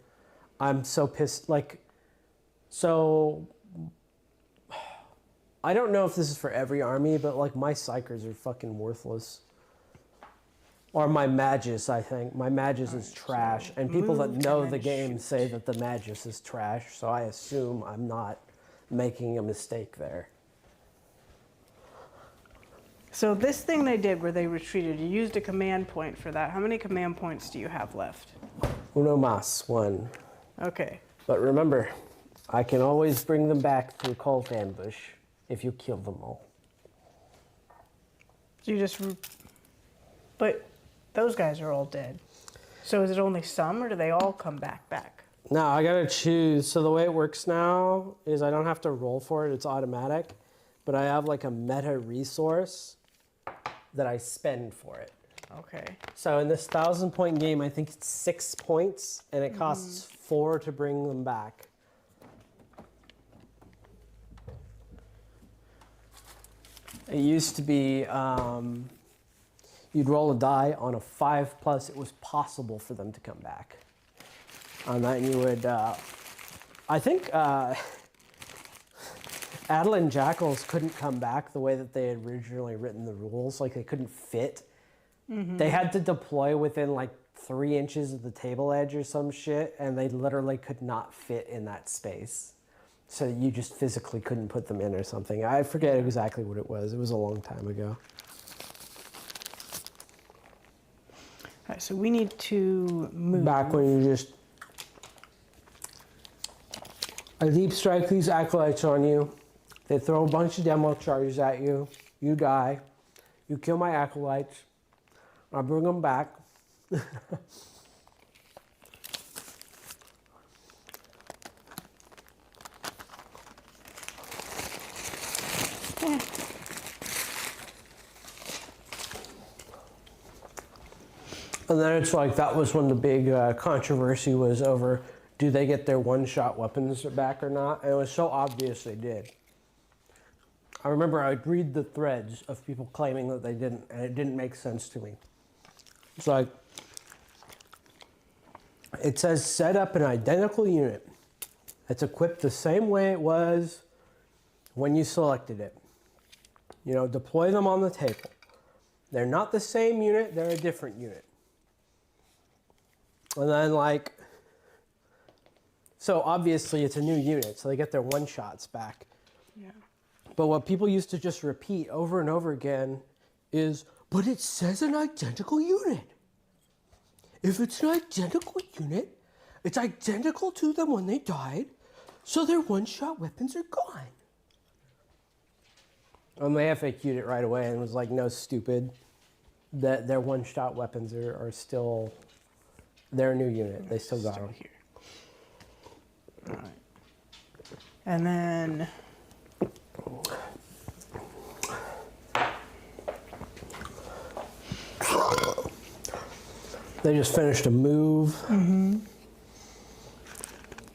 Speaker 2: I'm so pissed. Like, so I don't know if this is for every army, but like my psychers are fucking worthless. Or my magus, I think. My magus is trash, and people that
Speaker 1: move
Speaker 2: know
Speaker 1: and
Speaker 2: the
Speaker 1: then
Speaker 2: game
Speaker 1: shoot.
Speaker 2: say that the magus is trash. So I assume I'm not making a mistake there.
Speaker 1: So this thing they did where they retreated, you used a command point for that. How many command points do you have left?
Speaker 2: Uno mas, 1.
Speaker 1: Okay.
Speaker 2: But remember, I can always bring them back through cult ambush if you kill them all.
Speaker 1: So you just... But those guys are all dead. So is it only some, or do they all come back?
Speaker 2: No, I gotta choose. So the way it works now is I don't have to roll for it, it's automatic. But I have like a meta resource that I spend for it.
Speaker 1: Okay.
Speaker 2: So in this 1,000-point game, I think it's 6 points, and it costs 4 to bring them back. It used to be you'd roll a die on a 5+, it was possible for them to come back. And then you would, I think Adeline Jackals couldn't come back the way that they had originally written the rules. Like, they couldn't fit. They had to deploy within like 3 inches of the table edge or some shit, and they literally could not fit in that space. So you just physically couldn't put them in or something. I forget exactly what it was. It was a long time ago.
Speaker 1: All right, so we need to move.
Speaker 2: Back when you just... I deep strike these acolytes on you. They throw a bunch of demo charges at you. You die. You kill my acolytes. I bring them back. And then it's like, that was when the big controversy was over, do they get their one-shot weapons back or not? And it was so obvious they did. I remember I'd read the threads of people claiming that they didn't, and it didn't make sense to me. It's like, it says set up an identical unit. It's equipped the same way it was when you selected it. You know, deploy them on the table. They're not the same unit, they're a different unit. And then like, So obviously it's a new unit, so they get their one-shots back.
Speaker 3: Yeah.
Speaker 2: But what people used to just repeat over and over again is, but it says an identical unit. If it's an identical unit, it's identical to them when they died, so their one-shot weapons are gone. And they FAQ'd it right away and was like, no, stupid. That their one-shot weapons are still their new unit. They still got them.
Speaker 1: Here. All right. And then
Speaker 2: they just finished a move.
Speaker 1: Mm-hmm.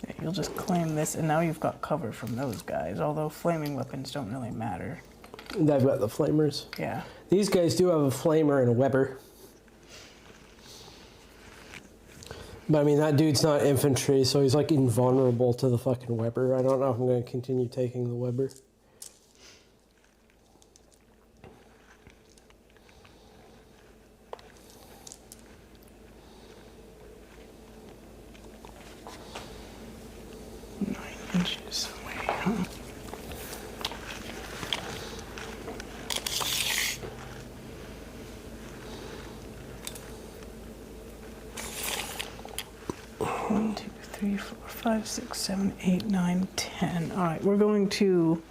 Speaker 1: Yeah, you'll just claim this, and now you've got cover from those guys, although flaming weapons don't really matter.
Speaker 2: They've got the flamers.
Speaker 1: Yeah.
Speaker 2: These guys do have a flamer and a Weber. But I mean, that dude's not infantry, so he's like invulnerable to the fucking Weber. I don't know if I'm going to continue taking the Weber.
Speaker 1: Inches away, huh? One, 2, 3, 4, 5, 6, 7, 8, 9, 10. All right, we're going to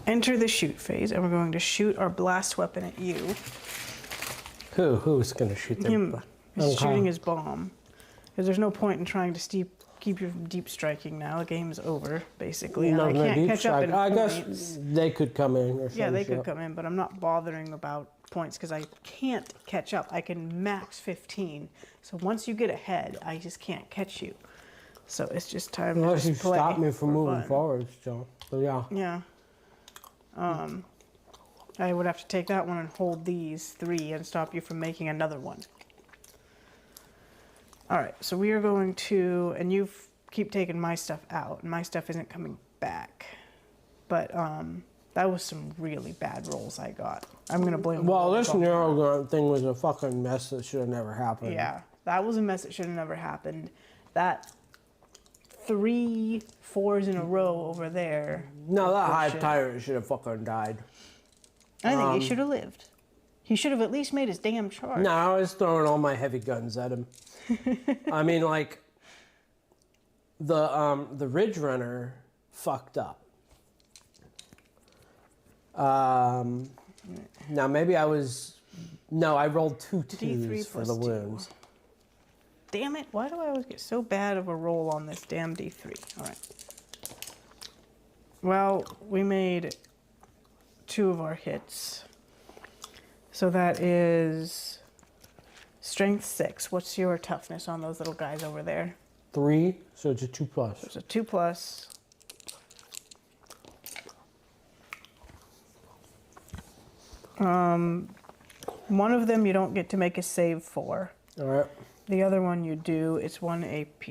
Speaker 1: enter the shoot phase, and we're going to shoot our blast weapon at you.
Speaker 2: Who's going to shoot them?
Speaker 1: Him. He's shooting his bomb. Because there's no point in trying to keep your deep striking now. The game's over, basically. And I can't catch up in
Speaker 2: I
Speaker 1: points.
Speaker 2: guess they could come in or something.
Speaker 1: Yeah, they could come in, but I'm not bothering about points because I can't catch up. I can max 15. So once you get ahead, I just can't catch you. So it's just time
Speaker 2: Unless
Speaker 1: to
Speaker 2: you
Speaker 1: just play
Speaker 2: stop me from
Speaker 1: for
Speaker 2: moving
Speaker 1: fun.
Speaker 2: forward, so yeah.
Speaker 1: Yeah. I would have to take that one and hold these 3 and stop you from making another one. All right, so we are going to, and you keep taking my stuff out, and my stuff isn't coming back. But that was some really bad rolls I got. I'm gonna blame.
Speaker 2: Well, this
Speaker 1: on that.
Speaker 2: Neurogun thing was a fucking mess that should have never happened.
Speaker 1: Yeah, that was a mess that should have never happened. That 3 4s in a row over there.
Speaker 2: No, that high
Speaker 1: Bullshit.
Speaker 2: tyrant should have fucking died.
Speaker 1: I think he should have lived. He should have at least made his damn charge.
Speaker 2: No, I was throwing all my heavy guns at him. I mean, like, the Ridge Runner fucked up. Now maybe I rolled 2
Speaker 1: D3
Speaker 2: 2s for
Speaker 1: plus
Speaker 2: the
Speaker 1: 2.
Speaker 2: wounds.
Speaker 1: Damn it, why do I always get so bad of a roll on this damn D3? All right. Well, we made 2 of our hits. So that is strength 6. What's your toughness on those little guys over there?
Speaker 2: 3, so it's a 2+.
Speaker 1: There's a 2+. One of them you don't get to make a save for.
Speaker 2: All right.
Speaker 1: The other one you do. It's 1 AP.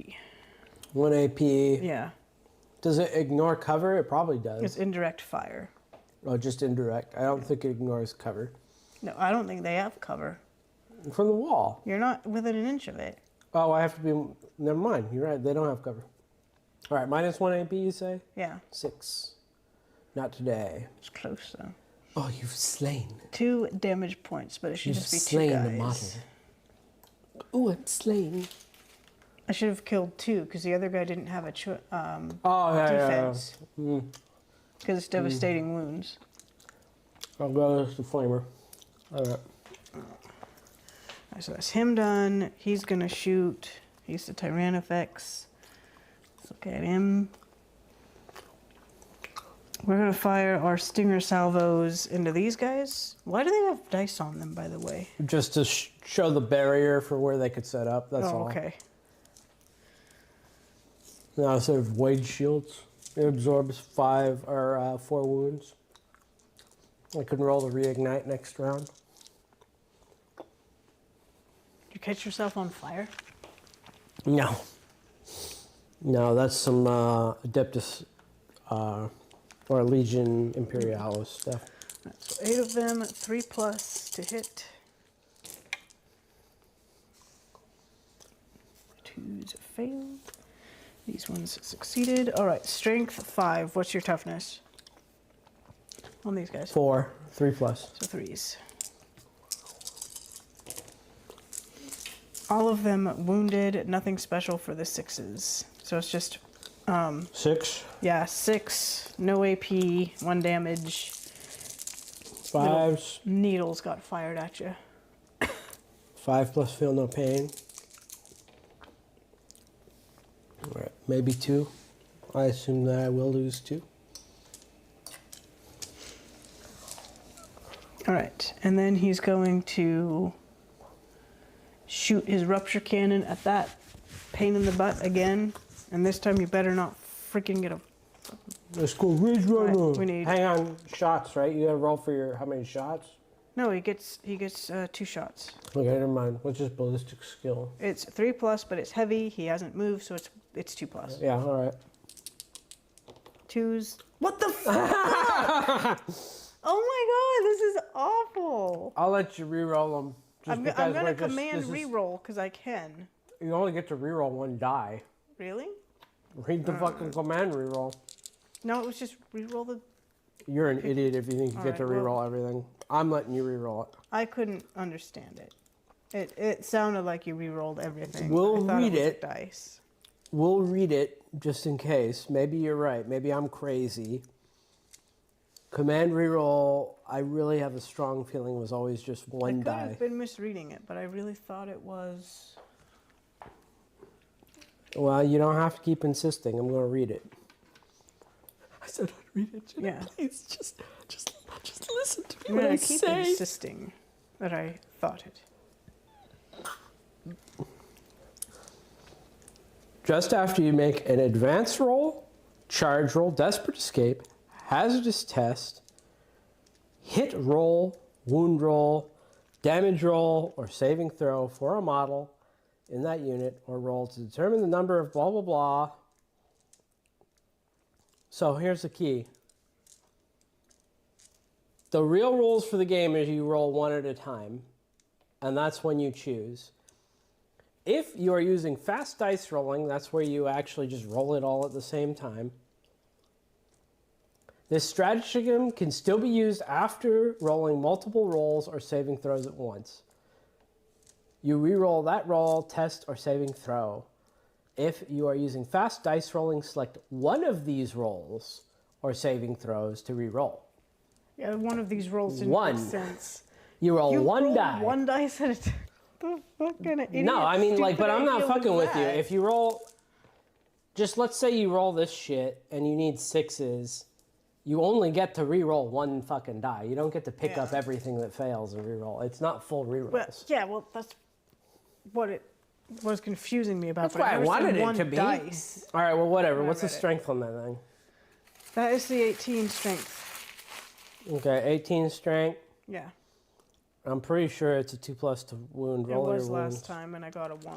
Speaker 2: 1 AP.
Speaker 1: Yeah,
Speaker 2: Does it ignore cover? It probably does.
Speaker 1: it's indirect fire.
Speaker 2: Oh, just indirect. I don't think it ignores cover.
Speaker 1: No, I don't think they have cover.
Speaker 2: From the wall.
Speaker 1: You're not within an inch of it.
Speaker 2: Oh, I have to be. Never mind. You're right. They don't have cover. All right. -1 AP, you say?
Speaker 1: Yeah,
Speaker 2: 6. Not today.
Speaker 1: it's close though.
Speaker 2: Oh, you've slain.
Speaker 1: 2 damage points, but it should
Speaker 2: You've
Speaker 1: just be 2
Speaker 2: slain
Speaker 1: guys.
Speaker 2: the model. Oh, I'm slain.
Speaker 1: I should have killed 2 because the other guy didn't have a
Speaker 2: Oh, yeah,
Speaker 1: defense.
Speaker 2: yeah.
Speaker 1: Because it's devastating wounds.
Speaker 2: I'll go with the flamer. All right.
Speaker 1: Alright, so that's him done. He's gonna shoot. He's the Tyrannofex. Let's look at him. We're gonna fire our stinger salvos into these guys. Why do they have dice on them, by the way?
Speaker 2: Just to show the barrier for where they could set up. That's
Speaker 1: Oh,
Speaker 2: all.
Speaker 1: okay.
Speaker 2: Now instead of wage shields, it absorbs 4 wounds. I can roll the reignite next round.
Speaker 1: Did you catch yourself on fire?
Speaker 2: No. No, that's some Adeptus or Legion Imperialis stuff.
Speaker 1: So 8 of them, 3+ to hit. 2s failed. These ones succeeded. All right, strength 5. What's your toughness on these guys?
Speaker 2: 4, 3 plus.
Speaker 1: So 3s. All of them wounded. Nothing special for the 6s. So it's just
Speaker 2: 6.
Speaker 1: yeah, 6. No AP. 1 damage.
Speaker 2: 5s.
Speaker 1: Needles got fired at you.
Speaker 2: 5 plus feel no pain. All right, maybe 2. I assume that I will lose 2.
Speaker 1: All right, and then he's going to shoot his rupture cannon at that pain in the butt again. And this time you better not freaking get a...
Speaker 2: Let's go Ridge Runner.
Speaker 1: Right, we need-
Speaker 2: Hang on, shots, right? You gotta roll for your, how many shots?
Speaker 1: No, he gets 2 shots.
Speaker 2: Okay, never mind. What's his ballistic skill?
Speaker 1: It's 3 plus, but it's heavy. He hasn't moved, so it's 2 plus.
Speaker 2: Yeah, all right.
Speaker 1: 2s. What the fuck? Oh my god, this is awful.
Speaker 2: I'll let you re-roll them.
Speaker 1: I'm gonna command reroll because I can.
Speaker 2: You only get to re-roll 1 die.
Speaker 1: Really?
Speaker 2: Read the fucking command re-roll.
Speaker 1: No, it was just reroll the...
Speaker 2: You're an idiot if you think you get to
Speaker 1: Alright, well-
Speaker 2: re-roll everything. I'm letting you re-roll it.
Speaker 1: I couldn't understand it. It sounded like you re-rolled everything.
Speaker 2: We'll
Speaker 1: I thought
Speaker 2: read
Speaker 1: was
Speaker 2: it.
Speaker 1: Dice.
Speaker 2: We'll read it just in case. Maybe you're right. Maybe I'm crazy. Command reroll, I really have a strong feeling was always just
Speaker 1: I
Speaker 2: one
Speaker 1: could
Speaker 2: die.
Speaker 1: have been misreading it, but I really thought it was...
Speaker 2: Well, you don't have to keep insisting. I'm going to read it. I said I'd read it. Should
Speaker 1: Yeah.
Speaker 2: I please just listen to
Speaker 1: I'm
Speaker 2: me when
Speaker 1: gonna
Speaker 2: I
Speaker 1: keep
Speaker 2: say.
Speaker 1: insisting that I thought it.
Speaker 2: Just after you make an advance roll, charge roll, desperate escape, hazardous test, hit roll, wound roll, damage roll, or saving throw for a model in that unit or roll to determine the number of blah, blah, blah. So here's the key. The real rules for the game is you roll 1 at a time, and that's when you choose. If you are using fast dice rolling, that's where you actually just roll it all at the same time. This stratagem can still be used after rolling multiple rolls or saving throws at once. You re-roll that roll, test, or saving throw. If you are using fast dice rolling, select one of these rolls or saving throws to re-roll.
Speaker 1: Yeah, one of these rolls didn't
Speaker 2: One.
Speaker 1: make sense.
Speaker 2: You roll
Speaker 1: You
Speaker 2: one
Speaker 1: rolled
Speaker 2: die.
Speaker 1: one dice at a time. The fucking idiot.
Speaker 2: No, I mean, like,
Speaker 1: stupid
Speaker 2: but I'm not
Speaker 1: idea
Speaker 2: fucking
Speaker 1: was
Speaker 2: with you.
Speaker 1: that?
Speaker 2: If you roll, just let's say you roll this shit and you need 6s, you only get to re-roll 1 fucking die. You don't get to pick up
Speaker 1: Yeah.
Speaker 2: everything that fails and re-roll. It's not full re-rolls.
Speaker 1: Well, yeah, well, that's what it was confusing me about.
Speaker 2: That's
Speaker 1: but
Speaker 2: why I
Speaker 1: never seen
Speaker 2: wanted it
Speaker 1: one
Speaker 2: to be.
Speaker 1: Dice.
Speaker 2: All right, well, whatever.
Speaker 1: I
Speaker 2: What's the
Speaker 1: read it.
Speaker 2: strength on that thing?
Speaker 1: That is the 18 strength.
Speaker 2: Okay, 18 strength.
Speaker 1: Yeah,
Speaker 2: I'm pretty sure it's a 2 plus to wound
Speaker 1: it
Speaker 2: roll.
Speaker 1: was last time, and I got a 1.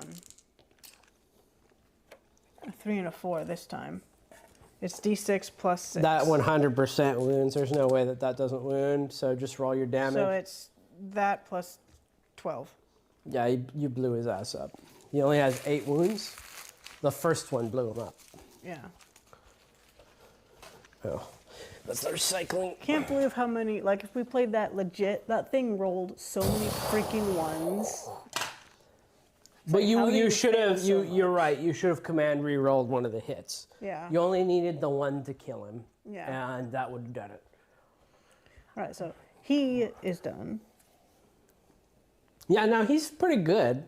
Speaker 1: A 3 and a 4 this time. It's D6 plus 6.
Speaker 2: That 100% wounds. There's no way that that doesn't wound. So just roll your damage.
Speaker 1: So it's that plus 12.
Speaker 2: Yeah, you blew his ass up. He only has 8 wounds. The first one blew him up.
Speaker 1: Yeah.
Speaker 2: Oh, that's the recycling.
Speaker 1: Can't believe how many, like, if we played that legit, that thing rolled so many freaking ones.
Speaker 2: But
Speaker 1: how do
Speaker 2: you
Speaker 1: you
Speaker 2: should
Speaker 1: fail
Speaker 2: have,
Speaker 1: so
Speaker 2: you're right, you should have command re-rolled one of the hits.
Speaker 1: Yeah.
Speaker 2: You only needed the one to kill him.
Speaker 1: Yeah.
Speaker 2: And that would have done it.
Speaker 1: All right, so he is done.
Speaker 2: Yeah, no, he's pretty good.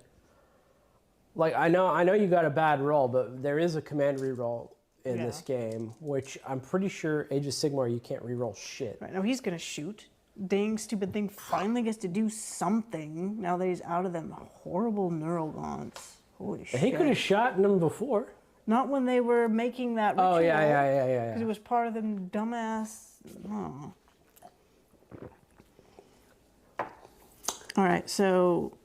Speaker 2: Like, I know you got a bad roll, but there is a command re-roll in
Speaker 1: Yeah.
Speaker 2: this game, which I'm pretty sure Age of Sigmar, you can't re-roll shit.
Speaker 1: Right, now he's going to shoot. Dang stupid thing finally gets to do something now that he's out of them horrible neural gaunts. Holy shit.
Speaker 2: He could have shot them before.
Speaker 1: Not when they were making that ritual.
Speaker 2: Oh, yeah.
Speaker 1: Because it was part of them dumbass. Oh. All right, so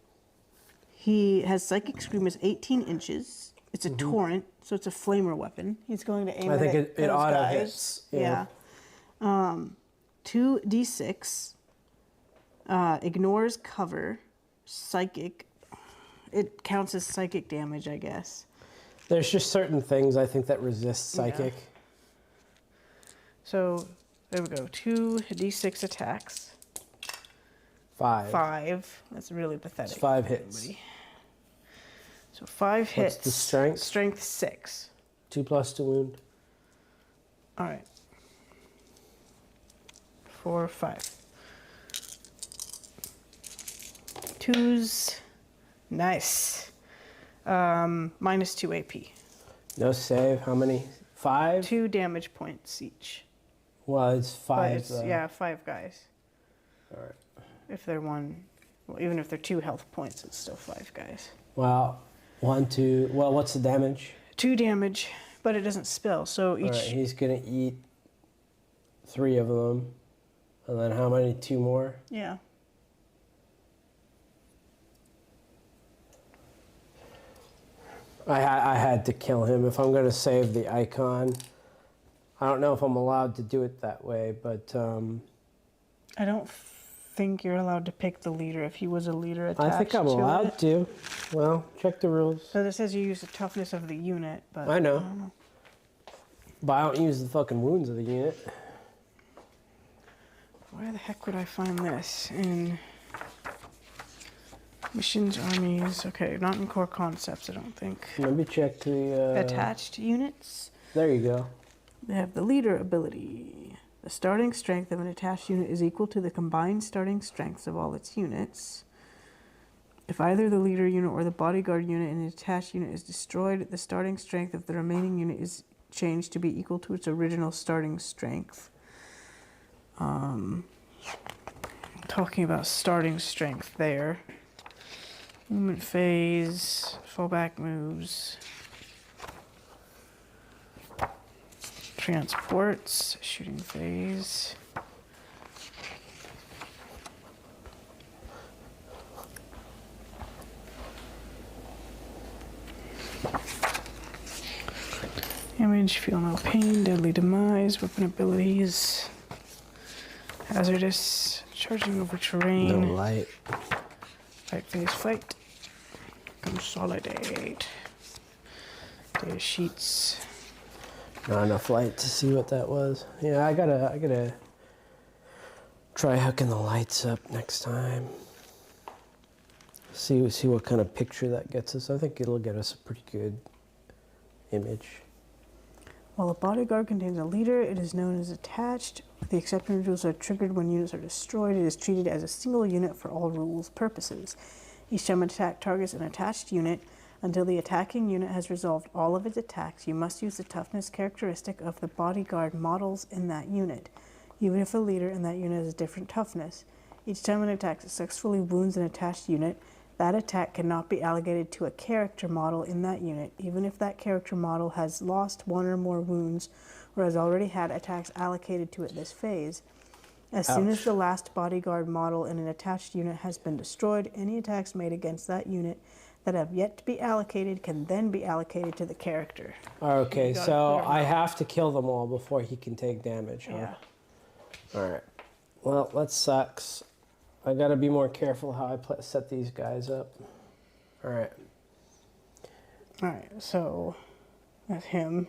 Speaker 1: he has Psychic Scream is 18 inches. It's a torrent, so it's a flamer weapon. He's going to aim
Speaker 2: I
Speaker 1: at
Speaker 2: think it
Speaker 1: those
Speaker 2: auto
Speaker 1: guys.
Speaker 2: hits.
Speaker 1: Yeah. 2d6. Ignores cover. Psychic. It counts as psychic damage, I guess.
Speaker 2: There's just certain things I think that resist psychic.
Speaker 1: So there we go. 2d6 attacks.
Speaker 2: 5.
Speaker 1: 5. That's really pathetic.
Speaker 2: It's 5 hits.
Speaker 1: Everybody. So 5 hits.
Speaker 2: What's the strength?
Speaker 1: Strength 6.
Speaker 2: 2 plus to wound.
Speaker 1: All right. 4, 5. 2s. Nice. Minus 2 AP.
Speaker 2: No save. How many? 5?
Speaker 1: 2 damage points each.
Speaker 2: Well, it's 5.
Speaker 1: But it's, yeah, 5 guys.
Speaker 2: All right.
Speaker 1: If they're one, well, even if they're 2 health points, it's still 5 guys.
Speaker 2: Well, 1, 2. Well, what's the damage?
Speaker 1: 2 damage, but it doesn't spill. So each.
Speaker 2: All right, he's gonna eat 3 of them, and then how many? 2 more.
Speaker 1: Yeah.
Speaker 2: I had to kill him if I'm gonna save the icon. I don't know if I'm allowed to do it that way, but
Speaker 1: I don't think you're allowed to pick the leader if he was a leader attached
Speaker 2: I think I'm
Speaker 1: to
Speaker 2: allowed
Speaker 1: it.
Speaker 2: to. Well, check the rules.
Speaker 1: So this says you use the toughness of the unit, but
Speaker 2: I know. But I don't use the fucking wounds of the unit.
Speaker 1: Where the heck would I find this? In missions, armies. Okay, not in core concepts, I don't think.
Speaker 2: Let me check the...
Speaker 1: Attached units.
Speaker 2: There you go.
Speaker 1: They have the leader ability. The starting strength of an attached unit is equal to the combined starting strengths of all its units. If either the leader unit or the bodyguard unit in an attached unit is destroyed, the starting strength of the remaining unit is changed to be equal to its original starting strength. Talking about starting strength there. Movement phase, fallback moves. Transports, shooting phase. Damage, feel no pain, deadly demise, weapon abilities. Hazardous, charging over terrain.
Speaker 2: No light.
Speaker 1: Fight phase, fight. Consolidate. Data sheets.
Speaker 2: Not enough light to see what that was. Yeah, I gotta try hooking the lights up next time. See what kind of picture that gets us. I think it'll get us a pretty good image.
Speaker 1: While a bodyguard contains a leader, it is known as attached. The exception rules are triggered when units are destroyed. It is treated as a single unit for all rules purposes. Each time an attack targets an attached unit, until the attacking unit has resolved all of its attacks, you must use the toughness characteristic of the bodyguard models in that unit, even if the leader in that unit has a different toughness. Each time an attack successfully wounds an attached unit, that attack cannot be allocated to a character model in that unit, even if that character model has lost 1 or more wounds or has already had attacks allocated to it this phase. As soon as the last bodyguard model in an attached unit has been destroyed, any attacks made against that unit that have yet to be allocated can then be allocated to the character.
Speaker 2: Okay,
Speaker 1: You gotta
Speaker 2: so
Speaker 1: clear 'em
Speaker 2: I
Speaker 1: out.
Speaker 2: have to kill them all before he can take damage, huh?
Speaker 1: Yeah.
Speaker 2: Alright. Well, that sucks. I gotta be more careful how I set these guys up. Alright.
Speaker 1: Alright, so that's him.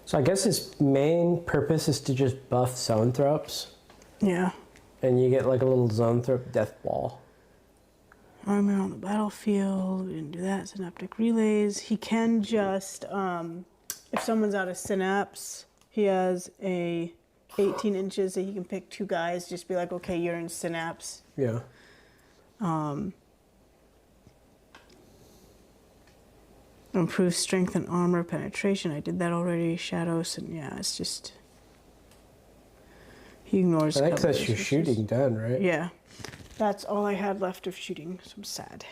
Speaker 2: So I guess his main purpose is to just buff zoanthropes.
Speaker 1: Yeah.
Speaker 2: And you get like a little zoanthrope death ball.
Speaker 1: Armor on the battlefield. We didn't do that. Synaptic relays. He can just, if someone's out of synapse, he has a 18 inches that he can pick 2 guys. Just be like, okay, you're in synapse.
Speaker 2: Yeah.
Speaker 1: Improve strength and armor penetration. I did that already. Shadows and yeah, it's just he ignores.
Speaker 2: I think
Speaker 1: cover
Speaker 2: that's your
Speaker 1: resistance.
Speaker 2: shooting done, right?
Speaker 1: Yeah, that's all I had left of shooting. So I'm sad.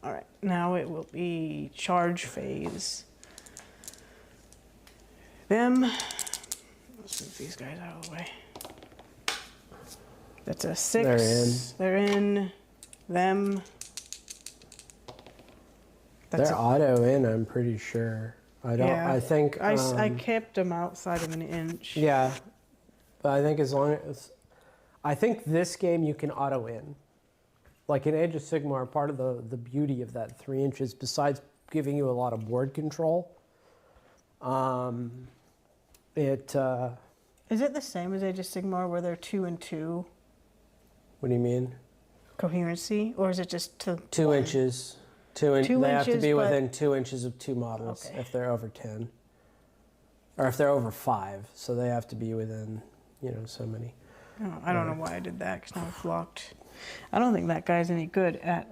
Speaker 1: All right, now it will be charge phase. Them. Let's move these guys out of the way. That's a 6. They're in. Them. That's
Speaker 2: They're auto in, I'm pretty sure. I don't.
Speaker 1: Yeah.
Speaker 2: I think.
Speaker 1: I kept them outside of an inch.
Speaker 2: Yeah, but I think as long as I think this game you can auto in. like in Age of Sigmar, part of the beauty of that 3 inches, besides giving you a lot of board control, it.
Speaker 1: Is it the same as Age of Sigmar where they're 2 and 2
Speaker 2: What do you mean?
Speaker 1: coherency, or is it just to
Speaker 2: 2
Speaker 1: one?
Speaker 2: inches. They
Speaker 1: 2
Speaker 2: have to
Speaker 1: inches,
Speaker 2: be
Speaker 1: but-
Speaker 2: within 2 inches of 2 models
Speaker 1: Okay.
Speaker 2: if they're over 10. Or if they're over 5, so they have to be within, so many.
Speaker 1: Oh, I don't know why I did that because now it's locked. I don't think that guy's any good at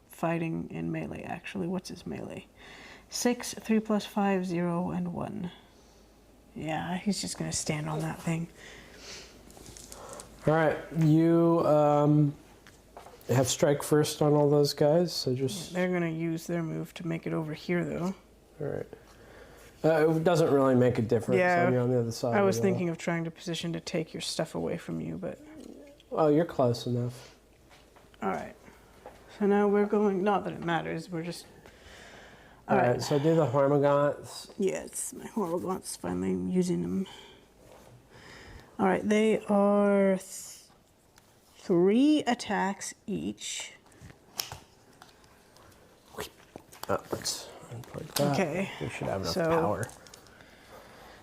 Speaker 1: fighting in melee, actually. What's his melee? 6, 3 plus 5, 0, and 1. Yeah, he's just going to stand on that thing.
Speaker 2: All right, you have strike first on all those guys, so just...
Speaker 1: They're going to use their move to make it over here, though.
Speaker 2: All right. It doesn't really make a difference.
Speaker 1: Yeah,
Speaker 2: You're on the other side.
Speaker 1: I was thinking of trying to position to take your stuff away from you, but...
Speaker 2: Well, you're close enough.
Speaker 1: All right. So now we're going... Not that it matters, we're just...
Speaker 2: All right, so do the Hormagaunts.
Speaker 1: Yes, my Horrorgaunts, finally using them. All right, they are 3 attacks each.
Speaker 2: Let's unplug that.
Speaker 1: Okay,
Speaker 2: We should have enough
Speaker 1: so-
Speaker 2: power.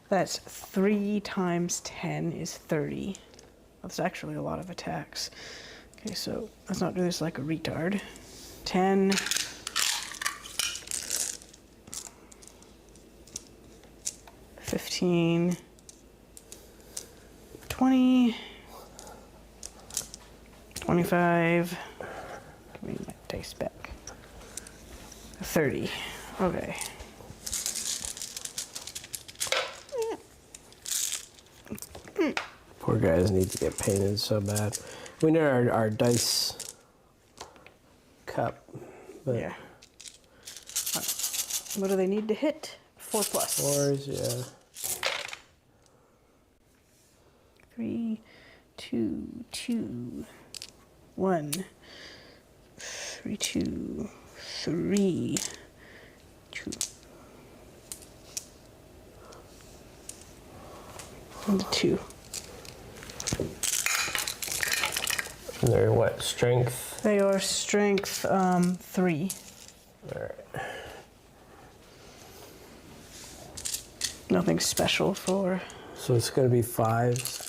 Speaker 1: That's 3 times 10 is 30. That's actually a lot of attacks. Okay, so let's not do this like a retard. 10. 15. 20. 25. Give me my dice back. 30. Okay.
Speaker 2: Poor guys need to get painted so bad. We know our dice cup, but
Speaker 1: Yeah. What do they need to hit? 4 plus.
Speaker 2: 4s, yeah.
Speaker 1: 3, 2, 2, 1. 3, 2, 3, 2. And a 2.
Speaker 2: And they're what, strength?
Speaker 1: They are strength 3.
Speaker 2: All right.
Speaker 1: Nothing special for.
Speaker 2: So it's going to be 5s.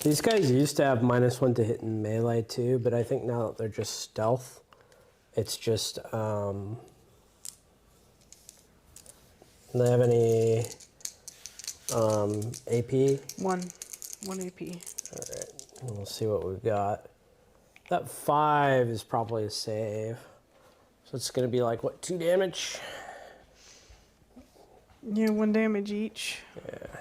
Speaker 2: These guys used to have -1 to hit in melee too, but I think now that they're just stealth, it's just, do they have any AP?
Speaker 1: 1 AP.
Speaker 2: All right, we'll see what we've got. That 5 is probably a save. So it's going to be like, what, 2 damage?
Speaker 1: Yeah, 1 damage each.
Speaker 2: Yeah.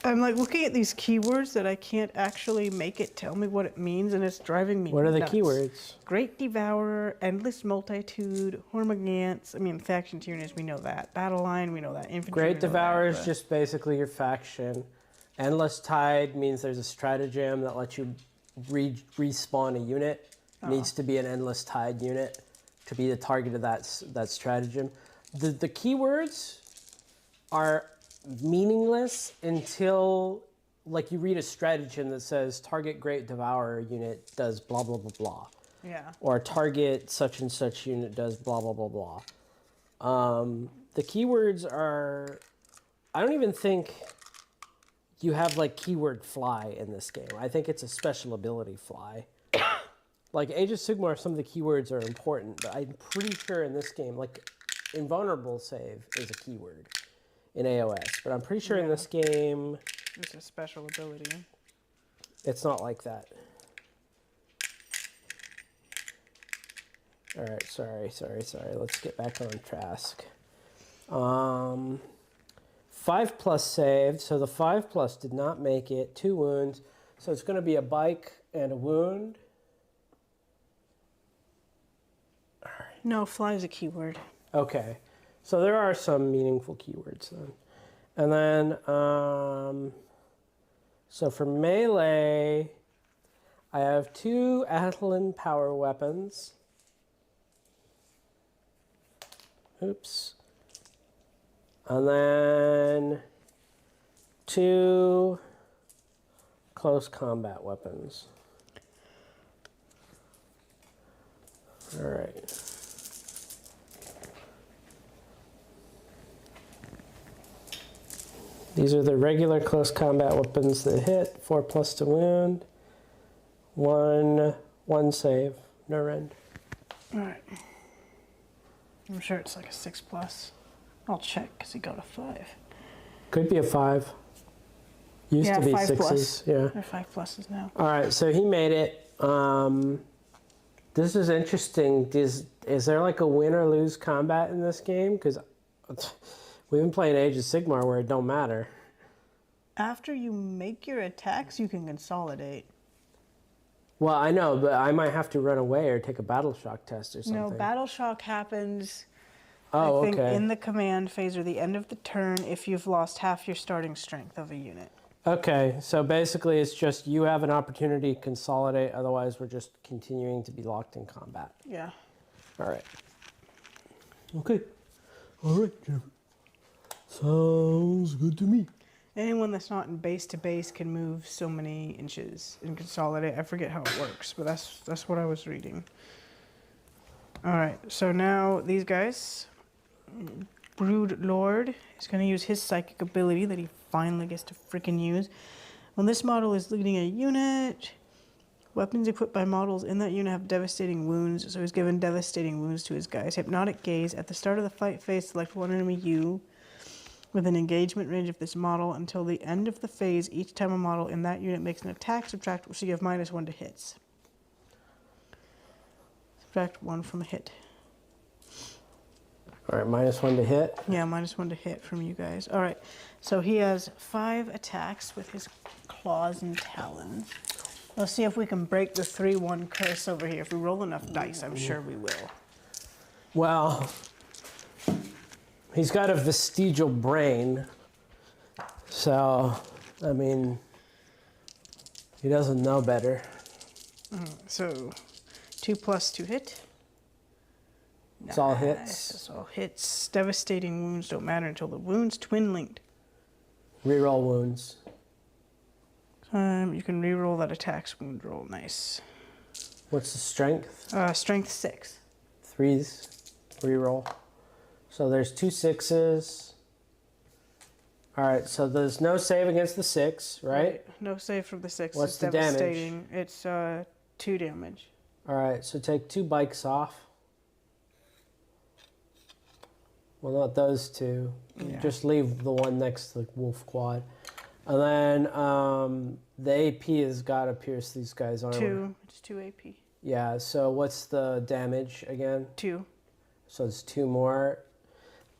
Speaker 1: I'm like looking at these keywords that I can't actually make it tell me what it means, and it's driving me
Speaker 2: What are the
Speaker 1: nuts.
Speaker 2: keywords?
Speaker 1: Great Devourer, Endless Multitude, Hormagaunts. I mean, faction tynrannies, we know that. Battle Line, we know that. Infantry,
Speaker 2: Great
Speaker 1: we know
Speaker 2: Devourer is
Speaker 1: that,
Speaker 2: just basically your faction. Endless Tide means there's a stratagem that lets you respawn a unit. Needs to be an Endless Tide unit to be the target of that stratagem. The keywords are meaningless until, like, you read a stratagem that says target Great Devourer unit does blah blah blah blah,
Speaker 1: Yeah.
Speaker 2: or target such and such unit does blah blah blah blah. The keywords are, I don't even think you have like keyword fly in this game. I think it's a special ability fly. Like Age of Sigmar, some of the keywords are important, but I'm pretty sure in this game, like invulnerable save is a keyword in AOS, but I'm pretty sure in this game
Speaker 1: It's a special ability.
Speaker 2: it's not like that. All right, sorry. Let's get back on task. 5+ saved, so the 5+ did not make it. 2 wounds, so it's going to be a bike and a wound.
Speaker 1: No, fly is a keyword.
Speaker 2: Okay, so there are some meaningful keywords then. And then, so for melee, I have 2 Atlan power weapons. Oops. And then 2 close combat weapons. All right. These are the regular close combat weapons that hit. 4+ to wound. One save. No rend.
Speaker 1: All right. I'm sure it's like a 6+. I'll check because he got a 5.
Speaker 2: Could be a 5. Used
Speaker 1: Yeah,
Speaker 2: to be
Speaker 1: 5+.
Speaker 2: 6s. Yeah.
Speaker 1: They're 5+s now.
Speaker 2: All right, so he made it. This is interesting. Is there like a win or lose combat in this game? Because we've been playing Age of Sigmar where it don't matter.
Speaker 1: After you make your attacks, you can consolidate.
Speaker 2: Well, I know, but I might have to run away or take a battle shock test or something.
Speaker 1: No, battle shock happens,
Speaker 2: Oh,
Speaker 1: I think,
Speaker 2: okay.
Speaker 1: in the command phase or the end of the turn if you've lost half your starting strength of a unit.
Speaker 2: Okay, so basically it's just you have an opportunity to consolidate, otherwise we're just continuing to be locked in combat.
Speaker 1: Yeah.
Speaker 2: All right. Okay. All right, Jennifer. Sounds good to me.
Speaker 1: Anyone that's not in base to base can move so many inches and consolidate. I forget how it works, but that's what I was reading. All right, so now these guys, Brood Lord is going to use his psychic ability that he finally gets to freaking use. When this model is leading a unit, weapons equipped by models in that unit have devastating wounds, so he's given devastating wounds to his guys. Hypnotic Gaze. At the start of the fight phase, select one enemy U with an engagement range of this model until the end of the phase. Each time a model in that unit makes an attack, subtract, so you have -1 to hits. Subtract 1 from a hit.
Speaker 2: All right, -1 to hit.
Speaker 1: Yeah, -1 to hit from you guys. All right, so he has 5 attacks with his claws and talons. Let's see if we can break the 3-1 curse over here. If we roll enough dice, I'm sure we will.
Speaker 2: Well, he's got a vestigial brain, so, I mean, he doesn't know better.
Speaker 1: So, 2+ to hit.
Speaker 2: It's all
Speaker 1: Nice,
Speaker 2: hits.
Speaker 1: It's all hits. Devastating wounds don't matter until the wounds twin linked.
Speaker 2: Reroll wounds.
Speaker 1: You can reroll that attack's wound roll. Nice.
Speaker 2: What's the strength?
Speaker 1: Strength 6.
Speaker 2: 3s. Reroll. So there's 2 6s. All right, so there's no save against the 6, right?
Speaker 1: No save from the 6.
Speaker 2: What's
Speaker 1: It's
Speaker 2: the damage?
Speaker 1: devastating. It's 2 damage.
Speaker 2: All right, so take 2 bikes off. Well, not those 2.
Speaker 1: Yeah.
Speaker 2: Just leave the one next to the wolf quad. And then the AP has got to pierce these guys' armor.
Speaker 1: 2. It's 2 AP.
Speaker 2: Yeah, so what's the damage again?
Speaker 1: 2.
Speaker 2: So it's 2 more.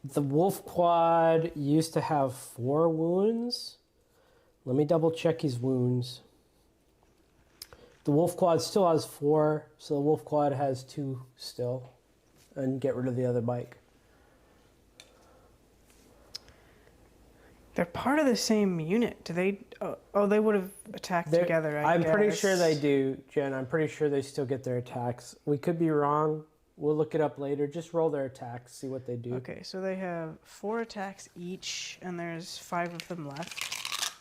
Speaker 2: The wolf quad used to have 4 wounds. Let me double check his wounds. The wolf quad still has 4, so the wolf quad has 2 still. And get rid of the other bike.
Speaker 1: They're part of the same unit. Do they? Oh, they would have attacked together.
Speaker 2: I'm pretty
Speaker 1: guess.
Speaker 2: sure they do, Jen. I'm pretty sure they still get their attacks. We could be wrong. We'll look it up later. Just roll their attacks, see what they do.
Speaker 1: Okay, so they have 4 attacks each, and there's 5 of them left.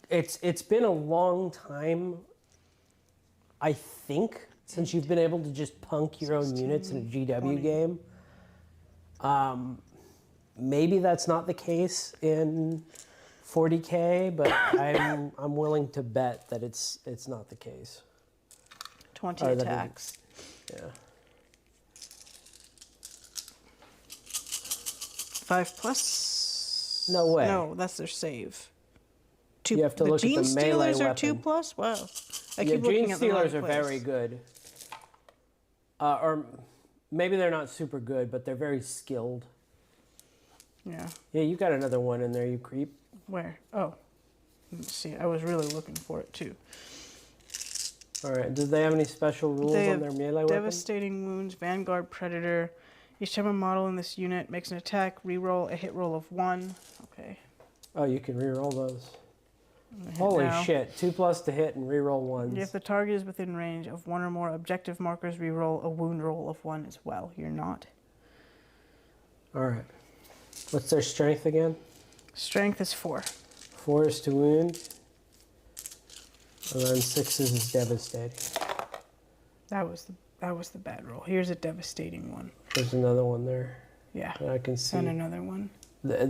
Speaker 2: It's been a long time, I think, since you've been able to just punk your own units in a GW
Speaker 1: 20.
Speaker 2: game. Maybe that's not the case in 40K, but I'm willing to bet that it's not the case.
Speaker 1: 20
Speaker 2: Or that it-
Speaker 1: attacks.
Speaker 2: Yeah.
Speaker 1: 5+.
Speaker 2: No way.
Speaker 1: No, that's their save. 2.
Speaker 2: You have to
Speaker 1: the
Speaker 2: look at the
Speaker 1: Gene
Speaker 2: melee
Speaker 1: Stealers are
Speaker 2: weapon.
Speaker 1: 2+. Wow. I
Speaker 2: Yeah,
Speaker 1: keep looking
Speaker 2: Gene
Speaker 1: at the wrong
Speaker 2: Stealers are
Speaker 1: place.
Speaker 2: very good. Or maybe they're not super good, but they're very skilled.
Speaker 1: Yeah.
Speaker 2: Yeah, you got another one in there, you creep.
Speaker 1: Where? Oh. Let's see. I was really looking for it too.
Speaker 2: All right. Do they have any special rules
Speaker 1: They
Speaker 2: on
Speaker 1: have
Speaker 2: their melee weapon?
Speaker 1: Devastating wounds, Vanguard Predator. Each time a model in this unit makes an attack, reroll a hit roll of 1. Okay.
Speaker 2: Oh, you can reroll those.
Speaker 1: Hit
Speaker 2: Holy
Speaker 1: now.
Speaker 2: shit! 2+ to hit and reroll ones.
Speaker 1: If the target is within range of 1 or more objective markers, reroll a wound roll of 1 as well. You're not.
Speaker 2: All right. What's their strength again?
Speaker 1: Strength is 4.
Speaker 2: 4 is to wound. And then 6 is devastating.
Speaker 1: That was the That was the bad roll. Here's a devastating one.
Speaker 2: There's another one there
Speaker 1: Yeah.
Speaker 2: that I can see.
Speaker 1: And another one.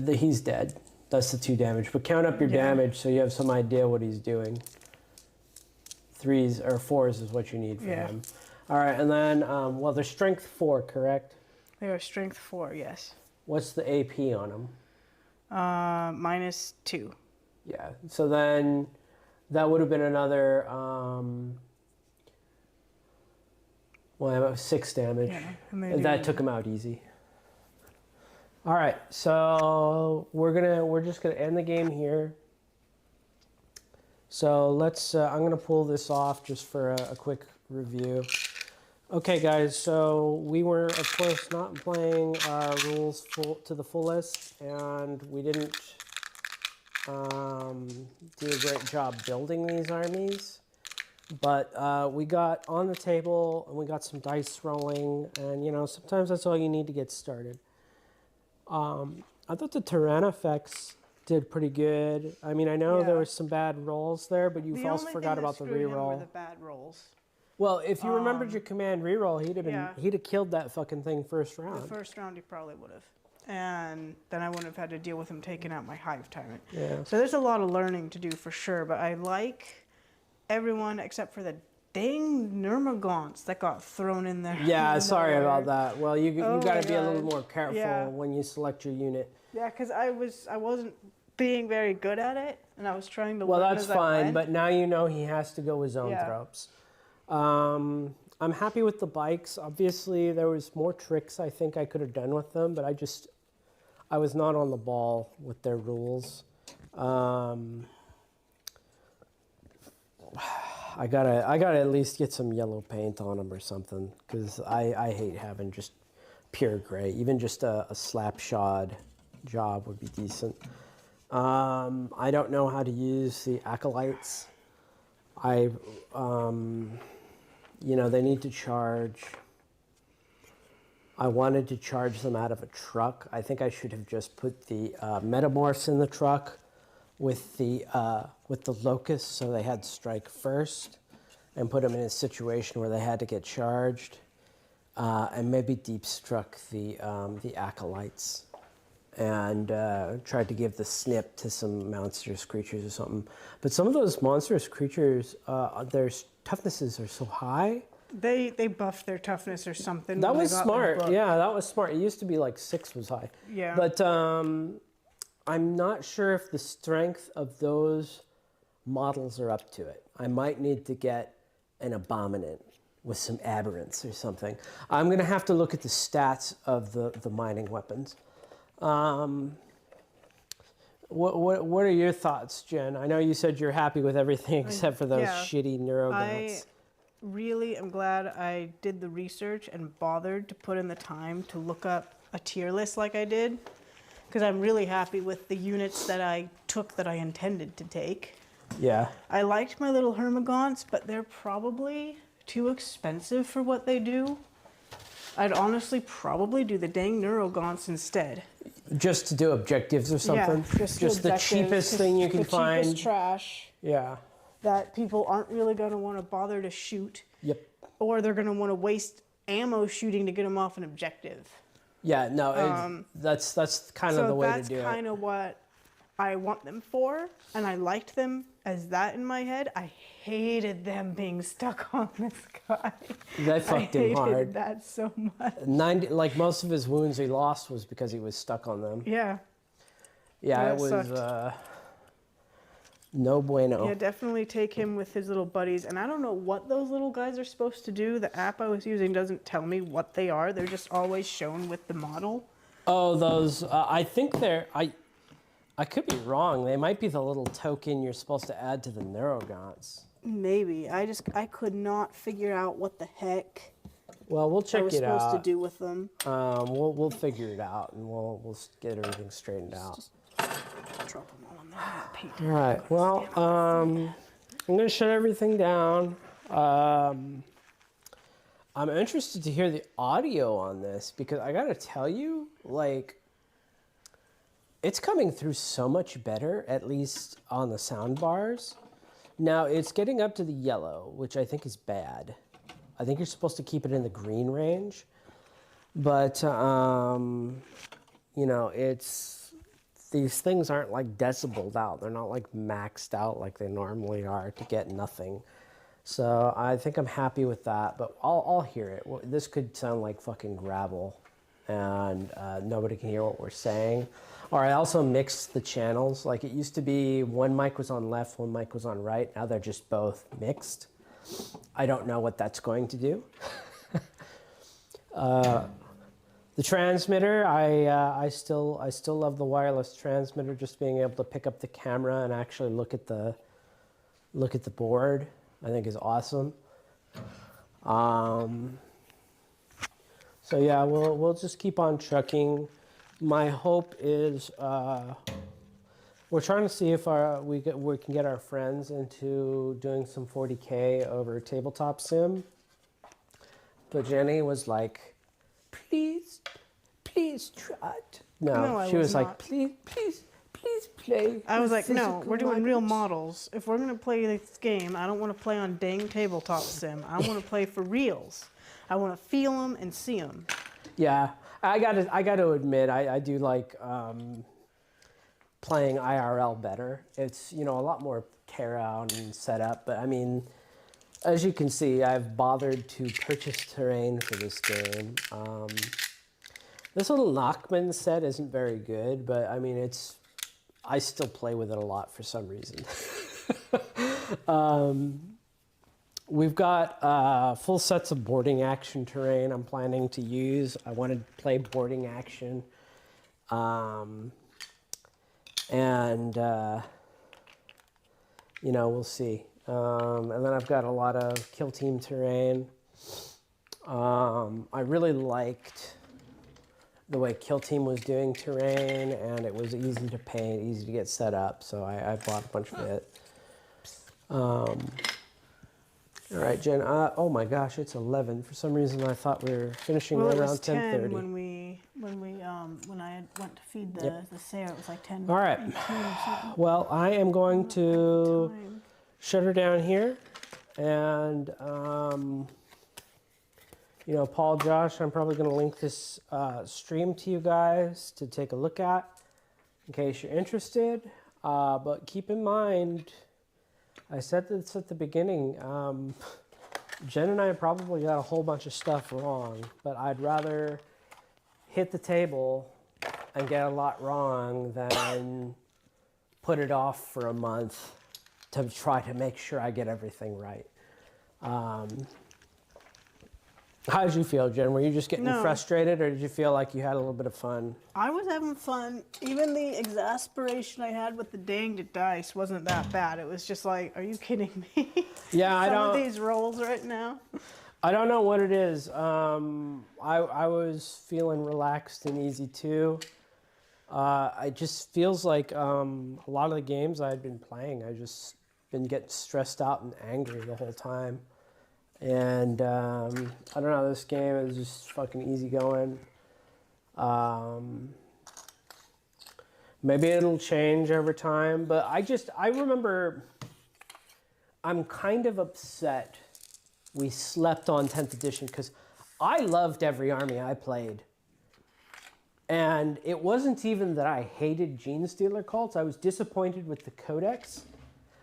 Speaker 2: He's dead. That's the 2 damage. But count up your damage so you have some idea what he's doing. 3s or 4s is what you need for him. All right, and then, well, they're strength 4, correct?
Speaker 1: They are strength 4, yes.
Speaker 2: What's the AP on them?
Speaker 1: -2.
Speaker 2: Yeah, so then that would have been another, well, 6 damage.
Speaker 1: Yeah,
Speaker 2: That took him out easy. All right, so we're just gonna end the game here. So let's. I'm gonna pull this off just for a quick review. Okay, guys. So we were, of course, not playing our rules to the fullest, and we didn't do a great job building these armies. But we got on the table and we got some dice rolling, and you know sometimes that's all you need to get started. I thought the Tyrann effects did pretty good. I mean, I know there was some bad rolls there, but you also forgot about the reroll.
Speaker 1: The bad rolls.
Speaker 2: Well, if you remembered your command reroll, he'd have killed that fucking thing first round.
Speaker 1: The first round he probably would have. And then I wouldn't have had to deal with him taking out my hive tyrant.
Speaker 2: Yeah.
Speaker 1: So there's a lot of learning to do for sure, but I like everyone except for the dang Nurmagaunt's that got thrown in there.
Speaker 2: Yeah, sorry about that. Well, you got to be a little
Speaker 1: God.
Speaker 2: more careful when you select your unit.
Speaker 1: Yeah, because I wasn't being very good at it, and I was trying to.
Speaker 2: Well,
Speaker 1: learn
Speaker 2: that's
Speaker 1: as I
Speaker 2: fine,
Speaker 1: went.
Speaker 2: but now you know he has to go with zoanthropes. I'm happy with the bikes. Obviously, there was more tricks I think I could have done with them, but I was not on the ball with their rules. I gotta at least get some yellow paint on them or something, because I hate having just pure gray. Even just a slapshod job would be decent. I don't know how to use the acolytes. You know, they need to charge. I wanted to charge them out of a truck. I think I should have just put the metamorphs in the truck with the locusts, so they had strike first, and put them in a situation where they had to get charged, and maybe deep struck the acolytes, and tried to give the snip to some monstrous creatures or something. But some of those monstrous creatures, their toughnesses are so high.
Speaker 1: They buffed their toughness or something.
Speaker 2: That
Speaker 1: when
Speaker 2: was
Speaker 1: they got their
Speaker 2: smart.
Speaker 1: book.
Speaker 2: Yeah, that was smart. It used to be like 6 was high.
Speaker 1: Yeah.
Speaker 2: But I'm not sure if the strength of those models are up to it. I might need to get an abominant with some aberrants or something. I'm going to have to look at the stats of the mining weapons. What are your thoughts, Jen? I know you said you're happy with everything except for those shitty neurobots.
Speaker 1: I really am glad I did the research and bothered to put in the time to look up a tier list like I did, because I'm really happy with the units that I took that I intended to take.
Speaker 2: Yeah.
Speaker 1: I liked my little Hermagonts, but they're probably too expensive for what they do. I'd honestly probably do the dang Neurogaunts instead.
Speaker 2: Just to do objectives or something?
Speaker 1: Yeah,
Speaker 2: just the cheapest thing you can find.
Speaker 1: The cheapest trash.
Speaker 2: Yeah.
Speaker 1: That people aren't really going to want to bother to shoot.
Speaker 2: Yep.
Speaker 1: Or they're going to want to waste ammo shooting to get them off an objective.
Speaker 2: Yeah, no, that's kind of the way to do it.
Speaker 1: So that's kind of what I want them for, and I liked them as that in my head. I hated them being stuck on this guy.
Speaker 2: They fucked him hard.
Speaker 1: I hated that so much.
Speaker 2: 90, like most of his wounds he lost was because he was stuck on them.
Speaker 1: Yeah.
Speaker 2: Yeah, it was no bueno.
Speaker 1: Yeah, definitely take him with his little buddies. And I don't know what those little guys are supposed to do. The app I was using doesn't tell me what they are. They're just always shown with the model.
Speaker 2: Oh, those, I think they're, I could be wrong. They might be the little token you're supposed to add to the Neurogaunts.
Speaker 1: Maybe. I could not figure out what the heck
Speaker 2: well, we'll check
Speaker 1: I was
Speaker 2: it out.
Speaker 1: supposed to do with them.
Speaker 2: We'll figure it out, and we'll get everything straightened out.
Speaker 1: Just drop them all in there. Paint
Speaker 2: All right. Well, I'm gonna shut everything down. I'm interested to hear the audio on this because I gotta tell you, like, it's coming through so much better, at least on the sound bars. Now it's getting up to the yellow, which I think is bad. I think you're supposed to keep it in the green range. But, you know, these things aren't like decibeled out. They're not like maxed out like they normally are to get nothing. So I think I'm happy with that, but I'll hear it. Well, this could sound like fucking gravel and nobody can hear what we're saying. Or I also mixed the channels. Like it used to be one mic was on left, one mic was on right. Now they're just both mixed. I don't know what that's going to do. The transmitter, I still love the wireless transmitter. Just being able to pick up the camera and actually look at the board, I think is awesome. So yeah, we'll just keep on trucking. My hope is we're trying to see if we can get our friends into doing some 40K over tabletop sim. But Jenny was like, please try it. No, she was like, please play.
Speaker 1: I was like, no,
Speaker 2: physical
Speaker 1: we're doing real
Speaker 2: items."
Speaker 1: models. If we're gonna play this game, I don't want to play on dang tabletop sim. I want to play for reals. I want to feel them and see them.
Speaker 2: Yeah, I gotta admit, I do like playing IRL better. It's, you know, a lot more tear out and setup, but I mean, as you can see, I've bothered to purchase terrain for this game. This little Nachman set isn't very good, but I mean, I still play with it a lot for some reason. We've got full sets of boarding action terrain I'm planning to use. I want to play boarding action. You know, we'll see. And then I've got a lot of kill team terrain. I really liked the way Kill Team was doing terrain, and it was easy to paint, easy to get set up, so I bought a bunch of it. All right, Jen. Oh my gosh, it's 11. For some reason, I thought we were finishing
Speaker 1: Well, it
Speaker 2: around
Speaker 1: was 10
Speaker 2: 10:30.
Speaker 1: when I went to feed the
Speaker 2: Yep.
Speaker 1: the Sarah. It was like 10.
Speaker 2: All right.
Speaker 1: 18 or something.
Speaker 2: Well, I am going to
Speaker 1: Time.
Speaker 2: shut her down here, and you know, Paul, Josh, I'm probably going to link this stream to you guys to take a look at in case you're interested. But keep in mind, I said this at the beginning, Jen and I probably got a whole bunch of stuff wrong, but I'd rather hit the table and get a lot wrong than put it off for a month to try to make sure I get everything right. How did you feel, Jen? Were you just getting
Speaker 1: No.
Speaker 2: frustrated, or did you feel like you had a little bit of fun?
Speaker 1: I was having fun. Even the exasperation I had with the danged dice wasn't that bad. It was just like, are you kidding me?
Speaker 2: Yeah, I
Speaker 1: Some of
Speaker 2: don't.
Speaker 1: these rolls right now.
Speaker 2: I don't know what it is. I was feeling relaxed and easy too. It just feels like a lot of the games I had been playing, I just been getting stressed out and angry the whole time. And I don't know, this game is just fucking easy going. Maybe it'll change over time, but I remember I'm kind of upset we slept on 10th edition because I loved every army I played. And it wasn't even that I hated Gene Stealer cults, I was disappointed with the codex.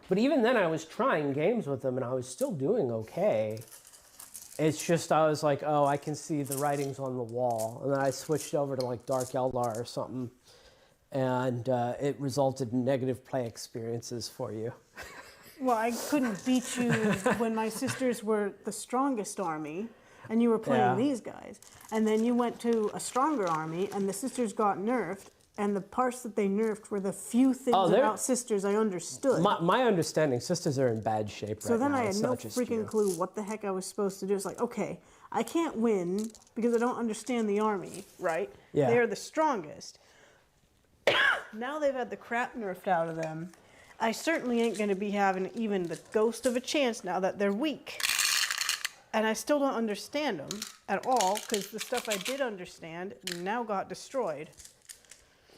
Speaker 2: But even then, I was trying games with them, and I was still doing okay. It's just, I was like, oh, I can see the writings on the wall. And then I switched over to, like, Dark Eldar or something, and it resulted in negative play experiences for you.
Speaker 1: Well, I couldn't beat you when my sisters were the strongest army, and you were playing
Speaker 2: Yeah.
Speaker 1: these guys. And then you went to a stronger army, and the sisters got nerfed, and the parts that they nerfed were the few things
Speaker 2: Oh, they're-
Speaker 1: about sisters I understood.
Speaker 2: My understanding, sisters are in bad shape
Speaker 1: So
Speaker 2: right
Speaker 1: then
Speaker 2: now.
Speaker 1: I had
Speaker 2: It's
Speaker 1: no
Speaker 2: not just
Speaker 1: freaking
Speaker 2: you.
Speaker 1: clue what the heck I was supposed to do. It's like, okay, I can't win because I don't understand the army, right?
Speaker 2: Yeah.
Speaker 1: They are the strongest. Now they've had the crap nerfed out of them. I certainly ain't going to be having even the ghost of a chance now that they're weak. And I still don't understand them at all because the stuff I did understand now got destroyed.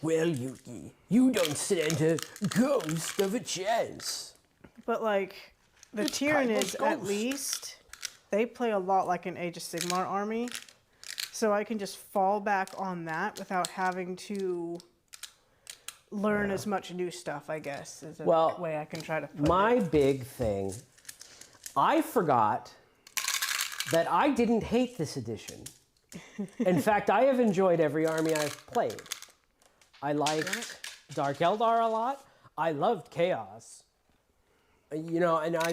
Speaker 2: Well, Yuki, you don't stand a ghost of a chance.
Speaker 1: But like, the
Speaker 2: It's kind of
Speaker 1: Tyranids at
Speaker 2: ghost.
Speaker 1: least, they play a lot like an Age of Sigmar army. So I can just fall back on that without having to learn as much new stuff, I guess, is a way I can try to put
Speaker 2: my
Speaker 1: it.
Speaker 2: big thing, I forgot that I didn't hate this edition. In fact, I have enjoyed every army I've played. I liked Dark Eldar a lot. I loved Chaos. You know, and I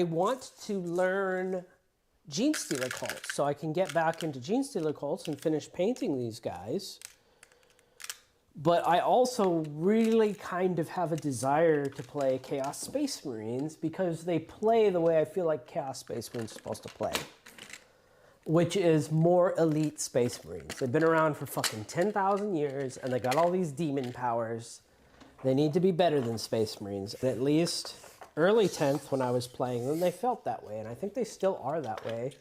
Speaker 2: want to learn Genestealer cults so I can get back into Genestealer cults and finish painting these guys. But I also really kind of have a desire to play Chaos Space Marines because they play the way I feel like Chaos Space Marines are supposed to play, which is more elite Space Marines. They've been around for fucking 10,000 years and they got all these demon powers. They need to be better than Space Marines. And at least early 10th when I was playing them, they felt that way. And I think they still are that way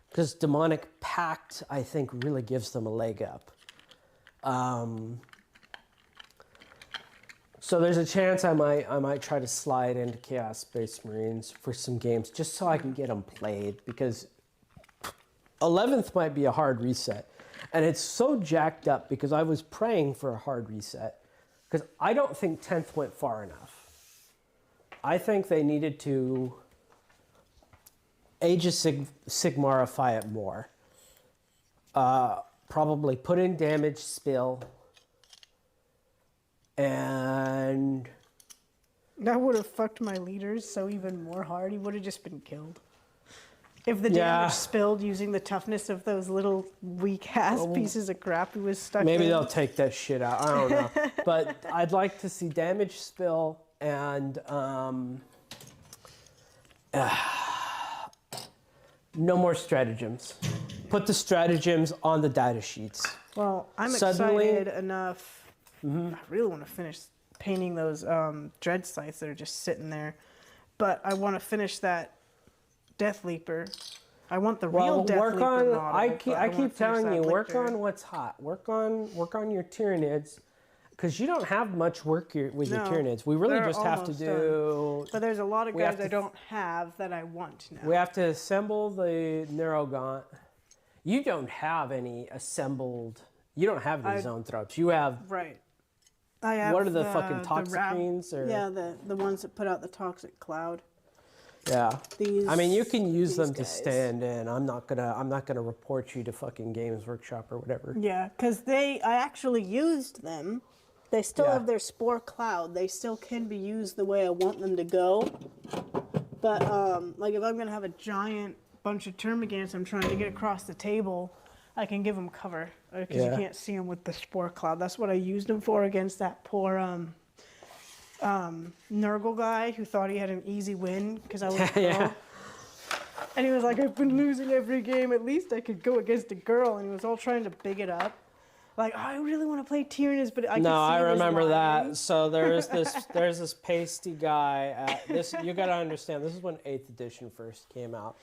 Speaker 2: because Demonic Pact, I think, really gives them a leg up. So there's a chance I might try to slide into Chaos Space Marines for some games just so I can get them played because 11th might be a hard reset. And it's so jacked up because I was praying for a hard reset because I don't think 10th went far enough. I think they needed to Age of Sigmarify it more. Probably put in damage spill. And
Speaker 1: that would have fucked my leaders so even more hard. He would have just been killed. If the damage spilled using the toughness of those little weak-ass pieces of crap he was stuck in.
Speaker 2: Maybe they'll take that shit out. I don't know. But I'd like to see damage spill and no more stratagems. Put the stratagems on the data sheets.
Speaker 1: Well, I'm excited enough. I really want to finish painting those dread scythes that are just sitting there. But I want to finish that Death Leaper. I want the real Death Leaper model.
Speaker 2: I keep telling you, work on what's hot. Work on your Tyranids. Because you don't have much work with your Tyranids. We really just have to do...
Speaker 1: Done. But there's a lot of guys I don't have that I want now.
Speaker 2: We have to assemble the Neurogaunt. You don't have any assembled... You don't have any zone tropes. You have...
Speaker 1: Right. I have
Speaker 2: what are the fucking Toxicreens?
Speaker 1: Yeah, the ones that put out the toxic cloud.
Speaker 2: Yeah. I mean, you can use them
Speaker 1: guys.
Speaker 2: to stand in. I'm not gonna report you to fucking Games Workshop or whatever.
Speaker 1: Yeah, because I actually used them. They still have their spore cloud. They still can be used the way I want them to go. But like if I'm gonna have a giant bunch of termagants I'm trying to get across the table, I can give them cover because you can't see them with the spore cloud. That's what I used them for against that poor Nurgle guy who thought he had an easy win because I was a girl. And he was like, I've been losing every game. At least I could go against a girl. And he was all trying to big it up. Like, oh, I really want to play Tyranids, but I
Speaker 2: remember that. So there's this pasty guy. You got to understand, this is when 8th edition first came out.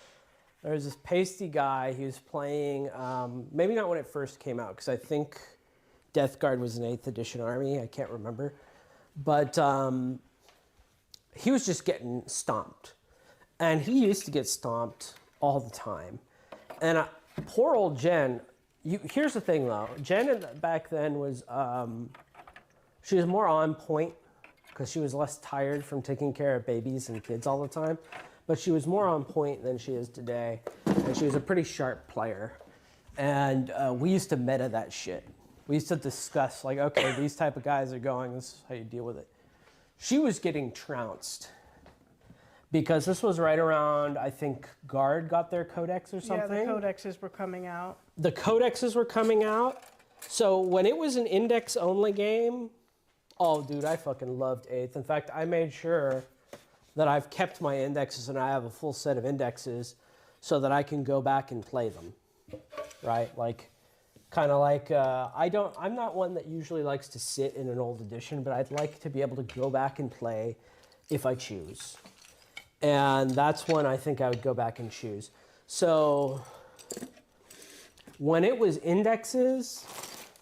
Speaker 2: There was this pasty guy. He was playing, maybe not when it first came out, because I think Death Guard was an 8th edition army. I can't remember. But he was just getting stomped. And he used to get stomped all the time. And poor old Jen, here's the thing though. Jen back then was, she was more on point because she was less tired from taking care of babies and kids all the time. But she was more on point than she is today. And she was a pretty sharp player. And we used to meta that shit. We used to discuss, like, okay, these type of guys are going, this is how you deal with it. She was getting trounced. Because this was right around, I think, Guard got their codex or something.
Speaker 1: Yeah, the codexes were coming out.
Speaker 2: The codexes were coming out. So when it was an index-only game, oh, dude, I fucking loved 8th. In fact, I made sure that I've kept my indexes and I have a full set of indexes so that I can go back and play them, right? Like, kind of like, I'm not one that usually likes to sit in an old edition, but I'd like to be able to go back and play if I choose. And that's when I think I would go back and choose. So when it was indexes,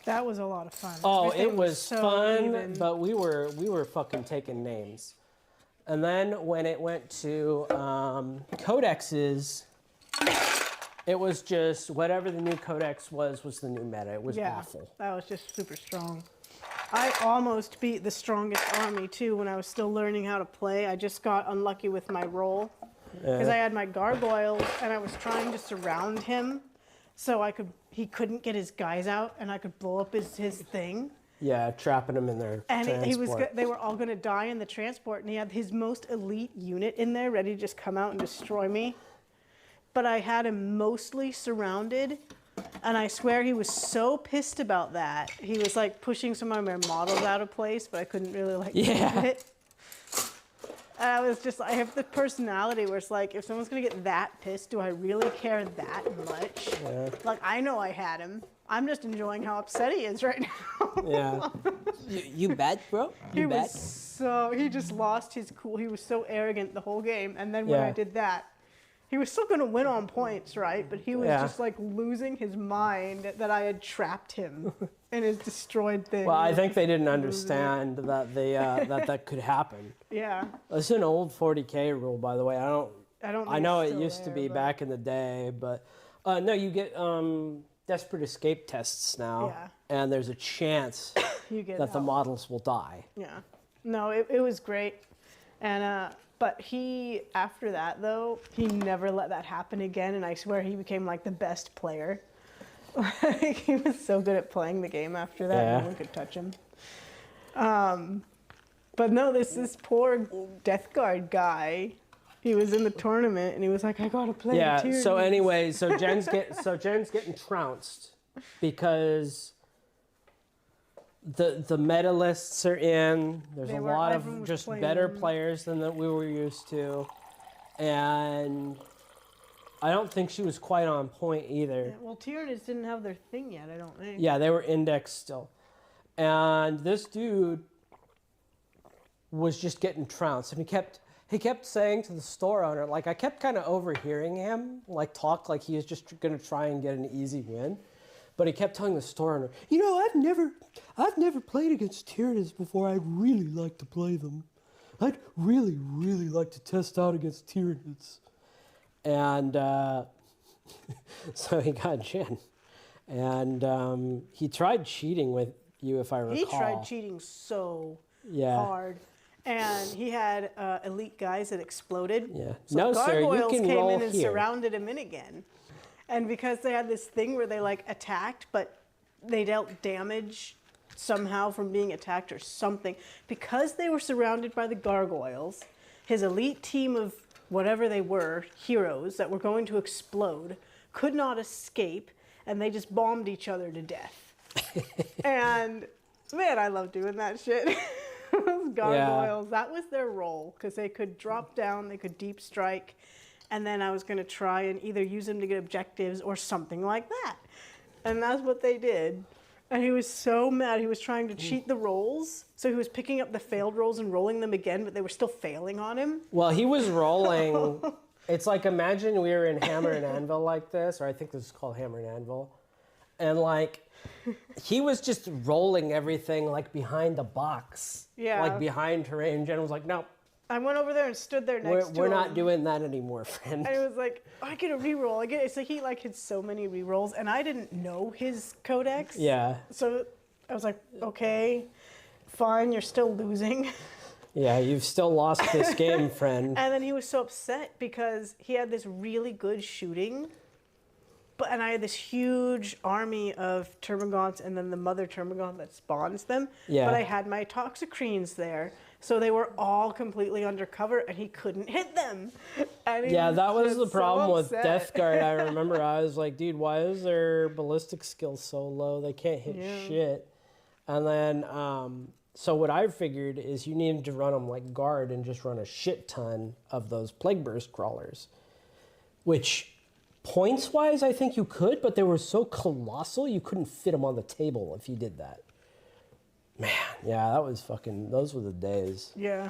Speaker 1: that was a lot of fun.
Speaker 2: Oh, it was
Speaker 1: so
Speaker 2: fun,
Speaker 1: even.
Speaker 2: but we were fucking taking names. And then when it went to codexes, it was just whatever the new codex was the new meta. It was awful.
Speaker 1: That was just super strong. I almost beat the strongest army too when I was still learning how to play. I just got unlucky with my roll because I had my gargoyles and I was trying to surround him so he couldn't get his guys out and I could blow up his thing.
Speaker 2: Yeah, trapping him in their transport.
Speaker 1: They were all going to die in the transport, and he had his most elite unit in there ready to just come out and destroy me. But I had him mostly surrounded, and I swear he was so pissed about that. He was like pushing some of my models out of place, but I couldn't really do it. And I was just, I have the personality where it's like, if someone's going to get that pissed, do I really care that much? Yeah. Like, I know I had him. I'm just enjoying how upset he is right now.
Speaker 2: Yeah. You bet, bro? You bet?
Speaker 1: He just lost his cool. He was so arrogant the whole game. And then when I did that, he was still going to win on points, right? But he was just like losing his mind that I had trapped him in his destroyed thing.
Speaker 2: Well, I think they didn't understand that that could happen.
Speaker 1: Yeah.
Speaker 2: It's an old 40K rule, by the way. I don't
Speaker 1: think
Speaker 2: I know
Speaker 1: it's
Speaker 2: it
Speaker 1: still
Speaker 2: used to
Speaker 1: there,
Speaker 2: be
Speaker 1: but-
Speaker 2: back in the day, but no, you get desperate escape tests now, and there's a chance that the models will die.
Speaker 1: Yeah. No, it was great. And but he, after that though, he never let that happen again, and I swear he became like the best player. Like, he was so good at playing the game after that, no one could touch him. But no, this poor Death Guard guy, he was in the tournament and he was like, I gotta play the Tyrannies.
Speaker 2: So anyway, Jen's getting trounced because the meta lists are in. There's a lot of just better players than that we were used to, and I don't think she was quite on point either.
Speaker 1: Yeah, well, Tyrannies didn't have their thing yet, I don't think.
Speaker 2: Yeah, they were indexed still, and this dude was just getting trounced, and he kept saying to the store owner, like, I kept kind of overhearing him like talk like he was just gonna try and get an easy win. But he kept telling the store owner, you know, I've never played against Tyranids before. I'd really like to play them. I'd really, really like to test out against Tyranids. And so he got Jen. And he tried cheating with you, if I recall.
Speaker 1: He tried cheating so hard. And he had elite guys that exploded.
Speaker 2: Yeah.
Speaker 1: So
Speaker 2: No, sir, you
Speaker 1: gargoyles
Speaker 2: can
Speaker 1: came
Speaker 2: roll
Speaker 1: in and
Speaker 2: here.
Speaker 1: surrounded him in again. And because they had this thing where they like attacked, but they dealt damage somehow from being attacked or something, because they were surrounded by the gargoyles, his elite team of whatever they were, heroes that were going to explode, could not escape, and they just bombed each other to death. And man, I love doing that shit. Those gargoyles, that was their role, because they could drop down, they could deep strike, and then I was going to try and either use them to get objectives or something like that. And that's what they did. And he was so mad. He was trying to cheat the rolls. So he was picking up the failed rolls and rolling them again, but they were still failing on him.
Speaker 2: Well, he was rolling. It's like, imagine we were in Hammer and Anvil like this, or I think this is called Hammer and Anvil. And like, he was just rolling everything like behind the box.
Speaker 1: Yeah.
Speaker 2: Like behind terrain. Jen was like, no.
Speaker 1: I went over there and stood there next to him.
Speaker 2: We're not doing that anymore, friend.
Speaker 1: And it was like, I get a reroll. So he like had so many rerolls, and I didn't know his codex.
Speaker 2: Yeah.
Speaker 1: So I was like, okay, fine, you're still losing.
Speaker 2: Yeah, you've still lost this game, friend.
Speaker 1: And then he was so upset because he had this really good shooting, and I had this huge army of Termagants and then the mother Termagant that spawns them.
Speaker 2: Yeah.
Speaker 1: But I had my Toxicrenes there. So they were all completely undercover, and he couldn't hit them. And
Speaker 2: That was the
Speaker 1: so
Speaker 2: problem with
Speaker 1: upset.
Speaker 2: Death Guard. I remember I was like, dude, why is their ballistic skill so low? They can't hit shit. And then, so what I figured is you needed to run them like guard and just run a shit ton of those Plague Burst crawlers. Which, points-wise, I think you could, but they were so colossal you couldn't fit them on the table if you did that. Man, yeah, that was fucking, those were the days.
Speaker 1: Yeah.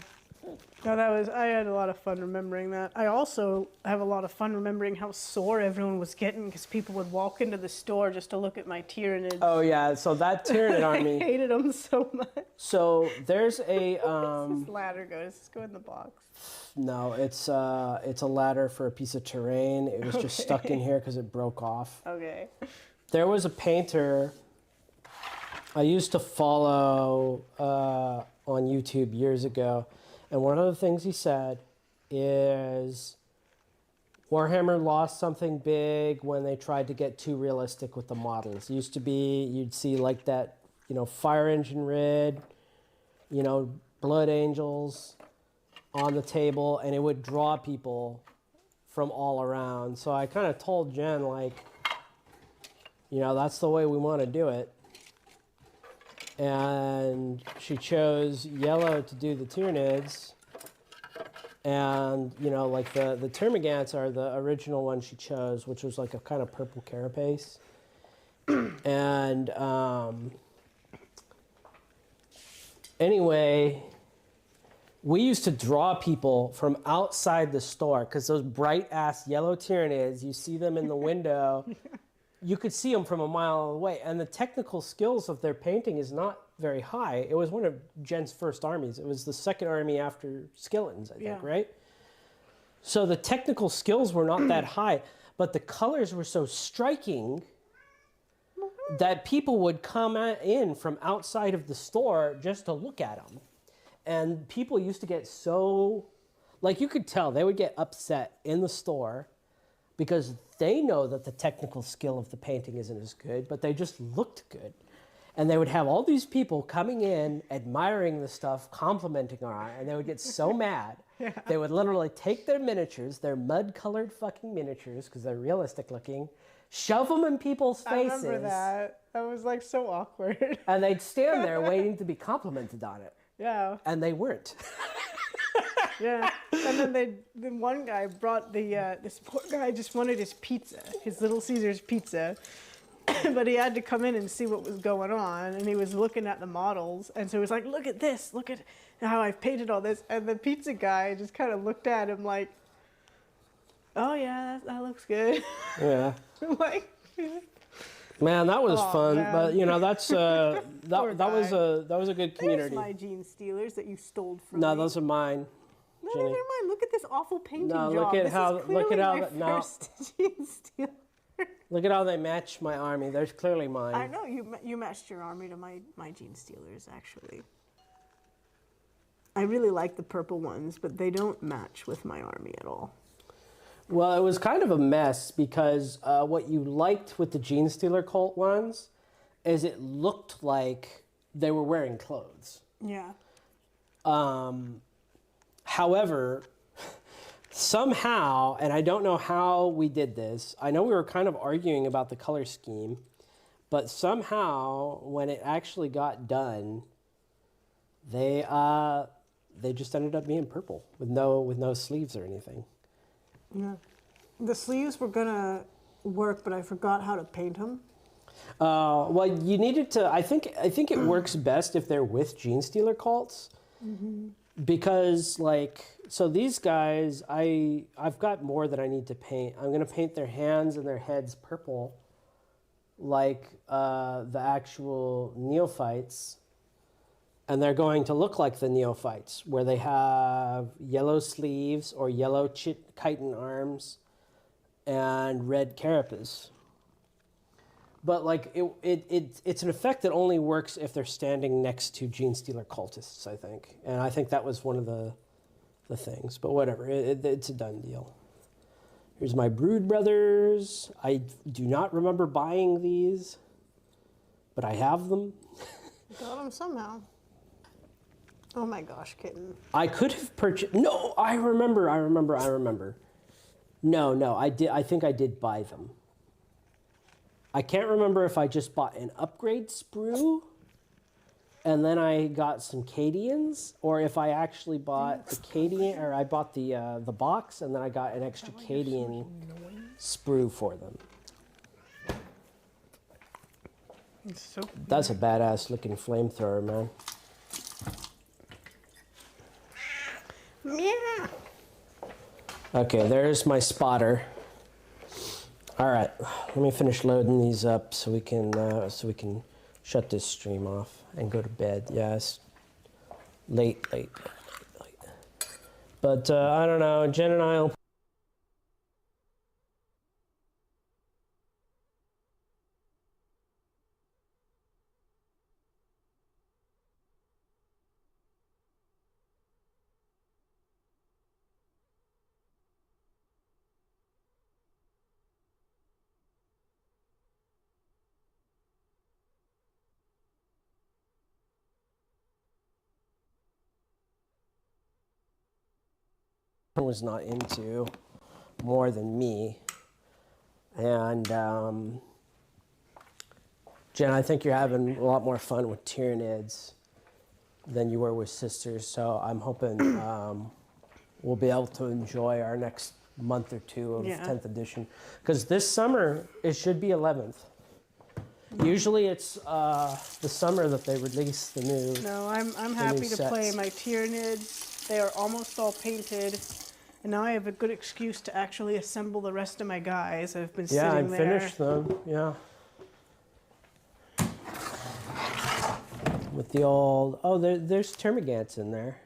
Speaker 1: No, I had a lot of fun remembering that. I also have a lot of fun remembering how sore everyone was getting because people would walk into the store just to look at my Tyranids.
Speaker 2: Oh yeah, so that Tyranid
Speaker 1: I
Speaker 2: army.
Speaker 1: hated them so much.
Speaker 2: So there's a
Speaker 1: This ladder goes. Let's go in the box.
Speaker 2: no, it's a ladder for a piece of terrain. It was just stuck in here because it broke off.
Speaker 1: Okay.
Speaker 2: There was a painter I used to follow on YouTube years ago, and one of the things he said is Warhammer lost something big when they tried to get too realistic with the models. It used to be you'd see like that, fire engine red, blood angels on the table, and it would draw people from all around. So I kind of told Jen, like, that's the way we want to do it. And she chose yellow to do the Tyranids. And, like the Termagants are the original one she chose, which was like a kind of purple carapace. And anyway, we used to draw people from outside the store because those bright-ass yellow Tyranids, you see them in the window, you could see them from a mile away. And the technical skills of their painting is not very high. It was one of Jen's first armies. It was the second army after Skeletons, I think, right? So the technical skills were not that high, but the colors were so striking that people would come in from outside of the store just to look at them. And people used to get so, like, you could tell they would get upset in the store because they know that the technical skill of the painting isn't as good, but they just looked good. And they would have all these people coming in, admiring the stuff, complimenting our art, and they would get so mad. Yeah. They would literally take their miniatures, their mud-colored fucking miniatures, because they're realistic looking, shove them in people's faces.
Speaker 1: I remember that. That was like so awkward.
Speaker 2: And they'd stand there waiting to be complimented on it.
Speaker 1: Yeah.
Speaker 2: And they weren't.
Speaker 1: Yeah. And then one guy brought this poor guy just wanted his pizza, his Little Caesars pizza. But he had to come in and see what was going on, and he was looking at the models, and so he was like, look at this, look at how I've painted all this, and the pizza guy just kind of looked at him like, oh yeah, that looks good.
Speaker 2: Yeah.
Speaker 1: Like,
Speaker 2: man, that was fun,
Speaker 1: man.
Speaker 2: But that's that was a good community.
Speaker 1: There's my Gene Stealers that you stole from
Speaker 2: No,
Speaker 1: me.
Speaker 2: those are mine.
Speaker 1: No, never mind. Look at this awful painting job.
Speaker 2: Look at how
Speaker 1: my first Gene Stealer.
Speaker 2: Look at how they match my army. There's clearly mine.
Speaker 1: I know you matched your army to my Gene Stealers, actually. I really like the purple ones, but they don't match with my army at all.
Speaker 2: Well, it was kind of a mess because what you liked with the Gene Stealer cult ones is it looked like they were wearing clothes.
Speaker 1: Yeah.
Speaker 2: However, somehow, and I don't know how we did this, I know we were kind of arguing about the color scheme, but somehow when it actually got done, they just ended up being purple with no sleeves or anything.
Speaker 1: Yeah. The sleeves were gonna work, but I forgot how to paint them.
Speaker 2: Well, you needed to. I think it works best if they're with Gene Stealer cults, because so these guys, I've got more that I need to paint. I'm gonna paint their hands and their heads purple, like the actual neophytes, and they're going to look like the neophytes, where they have yellow sleeves or yellow chitin arms, and red carapace. But it's an effect that only works if they're standing next to Gene Stealer cultists, I think. And I think that was one of the things. But whatever, it's a done deal. Here's my Brood Brothers. I do not remember buying these, but I have them.
Speaker 1: Got them somehow. Oh my gosh, kitten.
Speaker 2: I could have purchased. No, I remember. No, I did. I think I did buy them. I can't remember if I just bought an upgrade sprue and then I got some Cadians, or if I actually bought the Cadian, or I bought the box and then I got an extra Cadian sprue for them. That's a badass looking flamethrower, man. Okay, there's my spotter. All right, let me finish loading these up so we can shut this stream off and go to bed. Yes, late. But I don't know. Jen and I'll. Was not into more than me, and Jen, I think you're having a lot more fun with Tyranids than you were with Sisters, so I'm hoping we'll be able to enjoy our next month or two of 10th edition, because this summer it should be 11th. Usually it's the summer that they release the new.
Speaker 1: No, I'm happy to play my Tyranids. They are almost all painted. And now I have a good excuse to actually assemble the rest of my guys. I've been sitting there.
Speaker 2: Yeah, and finish them, yeah. With the old, there's Termagants in there.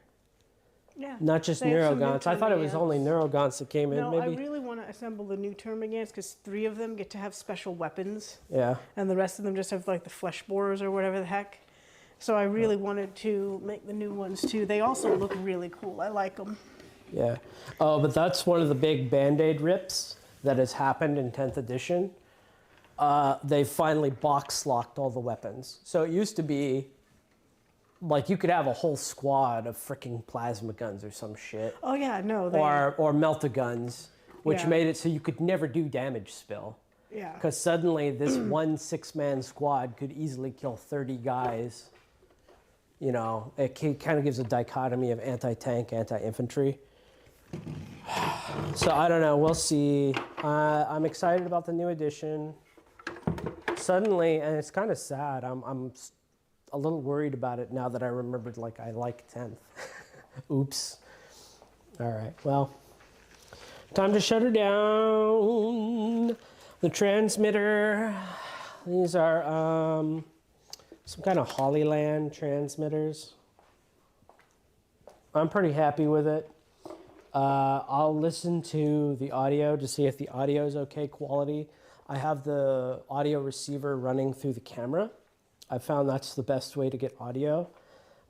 Speaker 1: Yeah.
Speaker 2: Not just
Speaker 1: They have some new
Speaker 2: Neurogants. I thought it was
Speaker 1: Termagants.
Speaker 2: only Neurogants that came in,
Speaker 1: No,
Speaker 2: maybe.
Speaker 1: I really want to assemble the new Termagants because 3 of them get to have special weapons.
Speaker 2: Yeah.
Speaker 1: And the rest of them just have like the flesh borers or whatever the heck. So I really wanted to make the new ones too. They also look really cool. I like them.
Speaker 2: Yeah. Oh, but that's one of the big Band-Aid rips that has happened in 10th edition. They finally box-locked all the weapons. So it used to be, like, you could have a whole squad of freaking plasma guns or some shit.
Speaker 1: Oh yeah, no.
Speaker 2: Or melt-a-guns, which
Speaker 1: Yeah.
Speaker 2: made it so you could never do damage spill.
Speaker 1: Yeah.
Speaker 2: Because suddenly this one 6-man squad could easily kill 30 guys. You know, it kind of gives a dichotomy of anti-tank, anti-infantry. So I don't know. We'll see. I'm excited about the new edition. Suddenly, and it's kind of sad. I'm a little worried about it now that I remembered. Like I like 10th. Oops. All right. Well, time to shut her down. The transmitter. These are some kind of Hollyland transmitters. I'm pretty happy with it. I'll listen to the audio to see if the audio is okay quality. I have the audio receiver running through the camera. I found that's the best way to get audio.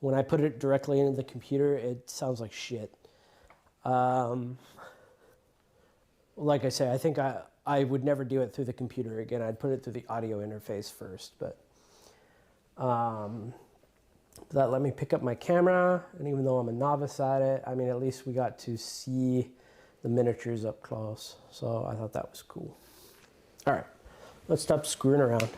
Speaker 2: When I put it directly into the computer, it sounds like shit. Like I say, I think I would never do it through the computer again. I'd put it through the audio interface first, but that let me pick up my camera, and even though I'm a novice at it, I mean, at least we got to see the miniatures up close, so I thought that was cool. All right, let's stop screwing around.